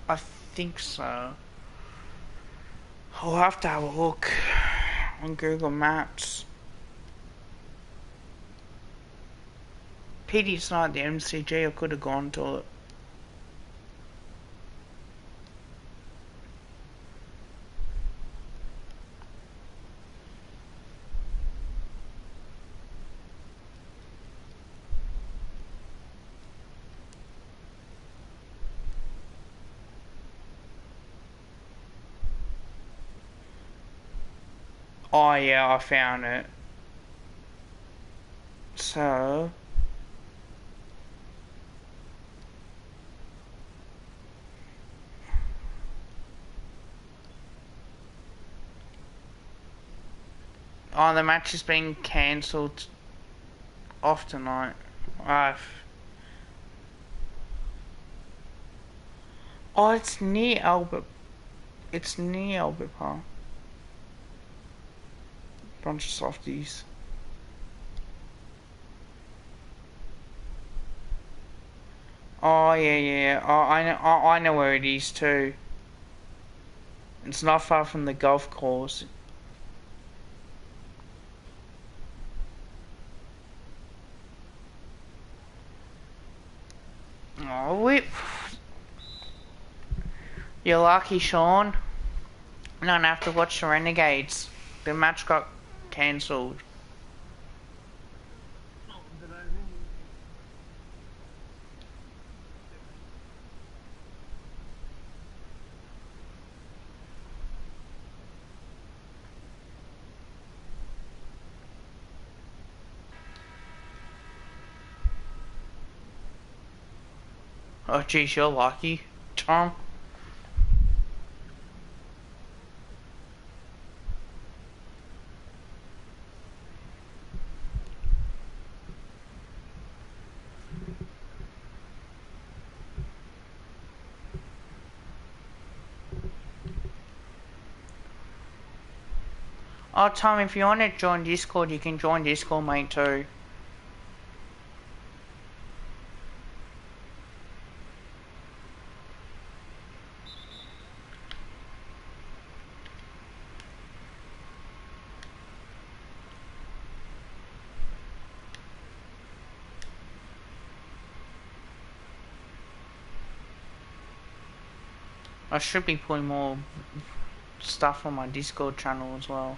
I think so. I'll have to have a look on Google Maps. Pity it's not the MCG, I could have gone to it. Oh yeah, I found it. So... Oh, the match is being cancelled off tonight. Oh, it's near Albert. It's near Albert Park. Bunch of softies. Oh yeah, yeah. Oh, I know. Oh, I know where it is too. It's not far from the golf course. Oh, whip. You're lucky, Sean. I don't have to watch the Renegades. The match got cancelled. Oh, geez, you're lucky, Tom. Oh, Tom, if you want to join Discord, you can join Discord, mate, too. I should be putting more stuff on my Discord channel as well.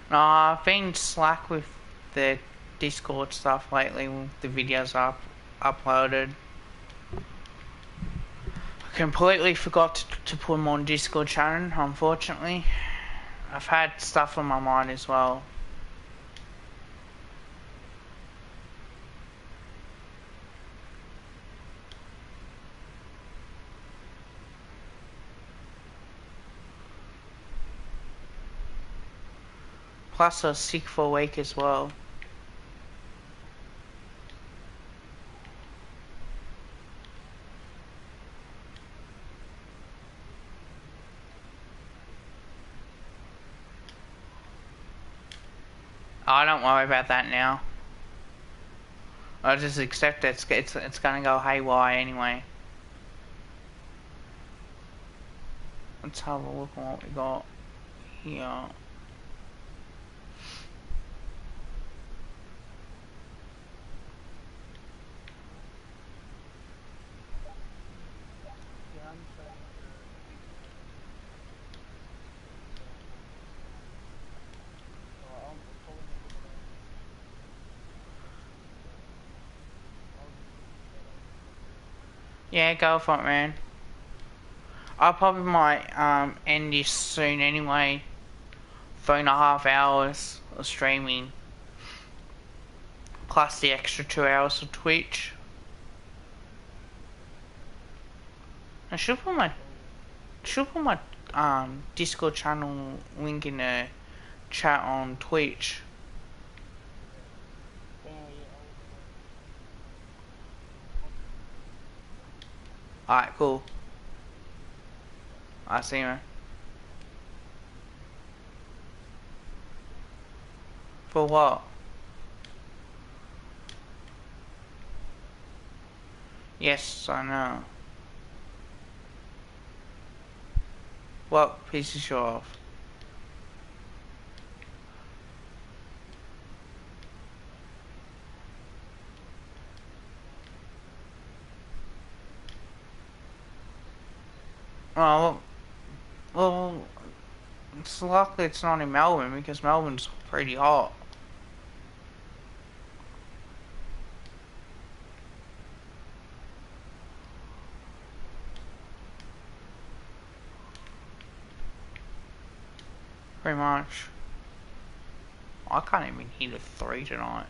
No, I've been slack with the Discord stuff lately with the videos uploaded. completely forgot to put them on Discord channel, unfortunately. I've had stuff on my mind as well. Plus I was sick for a week as well. I don't worry about that now. I just accept it's gonna go haywire anyway. Let's have a look at what we got here. Yeah, go for it, man. I probably might end this soon anyway. 3.5 hours of streaming, plus the extra 2 hours of Twitch. I should put my Discord channel link in the chat on Twitch. Alright, cool. I see you. For what? Yes, I know. What piece of show off? Oh, well, it's luckily it's not in Melbourne because Melbourne's pretty hot. Pretty much. I can't even hit a 3 tonight.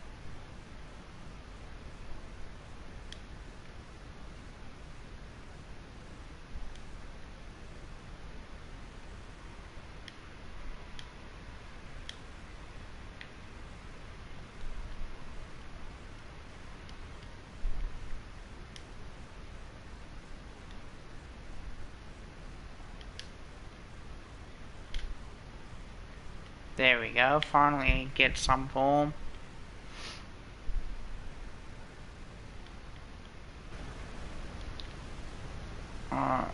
There we go, finally get some form. Alright.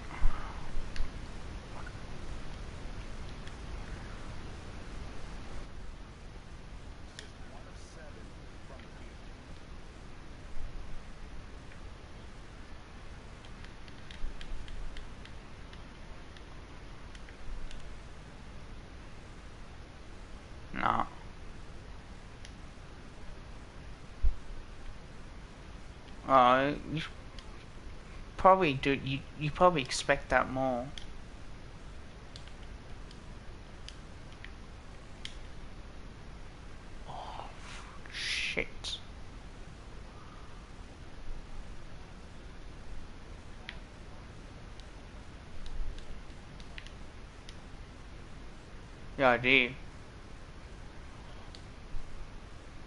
No. You probably do. You probably expect that more. Oh, shit. Yeah, I do.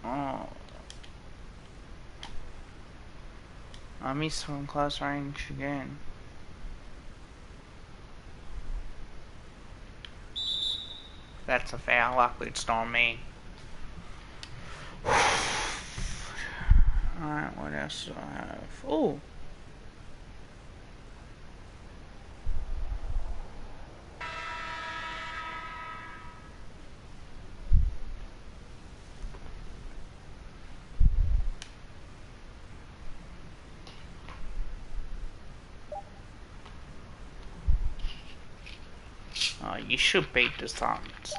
Oh. I missed from close range again. That's a foul, luckily it's not me. Alright, what else do I have? Oh! Oh, you should beat the Suns.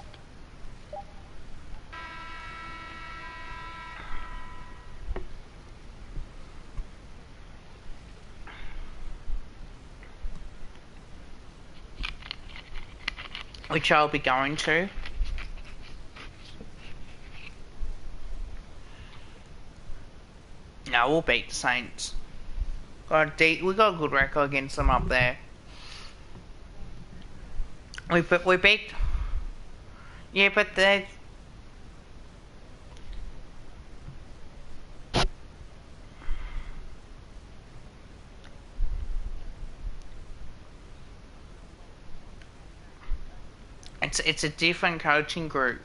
which I'll be going to. No, we'll beat the Saints. We got a good record against them up there. We beat. Yeah, but they. It's a different coaching group.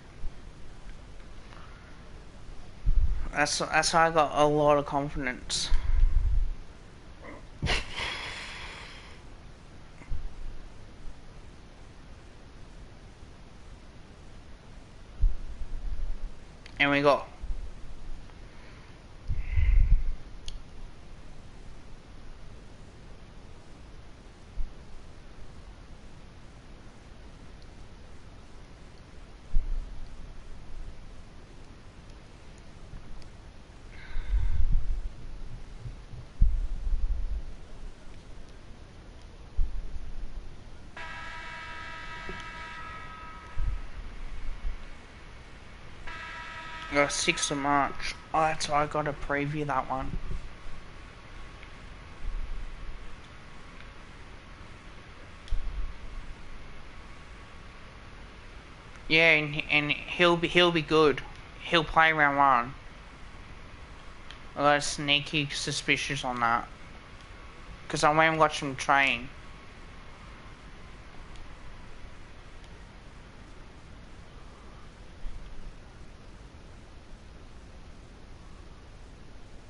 That's why I got a lot of confidence. And we got We got 6th of March. Oh, that's why I got to preview that one. Yeah, and he'll be good. He'll play round 1. I got sneaky suspicious on that. Because I went and watched him train.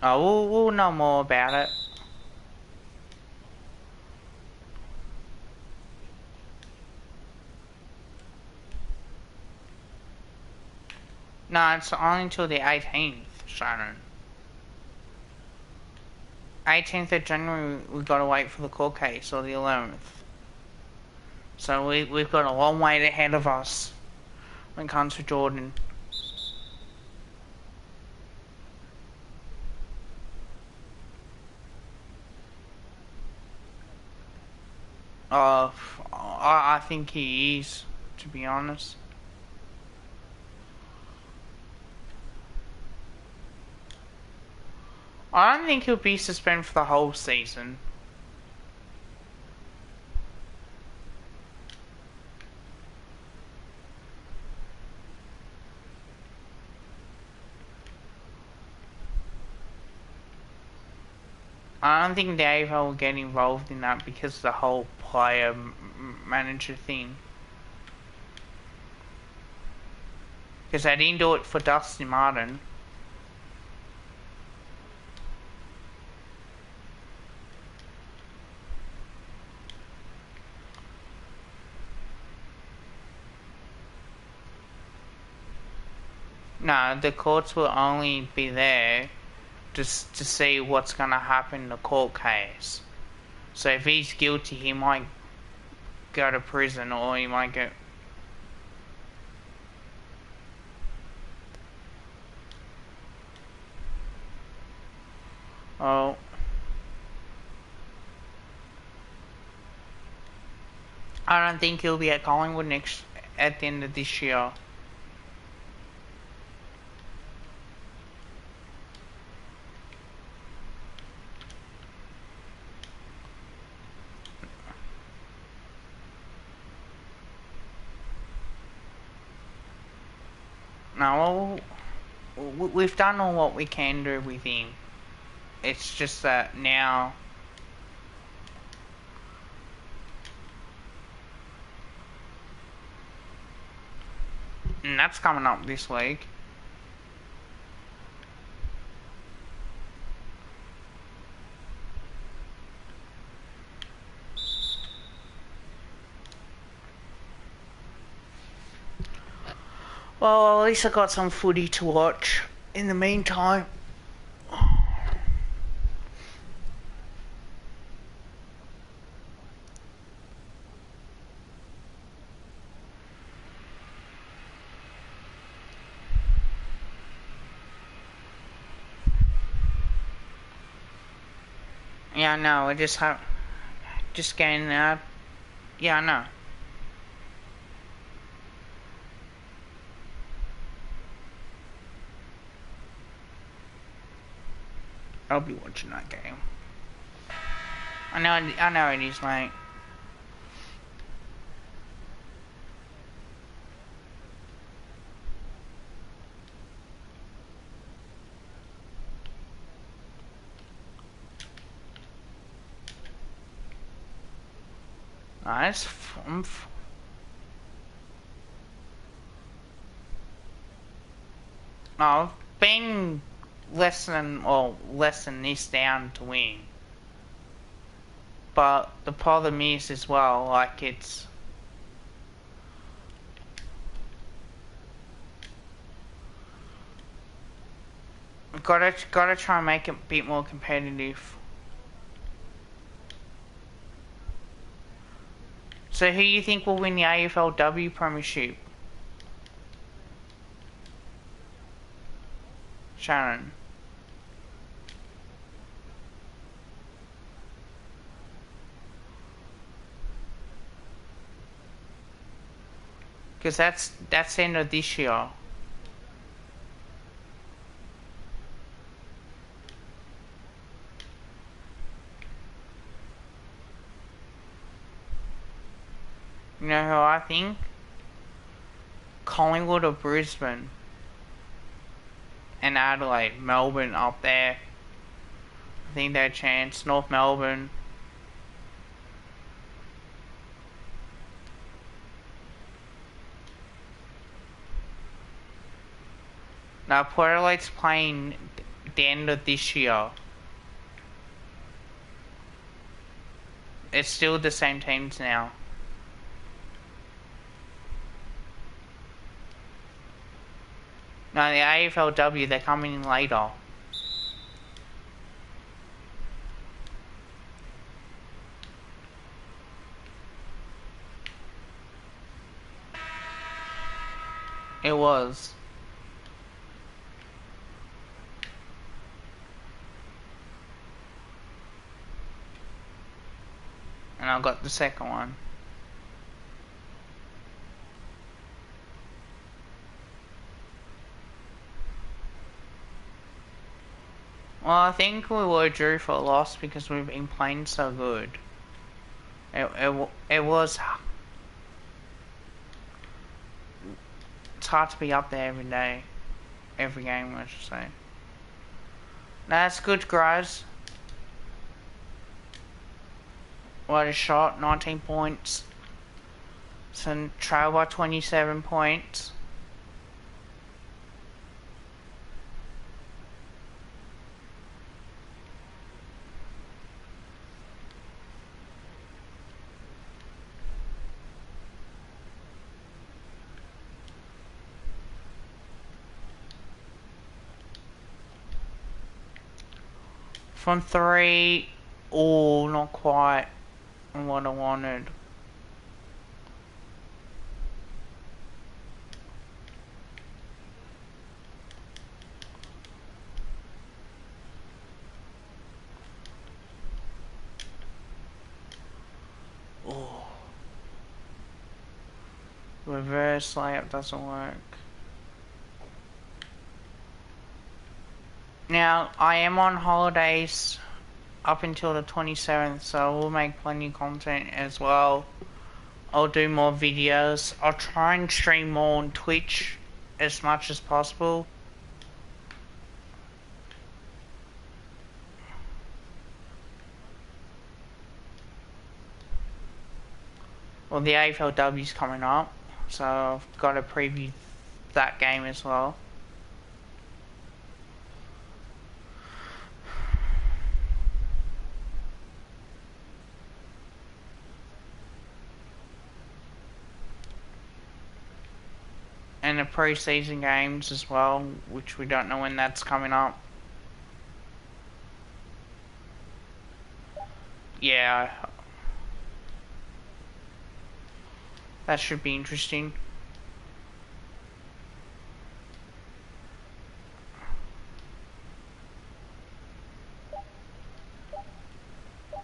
Oh, we'll know more about it. No, it's only until the 18th, Shannon. 18th of January, we've got to wait for the court case, or the 11th. So we've got a long way ahead of us when it comes to Jordan. I think he is, to be honest. I don't think he'll be suspended for the whole season. I don't think the AFL will get involved in that because of the whole player manager thing. Because they didn't do it for Dustin Martin. No, the courts will only be there just to see what's going to happen in the court case. So if he's guilty, he might go to prison, or he might go... Oh. I don't think he'll be at Collingwood at the end of this year. No, we've done all what we can do with him. It's just that now... And that's coming up this week. Well, at least I got some footy to watch in the meantime. Yeah, I know, I just getting out. Yeah, I know. I'll be watching that game. I know it is, mate. Nice. I've been less than this down to win. But the problem is as well, like it's gotta try and make it a bit more competitive. So who do you think will win the AFLW Premiership? Sharon. Because that's the end of this year. You know who I think? Collingwood or Brisbane. And Adelaide. Melbourne up there. I think they're a chance. North Melbourne. Now Port Adelaide's playing the end of this year. It's still the same teams now. No, the AFLW, they're coming in later. It was. And I got the second one. Well, I think we were due for a loss because we've been playing so good. It was. It's hard to be up there every day. Every game, I should say. That's good, guys. What a shot, 19 points. So trail by 27 points. From 3, oh, not quite what I wanted. Oh. Reverse layup doesn't work. Now, I am on holidays up until the 27th, so we'll make plenty of content as well. I'll do more videos. I'll try and stream more on Twitch as much as possible. Well, the AFLW's coming up, so I've got to preview that game as well. And the pre-season games as well, which we don't know when that's coming up. Yeah. That should be interesting.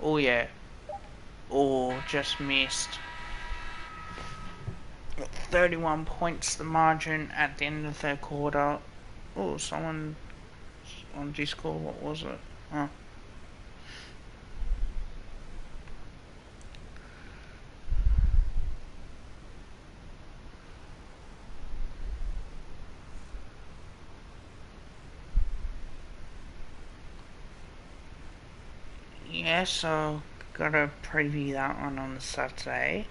Oh yeah. Oh, just missed. 31 points the margin at the end of the third quarter. Oh, someone on Discord, what was it? Huh. Yeah, so gotta preview that one on the Saturday.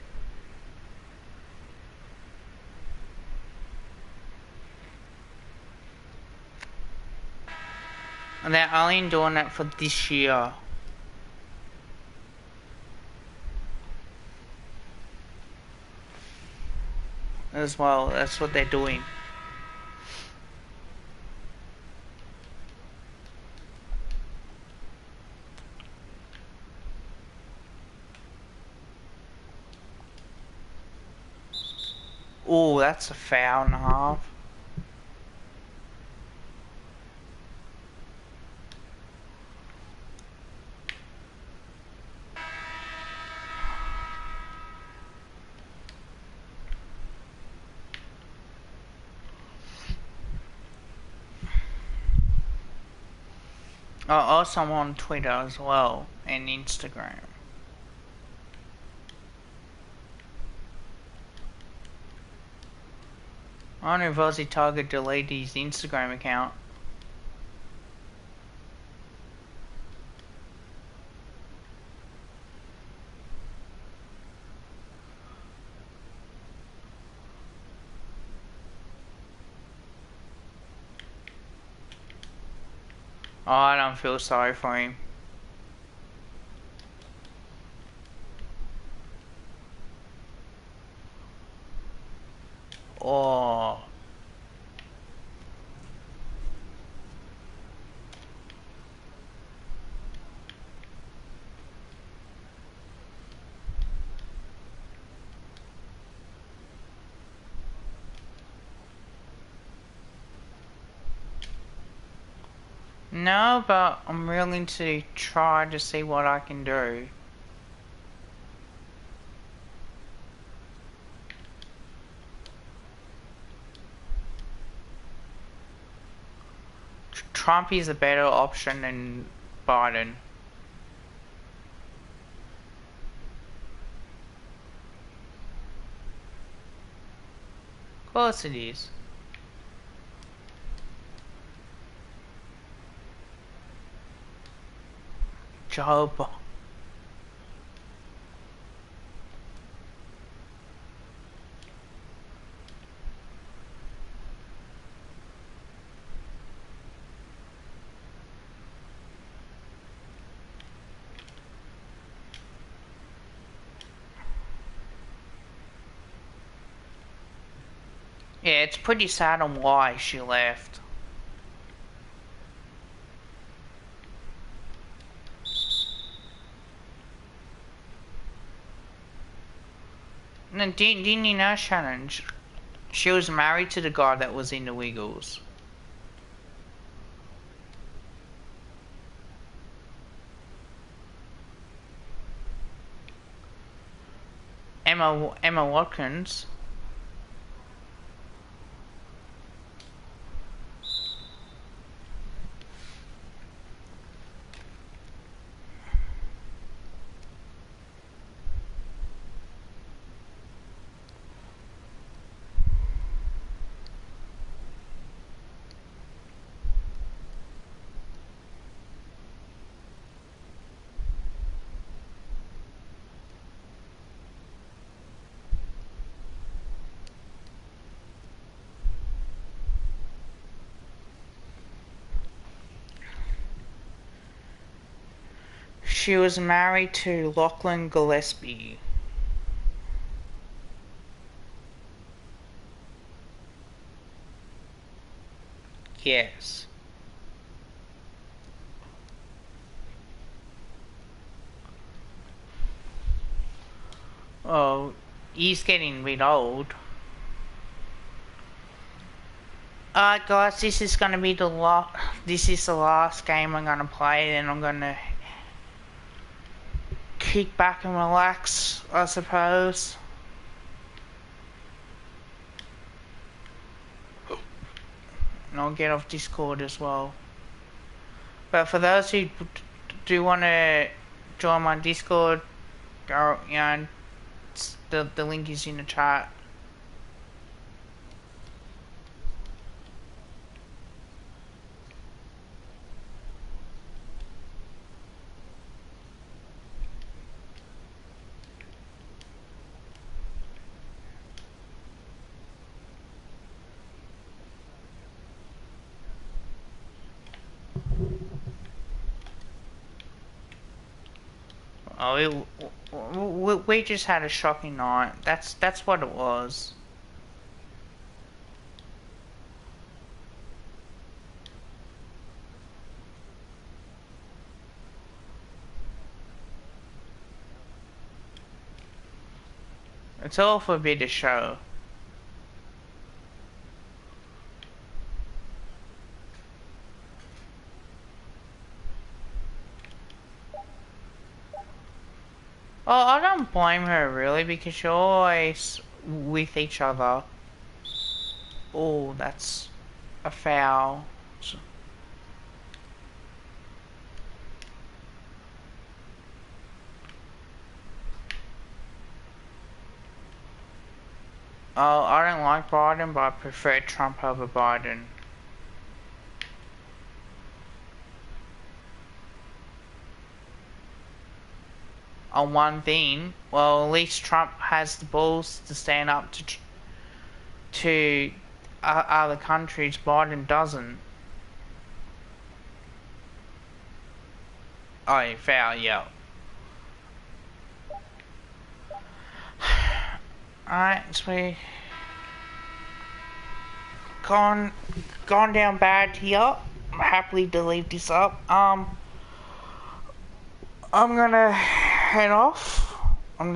And they're only doing it for this year. As well, that's what they're doing. Oh, that's a foul and a half. Oh, also I'm on Twitter as well and Instagram. I wonder if Aussie Tiger deleted his Instagram account. Oh, I don't feel sorry for him. Oh. No, but I'm willing to try to see what I can do. Trump is a better option than Biden. Of course it is. Jehovah. Yeah, it's pretty sad on why she left. And didn't you know, Shannon? She was married to the guy that was in the Wiggles. Emma Watkins. She was married to Lachlan Gillespie. Yes. Oh, he's getting a bit old. Alright guys, this is gonna be this is the last game I'm gonna play, and I'm gonna kick back and relax, I suppose. And I'll get off Discord as well. But for those who do want to join my Discord, go, the link is in the chat. Oh, we just had a shocking night. That's what it was. It's all for a bit of show. Oh, I don't blame her really because you're always with each other. Oh, that's a foul. Oh, I don't like Biden, but I prefer Trump over Biden. On one thing, well, at least Trump has the balls to stand up to other countries. Biden doesn't. Oh, foul, yeah. Alright, so we gone down bad here. I'm happily to leave this up. I'm gonna head off. I'm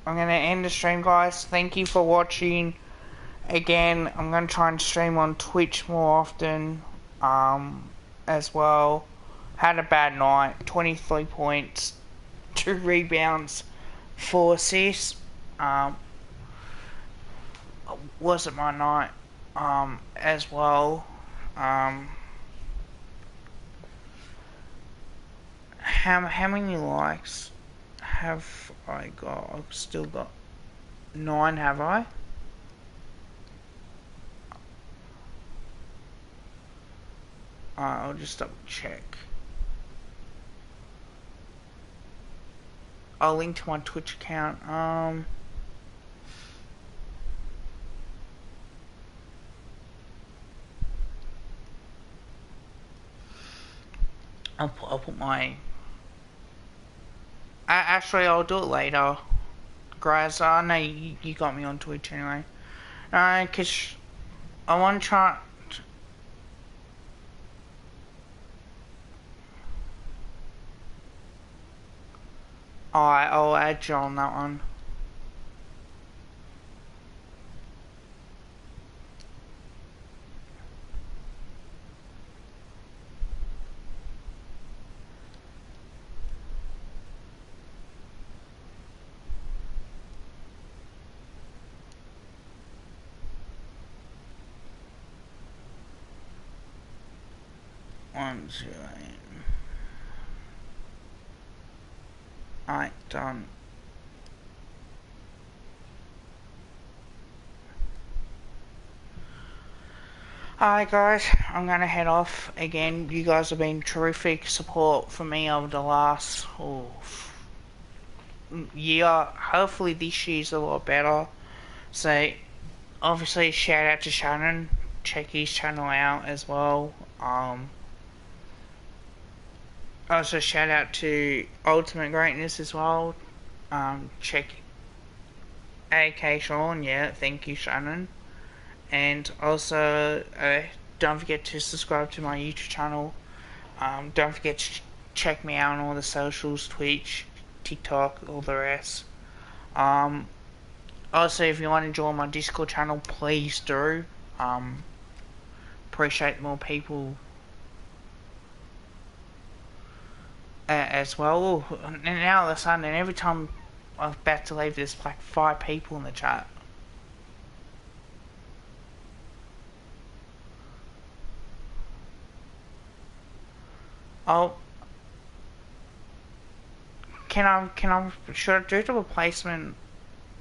gonna end the stream, guys. Thank you for watching. Again, I'm gonna try and stream on Twitch more often, as well. Had a bad night. 23 points, 2 rebounds, 4 assists. Wasn't my night, as well. How many likes have I got? I've still got 9, have I? I'll just double check. I'll link to my Twitch account. I'll put my... actually, I'll do it later. Guys, I know you got me on Twitch anyway. Cause I want to try... Alright, I'll add you on that one. One, 2, 8. Alright, done. Alright guys, I'm gonna head off. Again, you guys have been terrific support for me over the last year. Hopefully this year's a lot better. So, obviously shout out to Shannon. Check his channel out as well. Also shout out to Ultimate Greatness as well. Check AK Sean, yeah, thank you Shannon. And also don't forget to subscribe to my YouTube channel. Don't forget to check me out on all the socials, Twitch, TikTok, all the rest. Also if you want to join my Discord channel, please do. Appreciate more people as well. And now all of a sudden, every time I'm about to leave, there's like 5 people in the chat. Oh, should I do the replacement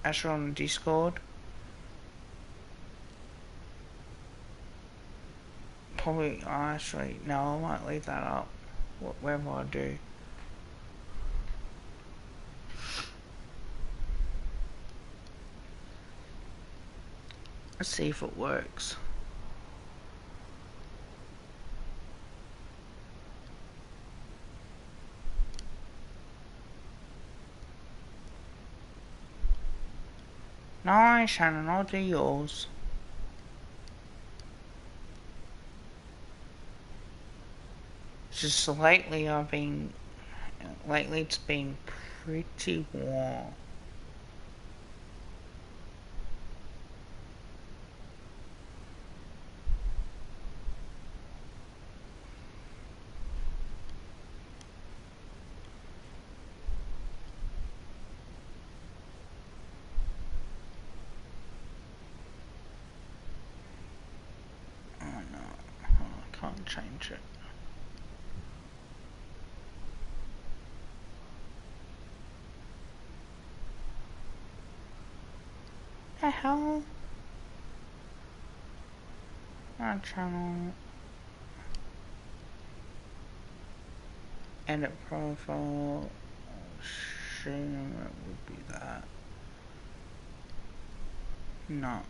actually on Discord? Probably, actually, no, I might leave that up. Whatever I do. Let's see if it works. No, Shannon, I'll do yours. Just lately it's been pretty warm. Oh no, I can't change it. The hell? My channel. Edit profile. Assume it would be that. No.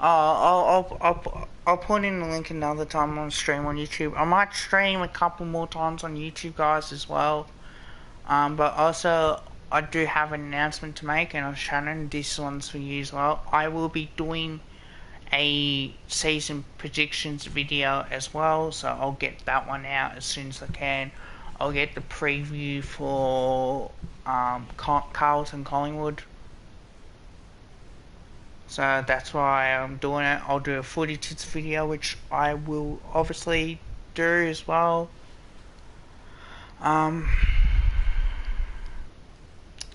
I'll put in the link another time on stream on YouTube. I might stream a couple more times on YouTube, guys, as well. But also, I do have an announcement to make, and Shannon, this one's for you as well. I will be doing a season predictions video as well, so I'll get that one out as soon as I can. I'll get the preview for Carlton Collingwood. So that's why I'm doing it. I'll do a footy tits video, which I will obviously do as well.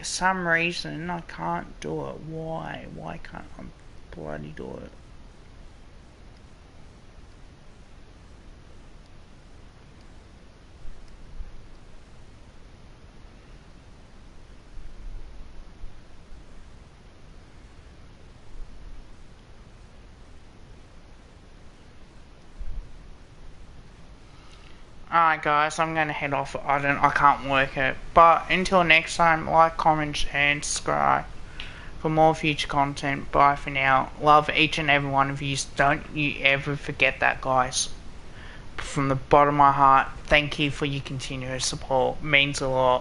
Some reason I can't do it. Why? Why can't I bloody do it? Alright guys, I'm gonna head off. I can't work it. But until next time, like, comment, and subscribe for more future content. Bye for now. Love each and every one of you. Don't you ever forget that, guys. From the bottom of my heart, thank you for your continuous support. Means a lot.